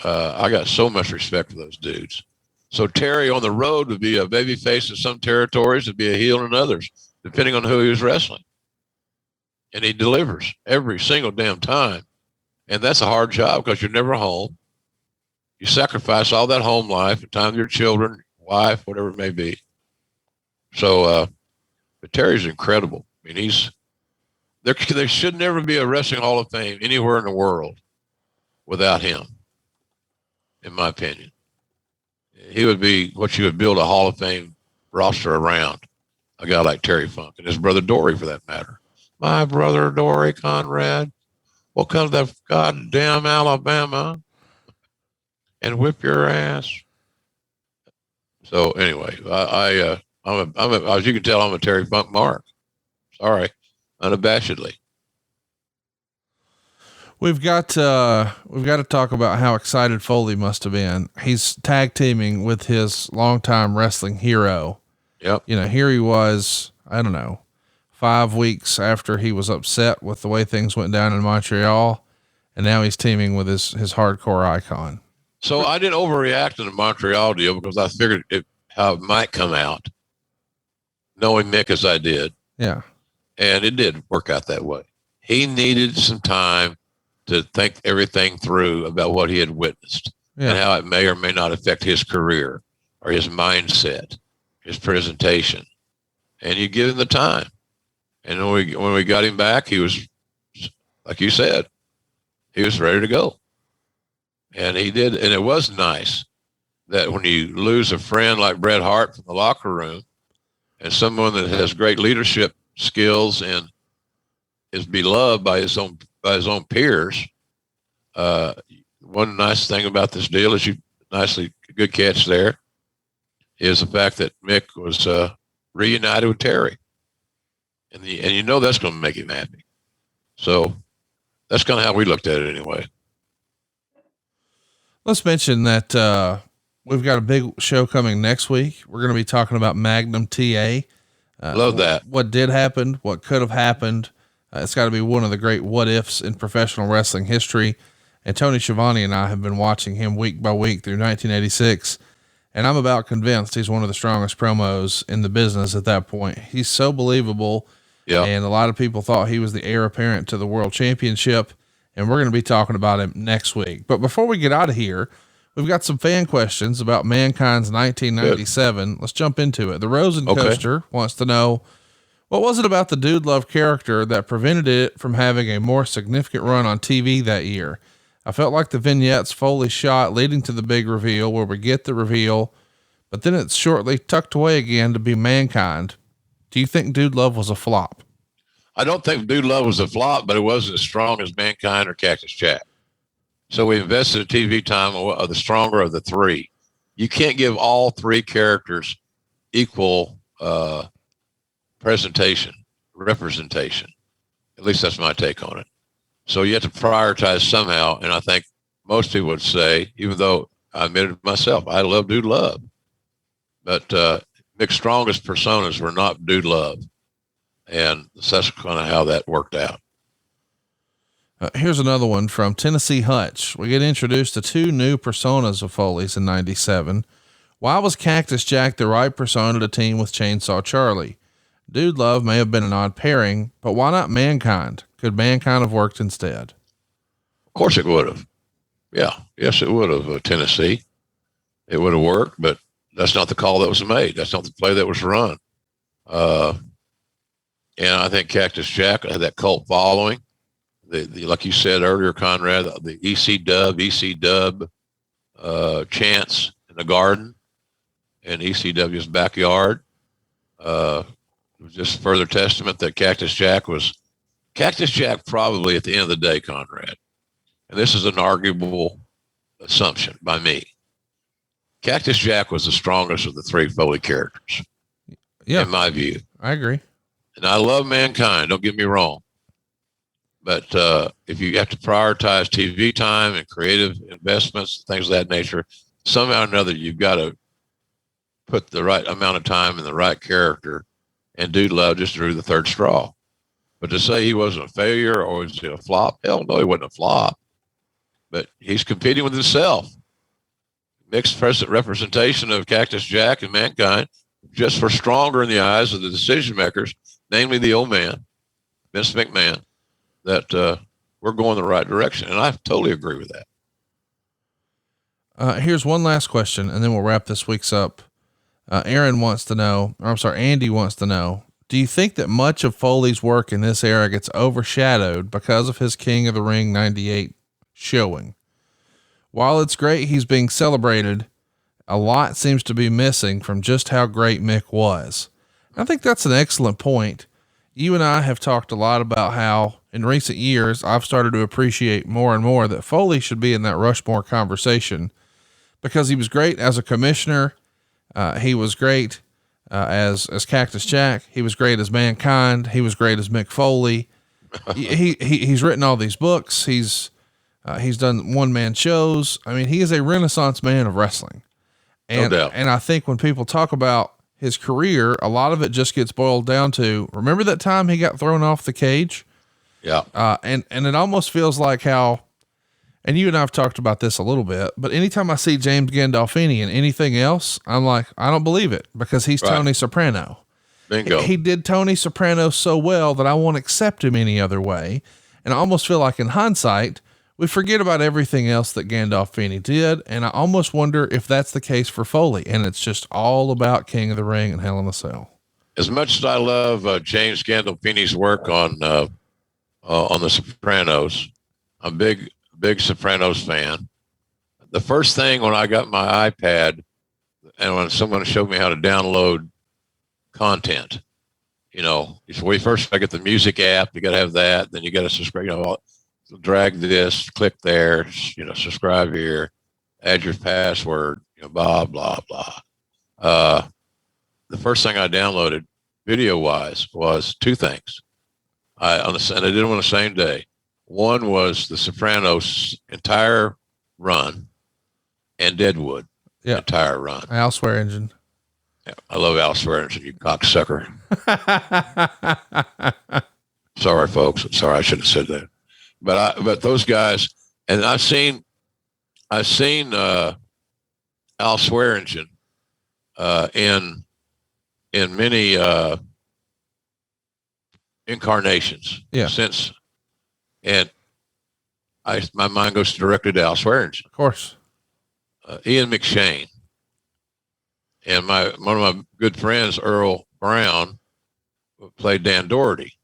I got so much respect for those dudes. So Terry on the road would be a baby face in some territories, would be a heel in others, depending on who he was wrestling. And he delivers every single damn time. And that's a hard job because you're never home. You sacrifice all that home life, the time with your children, wife, whatever it may be. So, but Terry's incredible. I mean, there should never be a Wrestling Hall of Fame anywhere in the world without him, in my opinion. He would be what you would build a Hall of Fame roster around, a guy like Terry Funk, and his brother Dory, for that matter. My brother Dory, Conrad, will come to that goddamn Alabama and whip your ass. So anyway, I'm as you can tell, I'm a Terry Funk mark. Sorry, unabashedly. We've got to talk about how excited Foley must have been. He's tag teaming with his longtime wrestling hero. Yep. You know, here he was, I don't know, 5 weeks after he was upset with the way things went down in Montreal, and now he's teaming with his hardcore icon. So I didn't overreact to the Montreal deal because I figured how it might come out, knowing Mick as I did. Yeah. And it did work out that way. He needed some time to think everything through about what he had witnessed and how it may or may not affect his career or his mindset, his presentation. And you give him the time. And when we got him back, he was, like you said, he was ready to go. And he did. And it was nice that when you lose a friend like Bret Hart from the locker room and someone that has great leadership skills and is beloved by his own peers. One nice thing about this deal is good catch there, is the fact that Mick was reunited with Terry, and you know that's going to make him happy. So that's kind of how we looked at it anyway. Let's mention that we've got a big show coming next week. We're going to be talking about Magnum TA. Love that. What did happen, what could have happened. It's got to be one of the great what ifs in professional wrestling history. And Tony Schiavone and I have been watching him week by week through 1986. And I'm about convinced he's one of the strongest promos in the business at that point. He's so believable. Yeah. And a lot of people thought he was the heir apparent to the world championship. And we're going to be talking about him next week. But before we get out of here, we've got some fan questions about Mankind's 1997. Good. Let's jump into it. The Rosen Coaster wants to know, what was it about the Dude Love character that prevented it from having a more significant run on TV that year? I felt like the vignettes Foley shot leading to the big reveal where we get the reveal, but then it's shortly tucked away again to be Mankind. Do you think Dude Love was a flop? I don't think Dude Love was a flop, but it wasn't as strong as Mankind or Cactus Jack. So we invested in TV time of the stronger of the three. You can't give all three characters equal representation. At least that's my take on it. So you have to prioritize somehow. And I think most people would say, even though I admitted myself, I love Dude Love, but Mick's strongest personas were not Dude Love. And that's kind of how that worked out. Here's another one from Tennessee Hutch. We get introduced to two new personas of Foley's in 97. Why was Cactus Jack the right persona to team with Chainsaw Charlie? Dude Love may have been an odd pairing, but why not Mankind? Could Mankind have worked instead? Of course it would have. Yeah. Yes, it would have. Tennessee. It would have worked, but that's not the call that was made. That's not the play that was run. And I think Cactus Jack had that cult following. The like you said earlier, Conrad, the EC Dub chants in the garden in ECW's backyard. It was just further testament that Cactus Jack probably at the end of the day, Conrad, and this is an arguable assumption by me, Cactus Jack was the strongest of the three Foley characters. Yeah. In my view. I agree. And I love Mankind, don't get me wrong. But if you have to prioritize TV time and creative investments, things of that nature, somehow or another, you've got to put the right amount of time in the right character. And Dude Love just drew the third straw. But to say he wasn't a failure or was he a flop? Hell no, he wasn't a flop. But he's competing with himself. Mixed representation of Cactus Jack and Mankind just were stronger in the eyes of the decision makers, namely the old man, Vince McMahon, that we're going the right direction. And I totally agree with that. Here's one last question, and then we'll wrap this week's up. Andy wants to know, do you think that much of Foley's work in this era gets overshadowed because of his King of the Ring 98 showing? While it's great he's being celebrated, a lot seems to be missing from just how great Mick was. I think that's an excellent point. You and I have talked a lot about how in recent years, I've started to appreciate more and more that Foley should be in that Rushmore conversation because he was great as a commissioner. He was great as Cactus Jack. He was great as Mankind. He was great as Mick Foley. He's written all these books. He's done one-man shows. I mean, he is a Renaissance man of wrestling. And, no doubt. And I think when people talk about his career, a lot of it just gets boiled down to, remember that time he got thrown off the cage? Yeah. And it almost feels like how, and you and I have talked about this a little bit, but anytime I see James Gandolfini in anything else, I'm like, I don't believe it because he's right. Tony Soprano. Bingo. He did Tony Soprano so well that I won't accept him any other way. And I almost feel like in hindsight, we forget about everything else that Gandolfini did. And I almost wonder if that's the case for Foley. And it's just all about King of the Ring and Hell in a Cell. As much as I love James Gandolfini's work on The Sopranos, I'm a big Sopranos fan. The first thing when I got my iPad and when someone showed me how to download content you know, when you first get the music app, you got to have that. Then you got to subscribe, you know, drag this, click there, you know, subscribe here, add your password, you know, blah, blah, blah. The first thing I downloaded video wise was two things. And I did them on the same day. One was The Sopranos entire run and Deadwood entire run. Al Swearingen. Yeah, I love Al Swearingen, you cocksucker. Sorry, folks. Sorry, I shouldn't have said that. But those guys, and I've seen Al Swearingen in many incarnations since, and my mind goes directly to Al Swearingen. Of course. Ian McShane and one of my good friends, Earl Brown, played Dan Doherty,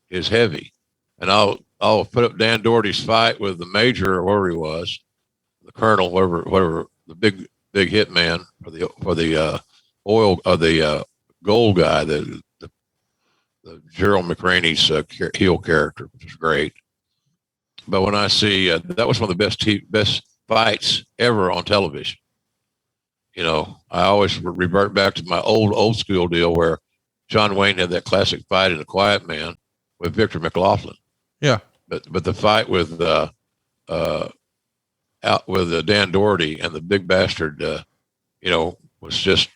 is heavy, and I'll put up Dan Doherty's fight with the major or wherever he was, the colonel, whatever the big hitman for the oil the gold guy, the Gerald McRaney's heel character, which is great. But when I see that was one of the best fights ever on television. You know, I always revert back to my old school deal where John Wayne had that classic fight in The Quiet Man with Victor McLaughlin. Yeah. But the fight with Dan Doherty and the big bastard, you know, was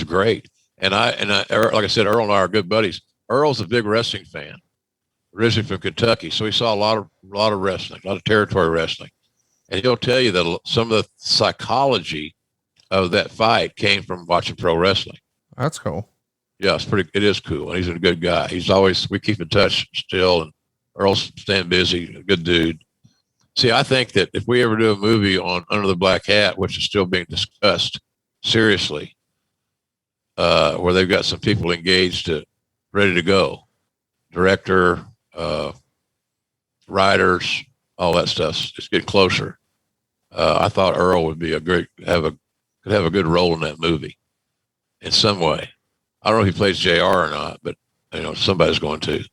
great. And I like I said, Earl and I are good buddies. Earl's a big wrestling fan, originally from Kentucky, so he saw a lot of wrestling, a lot of territory wrestling, and he'll tell you that some of the psychology of that fight came from watching pro wrestling. That's cool. Yeah, it is cool, and he's a good guy. We keep in touch still, and Earl's staying busy, a good dude. See, I think that if we ever do a movie on Under the Black Hat, which is still being discussed seriously, where they've got some people engaged ready to go, director, writers, all that stuff. It's getting closer. I thought Earl would be could have a good role in that movie in some way. I don't know if he plays JR or not, but you know, somebody's going to.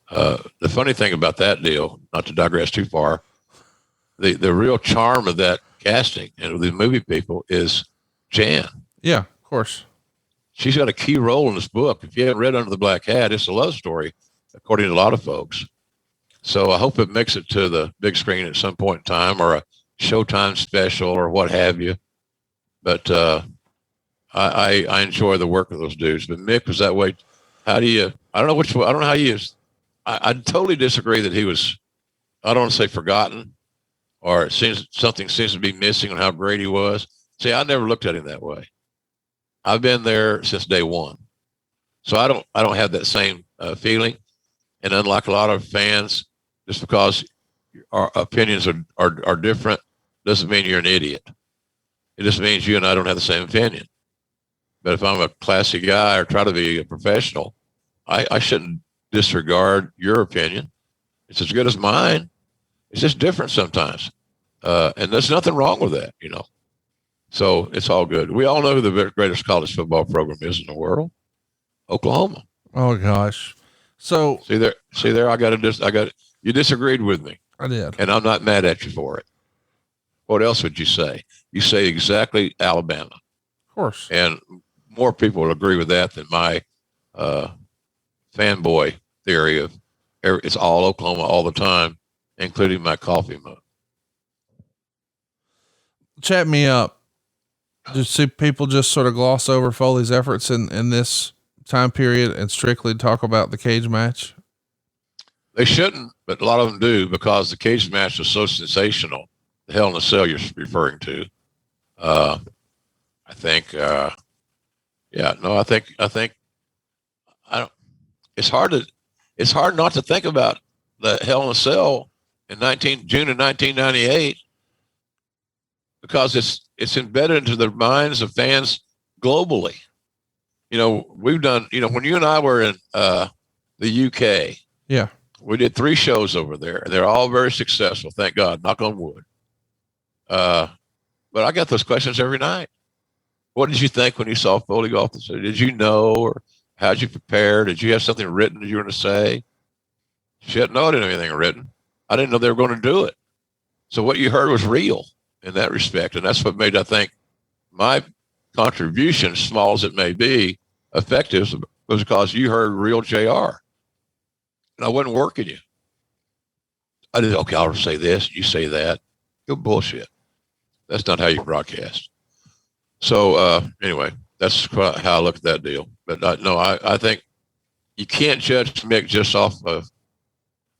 The funny thing about that deal, not to digress too far, the real charm of that casting and the movie people is Jan. Yeah, of course. She's got a key role in this book. If you haven't read Under the Black Hat, it's a love story, according to a lot of folks. So I hope it makes it to the big screen at some point in time, or a Showtime special, or what have you. But I enjoy the work of those dudes. But Mick was that way. I don't know how he is. I totally disagree that he was, I don't want to say forgotten, or something seems to be missing on how great he was. See, I never looked at him that way. I've been there since day one. So I don't have that same feeling. And unlike a lot of fans, just because our opinions are different doesn't mean you're an idiot. It just means you and I don't have the same opinion. But if I'm a classy guy or try to be a professional, I shouldn't disregard your opinion. It's as good as mine. It's just different sometimes. And there's nothing wrong with that, you know. So it's all good. We all know who the greatest college football program is in the world. Oklahoma. Oh gosh. So see there, you disagreed with me. I did. And I'm not mad at you for it. What else would you say? You say exactly Alabama. Of course. And more people will agree with that than my fanboy theory of it's all Oklahoma all the time, including my coffee mug. Chat me up. Just see people just sort of gloss over Foley's efforts in this time period and strictly talk about the cage match. They shouldn't, but a lot of them do, because the cage match was so sensational. The Hell in a Cell you're referring to. I think it's hard not to think about the Hell in a Cell in June of 1998, because it's embedded into the minds of fans globally. You know, we've done, you know, when you and I were in the UK, yeah, we did 3 shows over there. They're all very successful, thank God, knock on wood. But I got those questions every night. What did you think when you saw Foley go off the stage? Did you know, or How'd you prepare? Did you have something written that you were going to say? Shit, no, I didn't have anything written. I didn't know they were going to do it. So what you heard was real in that respect. And that's what made, I think, my contribution, small as it may be, effective, was because you heard real JR. And I wasn't working you. I did, okay, I'll say this, you say that. Good bullshit. That's not how you broadcast. So anyway, that's how I look at that deal. But I think you can't judge Mick just off of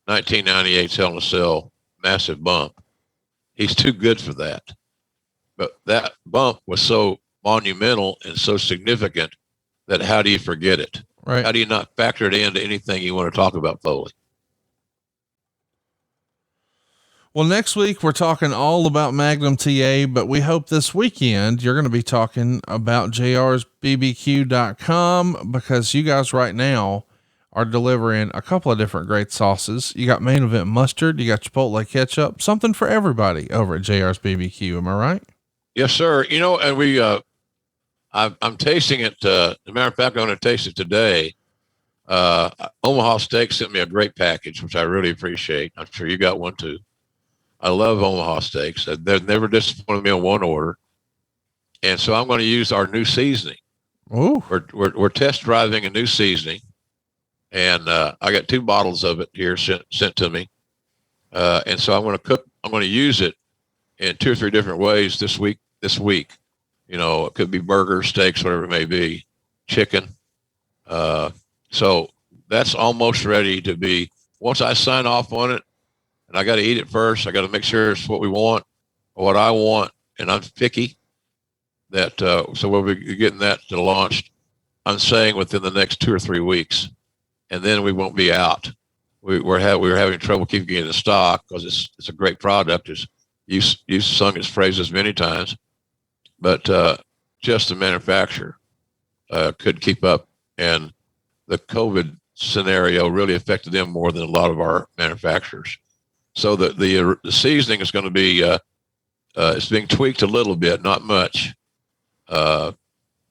1998's Hell in a Cell massive bump. He's too good for that. But that bump was so monumental and so significant that how do you forget it? Right. How do you not factor it into anything you want to talk about Foley? Well, next week we're talking all about Magnum TA, but we hope this weekend you're going to be talking about jrsbbq.com, because you guys right now are delivering a couple of different great sauces. You got Main Event mustard, you got Chipotle ketchup, something for everybody over at JR's BBQ. Am I right? Yes, sir. You know, and I'm tasting it. As a matter of fact, I'm going to taste it today. Omaha Steak sent me a great package, which I really appreciate. I'm sure you got one too. I love Omaha Steaks. They've never disappointed me on one order. And so I'm going to use our new seasoning. Ooh. We're test driving a new seasoning. And I got 2 bottles of it here sent to me. And so I'm going to use it in 2 or 3 different ways this week. You know, it could be burgers, steaks, whatever it may be, chicken. So that's almost ready to be, once I sign off on it, and I got to eat it first. I got to make sure it's what we want, or what I want, and I'm picky. That so we'll be getting that launched. I'm saying within the next 2 or 3 weeks, and then we won't be out. We were having trouble keeping it in stock because it's a great product. You've sung its phrases many times, but just the manufacturer couldn't keep up, and the COVID scenario really affected them more than a lot of our manufacturers. So the seasoning is going to be it's being tweaked a little bit, not much, and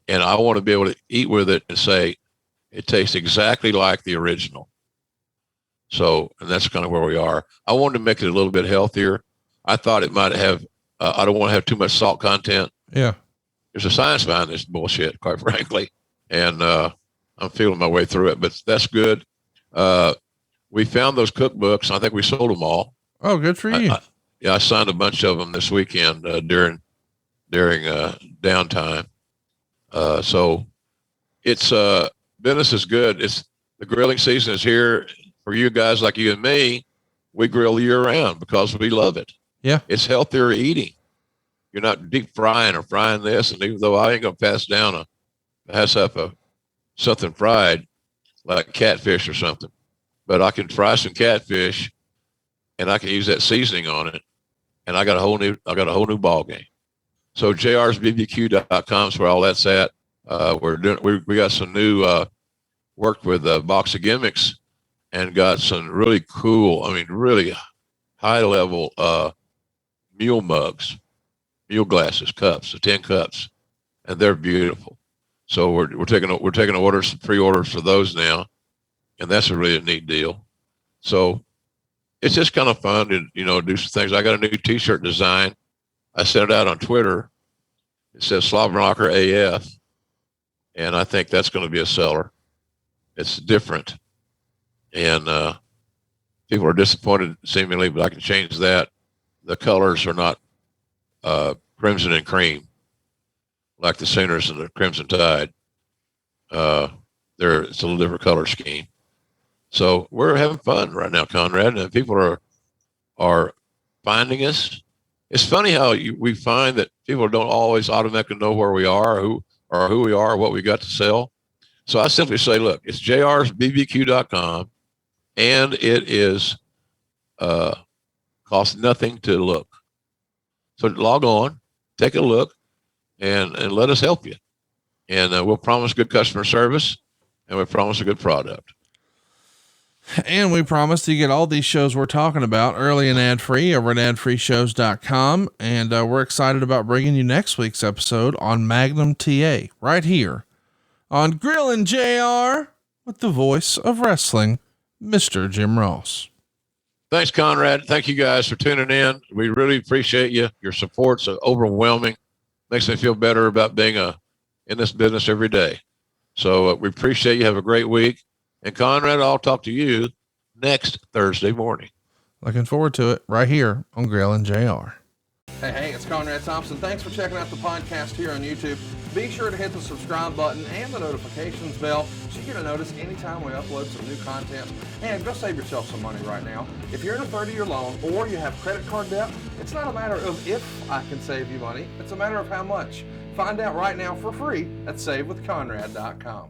I want to be able to eat with it and say it tastes exactly like the original. So, and that's kind of where we are. I wanted to make it a little bit healthier. I thought it might have. I don't want to have too much salt content. Yeah, there's a science behind this bullshit, quite frankly, and I'm feeling my way through it. But that's good. We found those cookbooks. I think we sold them all. Oh, good for you. I signed a bunch of them this weekend during downtime. So it's business is good. It's the grilling season is here for you guys like you and me. We grill year round because we love it. Yeah, it's healthier eating. You're not deep frying or frying this. And even though I ain't gonna pass up something fried like catfish or something, but I can fry some catfish and I can use that seasoning on it. And I got a whole new ball game. So jrsbbq.com is where all that's at. We got some new, worked with Box of Gimmicks and got some really cool, really high level, mule mugs, mule glasses, cups, the 10 cups, and they're beautiful. So we're taking orders, pre-orders for those now. And that's a really neat deal. So it's just kind of fun to, do some things. I got a new t-shirt design. I sent it out on Twitter. It says Slobberknocker AF. And I think that's going to be a seller. It's different. And people are disappointed seemingly, but I can change that. The colors are not crimson and cream like the Sooners and the Crimson Tide. It's a little different color scheme. So we're having fun right now, Conrad, and people are finding us. It's funny how we find that people don't always automatically know where we are, who we are, what we got to sell. So I simply say, look, it's jrsbbq.com, and it is costs nothing to look. So log on, take a look, and let us help you. And we'll promise good customer service, and we promise a good product. And we promise to get all these shows we're talking about early and ad-free over at adfreeshows.com. And we're excited about bringing you next week's episode on Magnum TA right here on Grillin' JR. with the voice of wrestling, Mr. Jim Ross. Thanks, Conrad. Thank you guys for tuning in. We really appreciate you. Your support's overwhelming. Makes me feel better about being in this business every day. So we appreciate you. Have a great week. And Conrad, I'll talk to you next Thursday morning. Looking forward to it right here on Grill and JR. Hey, it's Conrad Thompson. Thanks for checking out the podcast here on YouTube. Be sure to hit the subscribe button and the notifications bell so you get a notice anytime we upload some new content. And go save yourself some money right now. If you're in a 30-year loan or you have credit card debt, it's not a matter of if I can save you money. It's a matter of how much. Find out right now for free at SaveWithConrad.com.